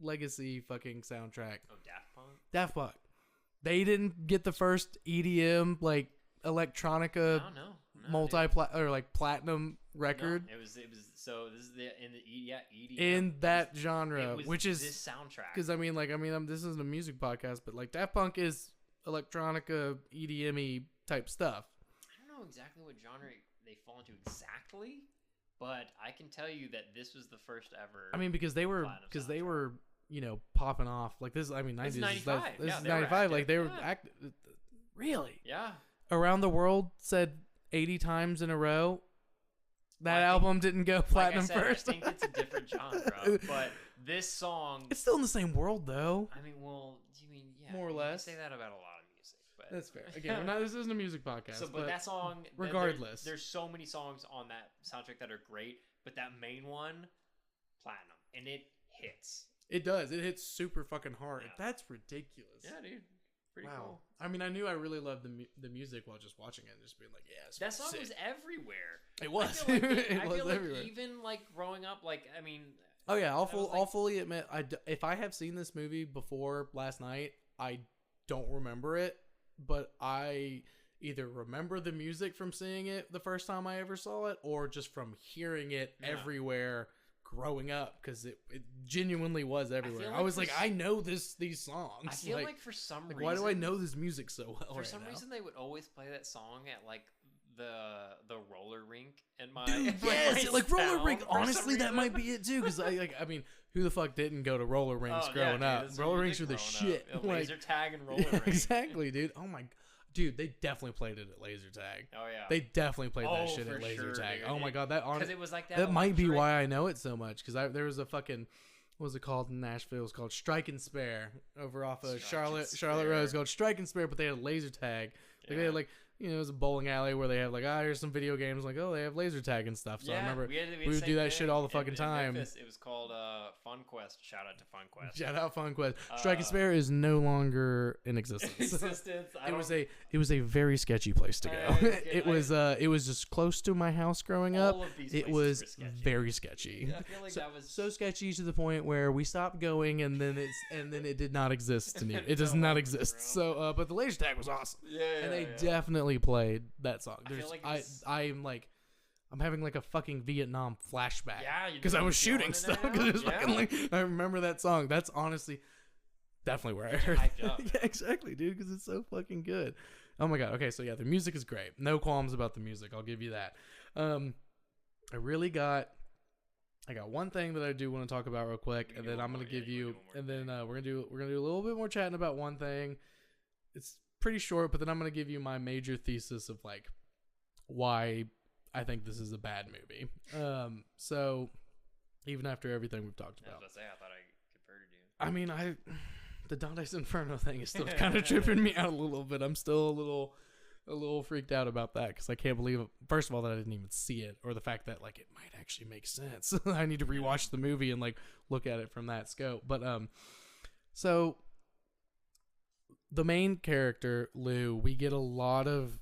Legacy fucking soundtrack. Oh, Daft Punk. Daft Punk. They didn't get the first EDM like electronica platinum record No, it was so this is in the EDM in that genre, which is this soundtrack. because this isn't a music podcast, but like Daft Punk is electronica EDM-y type stuff. I don't know exactly what genre they fall into exactly, but I can tell you that this was the first ever. I mean, because they were platinum soundtrack. popping off like this. I mean, 90s. This is 95. This Yeah, is they were 95. Like active. they were Yeah. really Yeah. Around the World said 80 times in a row. That I think- album didn't go platinum like I said, first. I think it's a different genre, but this song. It's still in the same world though. I mean, well, you mean More or you less. can say that about a lot of music, but That's fair. Again, this isn't a music podcast. So, but that song, regardless, there's so many songs on that soundtrack that are great, but that main one, platinum, and it hits. it does. It hits super fucking hard. Yeah. That's ridiculous. Yeah, dude, pretty Wow. cool. I mean, I knew I really loved the music while just watching it, and just being like, yeah, it's That song sick. was everywhere. It was. I feel like, It I was feel like everywhere. even like growing up, like I mean. Oh yeah, I was I'll fully admit, if I have seen this movie before last night, I don't remember it, but I either remember the music from seeing it the first time I ever saw it, or just from hearing it everywhere growing up, because it genuinely was everywhere. I was like, I know these songs. I feel like for some reason, why do I know this music so well? For some reason, they would always play that song at like the roller rink in my Dude, in my yes, like roller town rink. for some Honestly, that reason. might be it too. Because I mean, who the fuck didn't go to roller rinks growing dude, up? that's Roller what we rinks did were the growing up. shit. Yeah, laser tag and roller rink. Exactly, dude. Oh my, dude, they definitely played it at laser tag. Oh yeah, They definitely played that shit for at laser sure, tag. dude. Oh my god, that because it was like that. that might be electric- why I know it so much. Because there was a fucking, what was it called in Nashville? It was called Strike and Spare over off of Strike and Charlotte Road. It's called Strike and Spare, but they had a laser tag. Like they had like, it was a bowling alley where they have like, here's some video games. Like, they have laser tag and stuff. So I remember we would do that shit all the fucking time. Memphis, it was called Fun Quest. Shout out to Fun Quest. Shout out Fun Quest. Strike and Spare is no longer in existence. It was a very sketchy place to go. It was just close to my house growing up. All of these It places was were sketchy. very sketchy. Yeah, I feel like that was So sketchy to the point where we stopped going, and then it did not exist to me. It does No, not exist. bro. So, but the laser tag was awesome, yeah, and they definitely played that song. I feel There's, like it's- I'm having like a fucking Vietnam flashback. Yeah, you because I doing was shooting it stuff. now? 'Cause it was Yeah. fucking like, I remember that song. That's honestly definitely where I heard. hyped up, Yeah, exactly, dude. Because it's so fucking good. Oh my god. Okay, so yeah, the music is great. No qualms about the music. I'll give you that. I got one thing that I do want to talk about real quick, We can and do then one I'm gonna more, yeah, give you you, wanna do one and more then we're gonna do a little bit more chatting about one thing. It's pretty short, but then I'm gonna give you my major thesis of like why I think this is a bad movie. So even after everything we've talked I was about, about to say, I thought I converted you. I mean, the Dante's Inferno thing is still kind of tripping me out a little bit. I'm still a little freaked out about that because I can't believe, first of all, that I didn't even see it, or the fact that like it might actually make sense. I need to rewatch the movie and like look at it from that scope. But so the main character Lou, we get a lot of,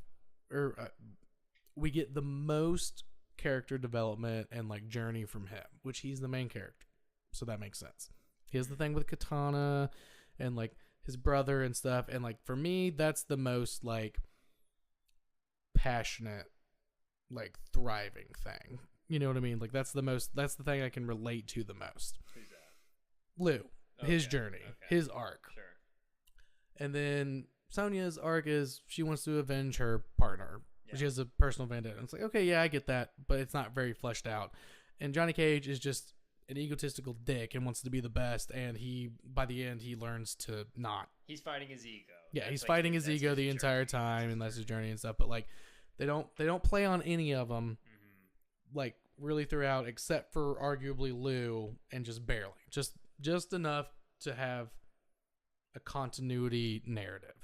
we get the most character development and like journey from him, which he's the main character, so that makes sense. He has the thing with Katana and like his brother and stuff, and like for me that's the most like passionate, like thriving thing, you know what I mean? Like that's the thing I can relate to the most. Who's that? Lou, his Okay, journey, okay. his arc. Sure. And then Sonya's arc is she wants to avenge her partner. Yeah. She has a personal vendetta. And it's like, okay, yeah, I get that, but it's not very fleshed out. And Johnny Cage is just an egotistical dick and wants to be the best, and by the end he learns to not. He's fighting his ego. Yeah, That's he's like fighting his that's ego the journey. entire time, and that's his journey and stuff. But like, they don't play on any of them, like really throughout, except for arguably Lou, and just barely, just enough to have a continuity narrative.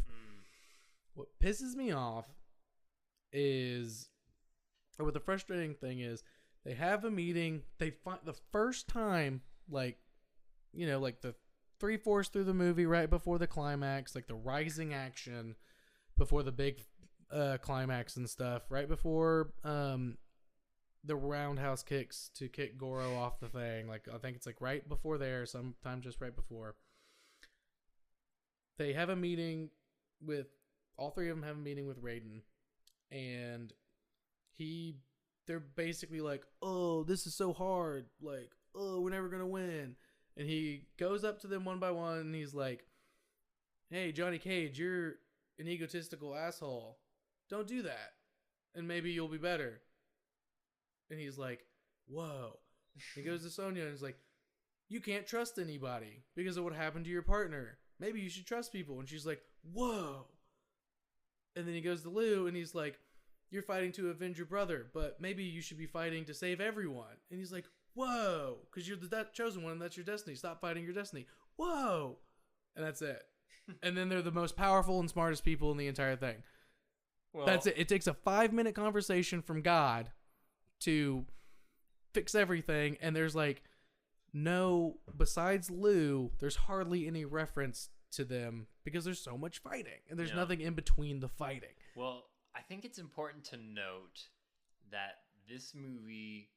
What pisses me off is, or what the frustrating thing is, they have a meeting. They find the first time, like, you know, like the 3/4 through the movie, right before the climax, like the rising action before the big climax and stuff, right before the roundhouse kicks to kick Goro off the thing. Like I think it's like right before there, sometime just right before. They have a meeting with all three of them. Have a meeting with Raiden, and they're basically like, oh, this is so hard. Like, oh, we're never going to win. And he goes up to them one by one, and he's like, hey, Johnny Cage, you're an egotistical asshole. Don't do that. And maybe you'll be better. And he's like, whoa. He goes to Sonya, and he's like, you can't trust anybody because of what happened to your partner. Maybe you should trust people. And she's like, whoa. And then he goes to Lou and he's like, you're fighting to avenge your brother, but maybe you should be fighting to save everyone. And he's like, whoa, because you're the chosen one and that's your destiny. Stop fighting your destiny. Whoa. And that's it. And then they're the most powerful and smartest people in the entire thing. Well, that's it. It takes a 5-minute conversation from God to fix everything. And there's like, no, besides Lou, there's hardly any reference to them because there's so much fighting. And there's nothing in between the fighting. Well, I think it's important to note that this movie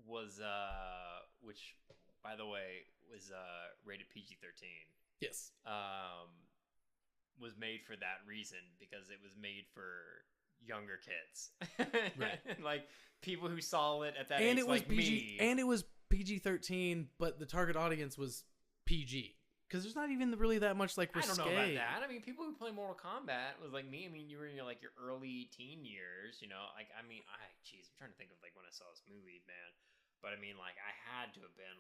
was, which, by the way, was rated PG-13. Yes. Was made for that reason because it was made for younger kids. Right. Like people who saw it at that and age, it was like PG, me. and it was PG-13, but the target audience was PG. Because there's not even really that much like risque. I don't know about that. I mean, people who play Mortal Kombat was like me. I mean, you were in your early teen years, you know. Like, I mean, I'm trying to think of like when I saw this movie, man. But I mean, like, I had to have been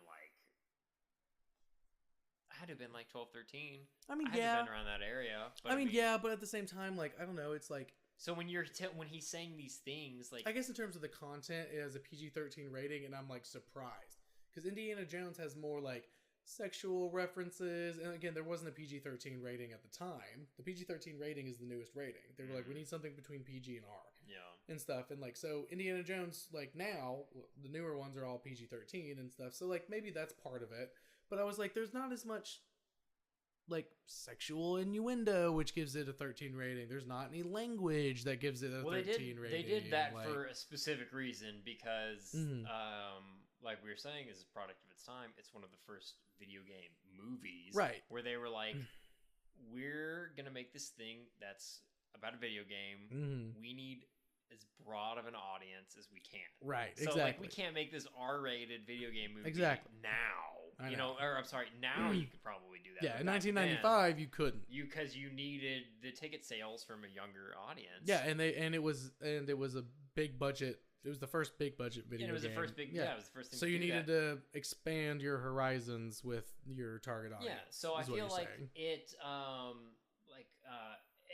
like 12, 13. I mean, I had to have been around that area. But I mean, yeah, but at the same time, like, I don't know. It's like, so when when he's saying these things, like, I guess in terms of the content, it has a PG-13 rating, and I'm like surprised because Indiana Jones has more like sexual references, and again, there wasn't a PG-13 rating at the time. The PG-13 rating is the newest rating. They were like, we need something between PG and R, and stuff. And like, so Indiana Jones, like now, the newer ones are all PG-13 and stuff. So like, maybe that's part of it. But I was like, there's not as much like sexual innuendo, which gives it a 13 rating. There's not any language that gives it a 13 rating. They did that for a specific reason because, like we were saying, is a product of its time. It's one of the first video game movies, right? Where they were like, we're gonna make this thing that's about a video game. We need as broad of an audience as we can, right? So exactly. like, we can't make this R-rated video game movie now. You know, or I'm sorry, now you could probably do that. Yeah, in 1995 you couldn't. Because you needed the ticket sales from a younger audience. Yeah, and it was a big budget. It was the first big budget video game. It was the first big. Yeah, it was the first thing. So you needed to expand your horizons with your target audience. Yeah, so I feel like it,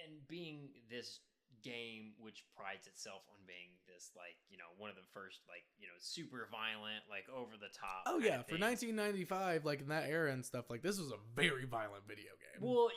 and being this game which prides itself on being this, like, you know, one of the first, like, you know, super violent, like, over the top. Oh yeah, for 1995, like in that era and stuff, like this was a very violent video game. Well,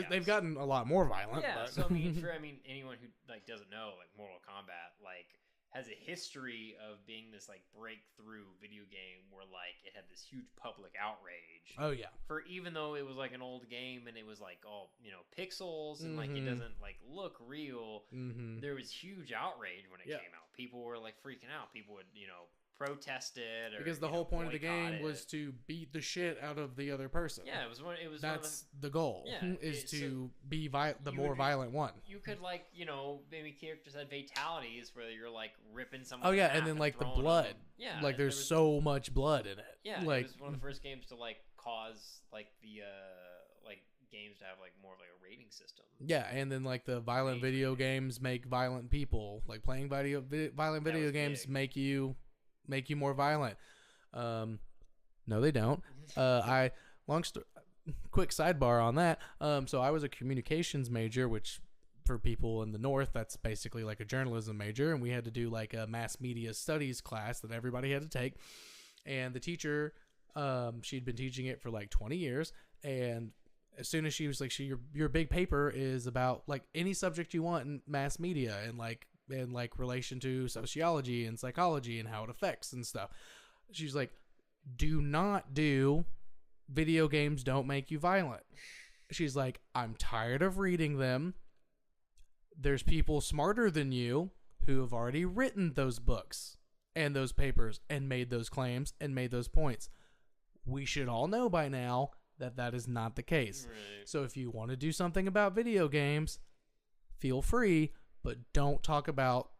They've gotten a lot more violent. Yeah, but. so I mean, anyone who like doesn't know, like, Mortal Kombat, like, has a history of being this like breakthrough video game where like it had this huge public outrage. Oh yeah. For even though it was like an old game and it was like all, you know, pixels and like it doesn't like look real, there was huge outrage when it came out. People were like freaking out. People would, you know, protest it because the whole point of the game was to beat the shit out of the other person. Yeah, it was that's the goal. Yeah, is to be the more violent one. You could, like, you know, maybe characters had fatalities where you're like ripping someone. Oh yeah, and then like the blood. Yeah, like there's so much blood in it. Yeah, like, it was one of the first games to like cause like the like games to have like more of like a rating system. Yeah, and then like the violent video games make violent people. Like playing violent video games make you more violent. No, they don't. Quick sidebar on that. So I was a communications major, which for people in the North, that's basically like a journalism major. And we had to do like a mass media studies class that everybody had to take. And the teacher, she'd been teaching it for like 20 years. And as soon as she was like, your big paper is about like any subject you want in mass media and like relation to sociology and psychology and how it affects and stuff. She's like, do not do video games don't make you violent. She's like, I'm tired of reading them. There's people smarter than you who have already written those books and those papers and made those claims and made those points. We should all know by now that is not the case. Right. So if you want to do something about video games, feel free, but don't talk about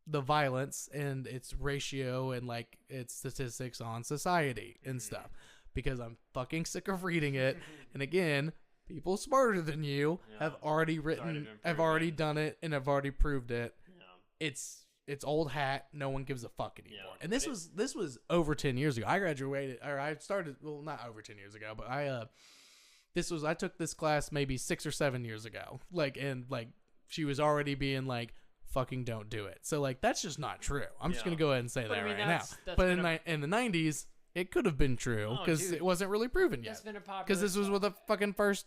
the violence and its ratio and like its statistics on society and stuff, because I'm fucking sick of reading it. And again, people smarter than you have already written, have already done it, and have already proved it. Yeah. It's it's old hat. No one gives a fuck anymore. Yeah, And this was over 10 years ago. I graduated, or I started, well, not over 10 years ago, but I took this class maybe 6 or 7 years ago. And she was already being like, fucking don't do it. So that's just not true. I'm just going to go ahead and say that right now. But in the 90s, it could have been true because it wasn't really proven yet. Because this was with the fucking first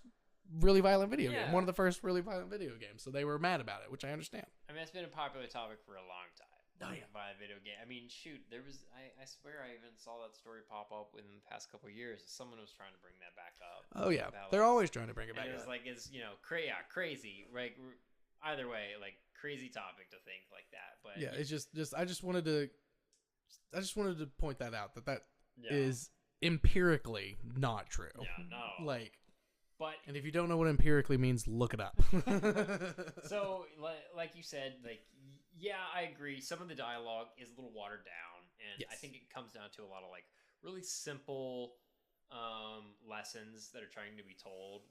really violent video game. One of the first really violent video games. So they were mad about it, which I understand. I mean, it's been a popular topic for a long time. Oh, yeah. By a video game. I mean, shoot, there was, I swear I even saw that story pop up within the past couple of years. Someone was trying to bring that back up. Oh, yeah. They're always trying to bring it back up. It was it's, crazy. Either way, crazy topic to think like that. But yeah, it's just I just wanted to point that out that is empirically not true. Yeah, no. But and if you don't know what empirically means, look it up. So, like you said, yeah, I agree. Some of the dialogue is a little watered down, and yes. I think it comes down to a lot of really simple lessons that are trying to be told.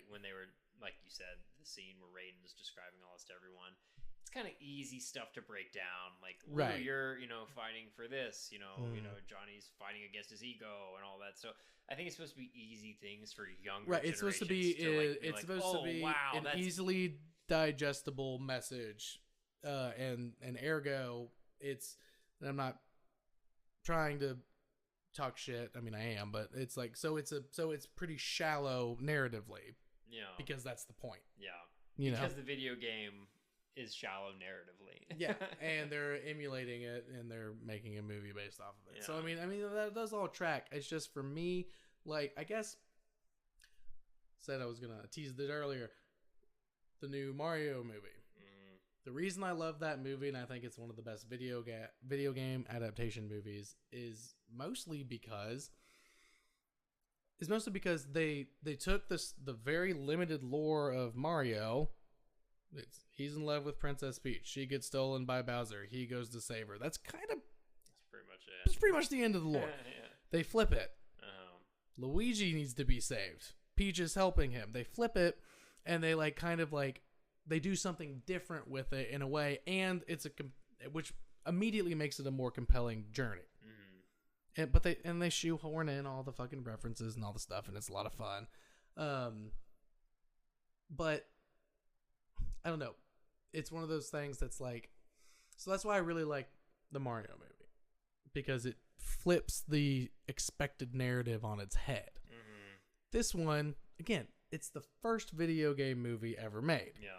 When they were, like you said, the scene where Raiden's describing all this to everyone. It's kind of easy stuff to break down. Right. You're fighting for this. Johnny's fighning against his ego and all that. So I think it's supposed to be easy things for younger. Right. It's supposed to be. It's supposed to be an easily digestible message, and ergo, it's. And I'm not trying to talk shit. I mean, I am, but it's it's pretty shallow narratively. Yeah. Because that's the point. Yeah. Because the video game is shallow narratively. Yeah, and they're emulating it and they're making a movie based off of it. Yeah. So I mean that does all track. It's just for me, I guess said I was gonna tease it earlier. The new Mario movie. Mm. The reason I love that movie, and I think it's one of the best video game adaptation movies, is mostly because they took the very limited lore of Mario. He's in love with Princess Peach. She gets stolen by Bowser. He goes to save her. That's pretty much it. That's pretty much the end of the lore. Yeah. They flip it. Luigi needs to be saved. Peach is helping him. They flip it, and they they do something different with it in a way, and which immediately makes it a more compelling journey. Mm-hmm. And they shoehorn in all the fucking references and all the stuff, and it's a lot of fun. But I don't know. It's one of those things that's so that's why I really like the Mario movie, because it flips the expected narrative on its head. Mm-hmm. This one, again, it's the first video game movie ever made. Yeah.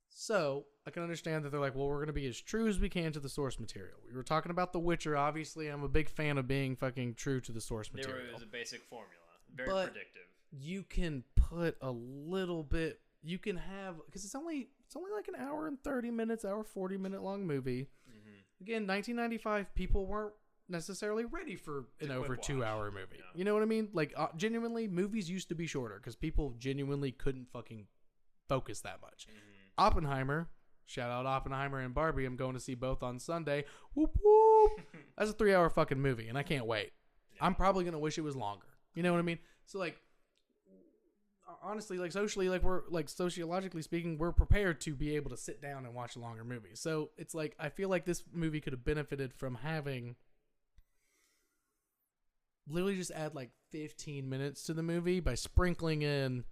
So I can understand that they're like, well, we're going to be as true as we can to the source material. We were talking about The Witcher. Obviously, I'm a big fan of being fucking true to the source material. It was a basic formula. Very predictive. You can put a little bit... You can have... Because it's only like an hour and 30 minutes, 40-minute long movie. Mm-hmm. Again, 1995, people weren't necessarily ready for an over 2-hour movie. Yeah. You know what I mean? Genuinely, movies used to be shorter because people genuinely couldn't fucking focus that much. Mm-hmm. Oppenheimer, shout out Oppenheimer and Barbie. I'm going to see both on Sunday. Whoop whoop. That's a 3-hour fucking movie, and I can't wait. Yeah. I'm probably gonna wish it was longer. You know what I mean? So honestly, socially, we're sociologically speaking, we're prepared to be able to sit down and watch a longer movie. So it's I feel like this movie could have benefited from having literally just add 15 minutes to the movie by sprinkling in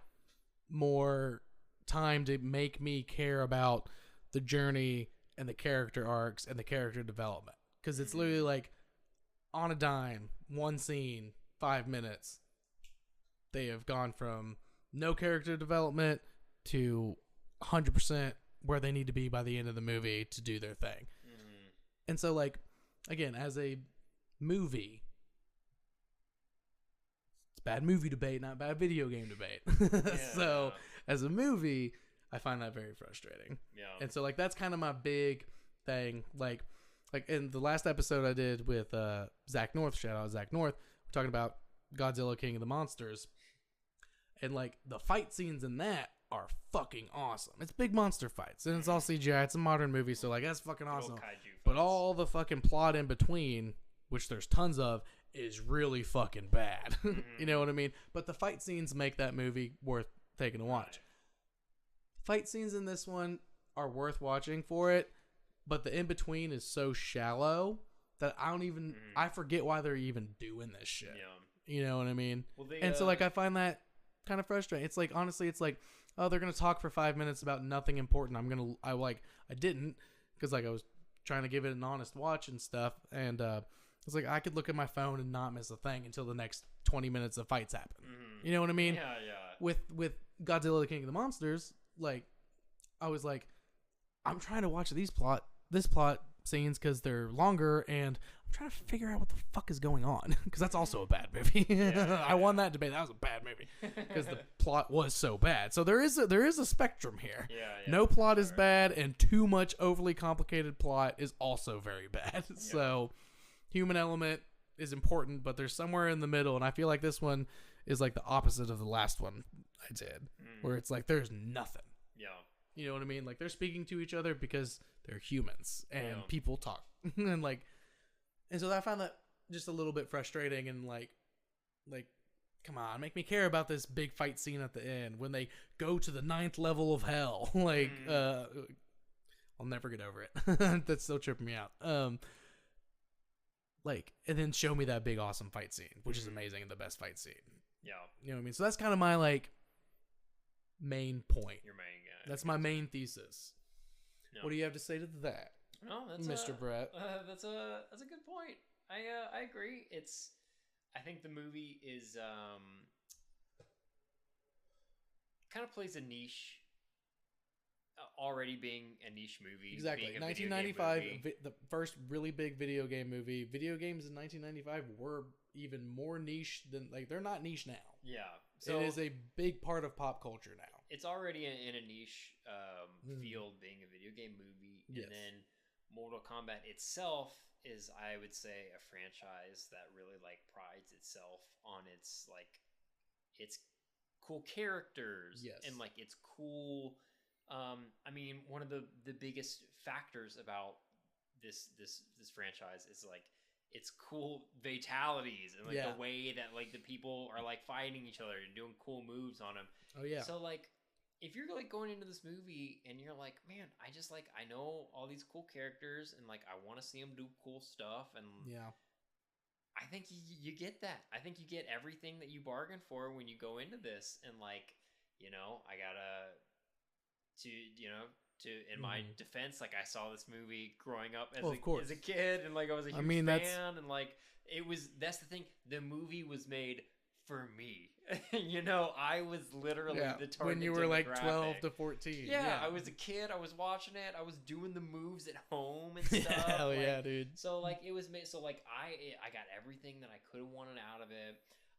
more time to make me care about the journey and the character arcs and the character development, because it's literally on a dime, one scene, 5 minutes, they have gone from no character development to 100% where they need to be by the end of the movie to do their thing. And so again, as a movie, it's bad movie debate, not bad video game debate. So as a movie, I find that very frustrating. Yeah. And so that's kind of my big thing. Like in the last episode I did with Zach North, shout out Zach North, we're talking about Godzilla King of the Monsters. And the fight scenes in that are fucking awesome. It's big monster fights, and it's all CGI. It's a modern movie, so that's fucking awesome. But all the fucking plot in between, which there's tons of, is really fucking bad. You know what I mean? But the fight scenes make that movie worth taking a watch. Fight scenes in this one are worth watching for it, but the in between is so shallow that I forget why they're even doing this shit. Yeah. You know what I mean? Well, they, and so like I find that kind of frustrating. It's like, honestly, it's like, oh, they're gonna talk for 5 minutes about nothing important. I didn't, because like I was trying to give it an honest watch and stuff, and it's like I could look at my phone and not miss a thing until the next 20 minutes of fights happen. You know what I mean? Yeah. With Godzilla the King of the Monsters, like I was like, I'm trying to watch this plot scenes because they're longer, and I'm trying to figure out what the fuck is going on, because that's also a bad movie. I won that debate. That was a bad movie because the plot was so bad. So there is a spectrum here. No plot is bad, and too much overly complicated plot is also very bad. So human element is important, but there's somewhere in the middle, and I feel like this one is like the opposite of the last one I did, where it's like there's nothing. You know what I mean? Like they're speaking to each other because they're humans and people talk. and so I found that just a little bit frustrating, and like come on, make me care about this big fight scene at the end when they go to the 9th level of hell. I'll never get over it. That's still tripping me out. And then show me that big awesome fight scene, which is amazing, and the best fight scene. You know what I mean? So that's kind of my like main point. Your main guy. That's my main thesis. No. What do you have to say to that? No, that's Mr. Brett. That's a good point. I agree. I think the movie is kind of plays a niche. Already being a niche movie. Exactly. 1995, the first really big video game movie. Video games in 1995 were even more niche than, like, they're not niche now. Yeah. So it is a big part of pop culture now. It's already in a niche field, being a video game movie. And then Mortal Kombat itself is, I would say, a franchise that really like prides itself on its cool characters and like its cool. I mean, one of the biggest factors about this franchise is like its cool fatalities and like the way that like the people are like fighting each other and doing cool moves on them. Oh yeah. So like, if you're like going into this movie and you're like, man, I know all these cool characters and like I want to see them do cool stuff, and I think you get that. I think you get everything that you bargained for when you go into this, and like, you know, I gotta. In my defense, like I saw this movie growing up as a kid, and like I was a huge fan, and like that's the thing. The movie was made for me. You know, I was literally the target when you were like 12 to 14. Yeah, I was a kid. I was watching it. I was doing the moves at home and stuff. Hell yeah, dude. So like it was made. So like I got everything that I could have wanted out of it.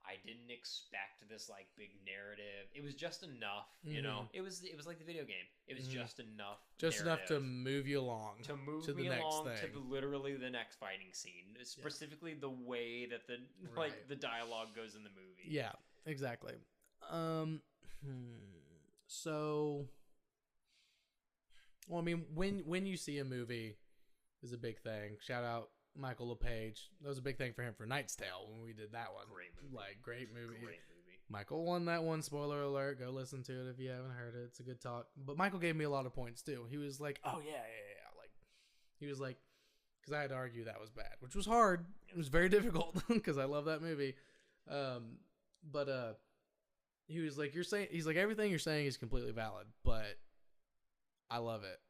I didn't expect this like big narrative. It was just enough, you know. It was like the video game. It was just enough. Just enough to move you along. To move me along to literally the next fighting scene. Specifically the way that the dialogue goes in the movie. Yeah, exactly. So, well, I mean, when you see a movie is a big thing. Shout out Michael LePage. That was a big thing for him for Knight's Tale when we did that one. Great movie. Michael won that one. Spoiler alert. Go listen to it if you haven't heard it. It's a good talk. But Michael gave me a lot of points too. He was like, "Oh yeah." Like, he was like, because I had to argue that was bad, which was hard. It was very difficult because I love that movie. But he was like, he's like, everything you're saying is completely valid, but I love it.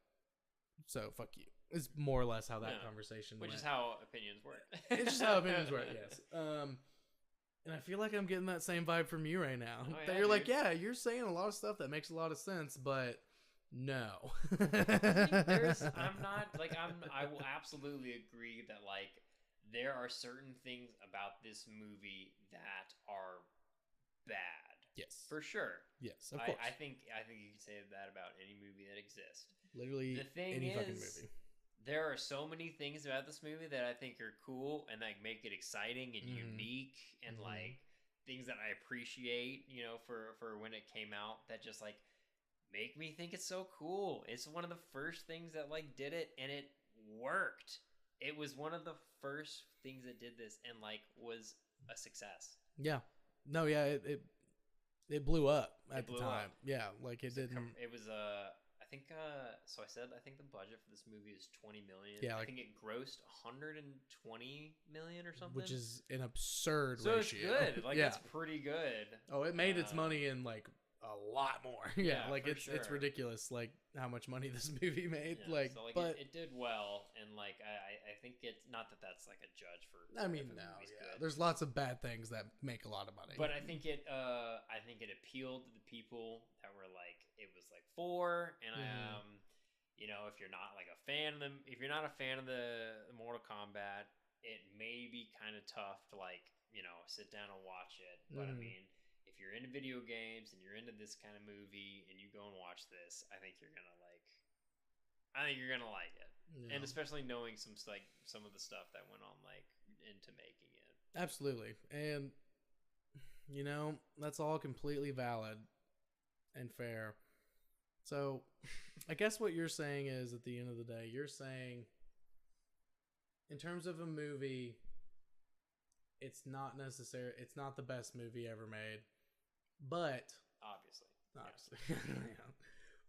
So fuck you. Is more or less how that conversation went. Which is how opinions work. It's just how opinions work, yes. And I feel like I'm getting that same vibe from you right now. Oh, that you're like, yeah, you're saying a lot of stuff that makes a lot of sense, but no. I will absolutely agree that like there are certain things about this movie that are bad. Yes. For sure. Yes, of course. I think you can say that about any movie that exists. Literally any fucking movie. There are so many things about this movie that I think are cool and like make it exciting and unique and like things that I appreciate, you know, for when it came out, that just like make me think it's so cool. It's one of the first things that like did it, and it worked. It was one of the first things that did this and like was a success. Yeah. No, yeah, it blew up at the time. Yeah, like it didn't. It was a think so I said I think the budget for this movie is 20 million. Yeah, I like, think it grossed 120 million or something. which is an absurd so ratio. it's good. Like yeah. that's pretty good. Oh, it made its money in like a lot more. Yeah, like for it's sure. ridiculous like how much money this movie made. Yeah, like, so, like but it did well, and like I think it's not that that's like a judge for. I mean, if a no, movie's yeah. good. There's lots of bad things that make a lot of money. But I think it appealed to the people that were like it was like for, and you know, if you're not like a fan of them, if you're not a fan of the Mortal Kombat, it may be kind of tough to like, you know, sit down and watch it. But I mean, if you're into video games and you're into this kind of movie and you go and watch this, I think you're gonna like it. Yeah. And especially knowing some of the stuff that went on like into making it. Absolutely. And you know, that's all completely valid and fair. So I guess what you're saying is, at the end of the day, you're saying in terms of a movie, it's not the best movie ever made, but Obviously. yeah.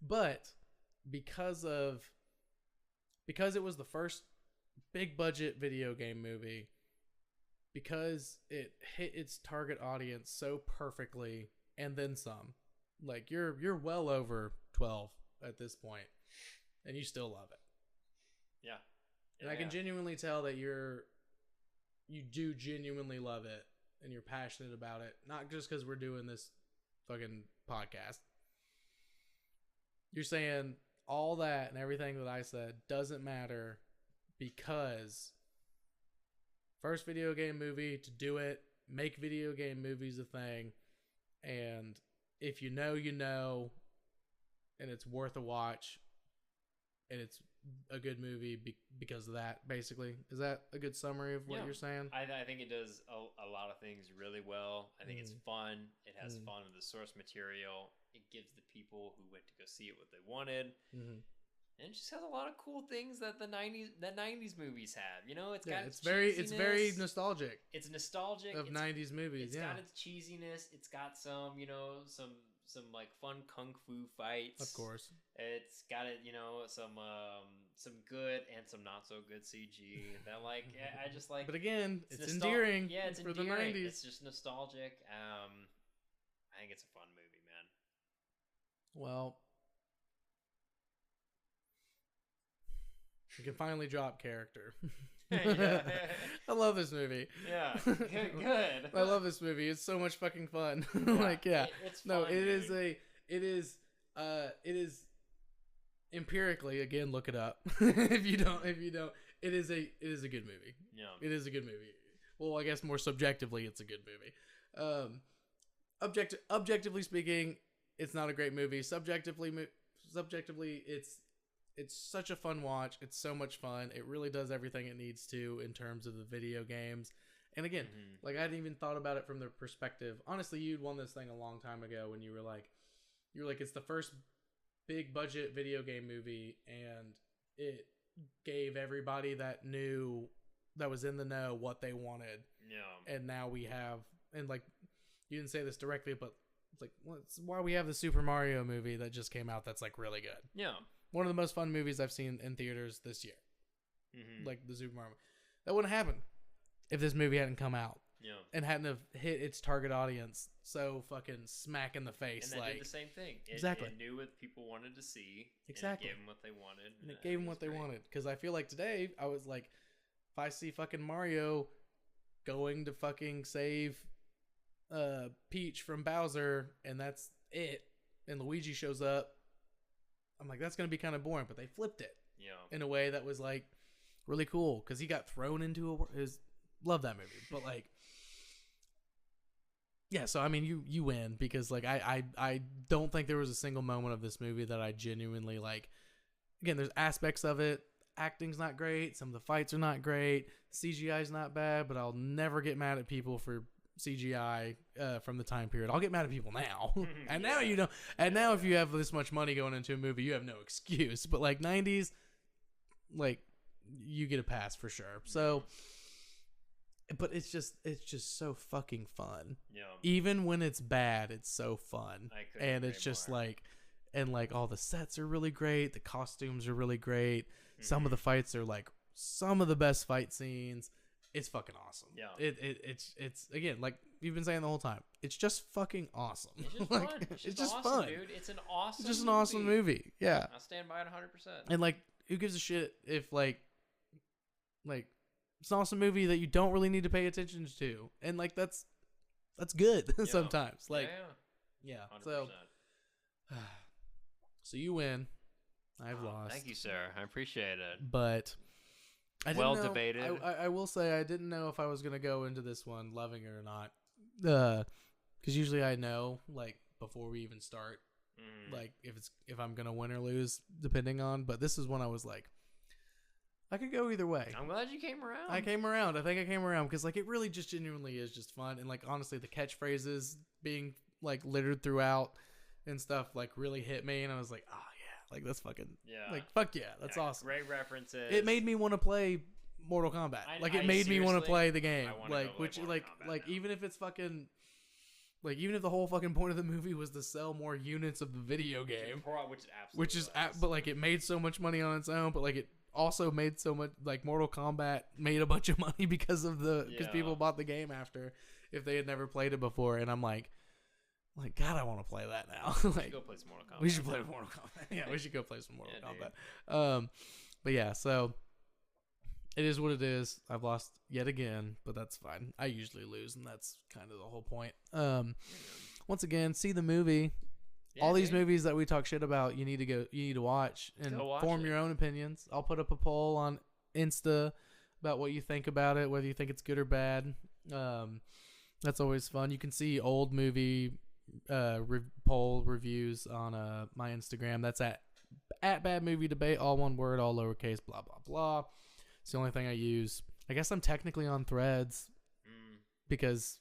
But because it was the first big budget video game movie, because it hit its target audience so perfectly and then some, like you're well over 12 at this point and you still love it. Yeah. And I can genuinely tell that you do genuinely love it and you're passionate about it, not just because we're doing this fucking podcast. You're saying all that and everything that I said doesn't matter because first video game movie to do it, make video game movies a thing, and if you know, you know, and it's worth a watch, and it's a good movie because of that, basically. Is that a good summary of what you're saying? I think it does a lot of things really well. I think it's fun. It has fun with the source material. It gives the people who went to go see it what they wanted. And it just has a lot of cool things that the 90s movies have. You know, it's got it's very nostalgic. It's nostalgic of 90s movies. It's got its cheesiness. It's got some, you know, some like fun kung fu fights. Of course. It's got it, you know, some good and some not so good CG. That like I just like. But again, it's endearing. Yeah, it's for endearing. the 90s. It's just nostalgic. I think it's a fun movie, man. Well, you can finally drop character. I love this movie. Yeah, good. I love this movie. It's so much fucking fun. It's fun, it is empirically, again, look it up. if you don't, it is a good movie. Yeah, it is a good movie. Well, I guess more subjectively, it's a good movie. Objectively speaking, it's not a great movie. Subjectively, it's such a fun watch. It's so much fun. It really does everything it needs to in terms of the video games. And again, like I hadn't even thought about it from the perspective. Honestly, you'd won this thing a long time ago when you were like, it's the first big budget video game movie, and it gave everybody that was in the know what they wanted. Yeah. And now we have, and like, you didn't say this directly, but it's like, well, it's why we have the Super Mario movie that just came out that's like really good. Yeah. One of the most fun movies I've seen in theaters this year. Like the Super Mario. That wouldn't happen if this movie hadn't come out. Yeah. And hadn't have hit its target audience so fucking smack in the face. And that like, did the same thing. Exactly. It knew what people wanted to see. Exactly. And it gave them what they wanted. And it gave them what they wanted. Because I feel like today, I was like, if I see fucking Mario going to fucking save Peach from Bowser, and that's it, and Luigi shows up, I'm like, that's going to be kind of boring. But they flipped it. Yeah. In a way that was like really cool. Because he got thrown into love that movie. But like, yeah, so I mean, you win, because like I don't think there was a single moment of this movie that I genuinely like. Again, there's aspects of it. Acting's not great. Some of the fights are not great. CGI's not bad, but I'll never get mad at people for CGI from the time period. I'll get mad at people now. And now you know. And now if you have this much money going into a movie, you have no excuse. But like 90s, like you get a pass for sure. So, but it's just so fucking fun. Yeah. Even when it's bad, it's so fun. I couldn't And agree it's just more. like, and like all the sets are really great. The costumes are really great. Some of the fights are like some of the best fight scenes. It's fucking awesome. Yeah. It's again, like you've been saying the whole time. It's just fucking awesome. It's just like, fun. It's just awesome, fun, dude. It's an awesome. It's just an awesome movie. Yeah. I stand by it 100%. And like, who gives a shit if like it's an awesome movie that you don't really need to pay attention to, and like that's good sometimes. Like, yeah. 100%. So you win. I've lost. Thank you, sir. I appreciate it. But I didn't Well know, debated. I will say I didn't know if I was gonna go into this one loving it or not. Because usually I know like before we even start, like if I'm gonna win or lose depending on. But this is one I was like, I could go either way. I'm glad you came around. I came around. I think I came around because like it really just genuinely is just fun, and like honestly the catchphrases being like littered throughout and stuff like really hit me, and I was like, oh yeah, like that's fucking like fuck yeah, that's awesome. Great references. It made me want to play Mortal Kombat. It made me want to play the game. Like which like even if it's fucking like even if the whole fucking point of the movie was to sell more units of the video game, but like it made so much money on its own, but like it also made so much like Mortal Kombat made a bunch of money because people bought the game after if they had never played it before, and I'm like God, I want to play that now. Like go play some Mortal Kombat. We should play Mortal Kombat. Yeah, we should go play some Mortal Kombat. But yeah, so it is what it is. I've lost yet again, but that's fine. I usually lose, and that's kind of the whole point. Once again, see the movie. Yeah, all these movies that we talk shit about, you need to watch and form your own opinions. I'll put up a poll on Insta about what you think about it, whether you think it's good or bad. That's always fun. You can see old movie poll reviews on my Instagram. That's at Bad Movie Debate, all one word, all lowercase, blah blah blah. It's the only thing I use. I guess I'm technically on Threads because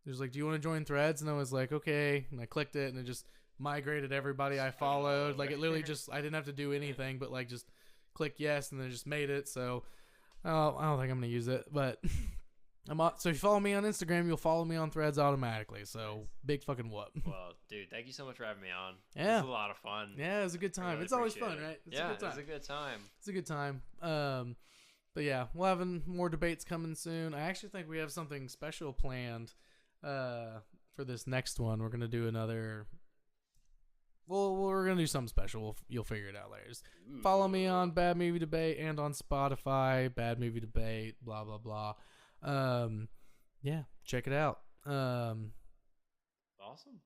there's like, do you want to join Threads? And I was like, okay, and I clicked it, and it just migrated everybody I followed. Like it literally just, I didn't have to do anything but like just click yes, and then it just made it. So I don't think I'm gonna use it, but so if you follow me on Instagram, you'll follow me on Threads automatically. So big fucking whoop. Well, dude, thank you so much for having me on. Yeah, it was a lot of fun. Yeah, it was a good time. It's always fun, right? It's a good time. It's a good time. It's a good time. But yeah, we'll have more debates coming soon. I actually think we have something special planned for this next one. We're gonna do another. Well, we're gonna do something special. You'll figure it out later. Just follow me on Bad Movie Debate and on Spotify. Bad Movie Debate. Blah blah blah. Yeah, check it out. Awesome.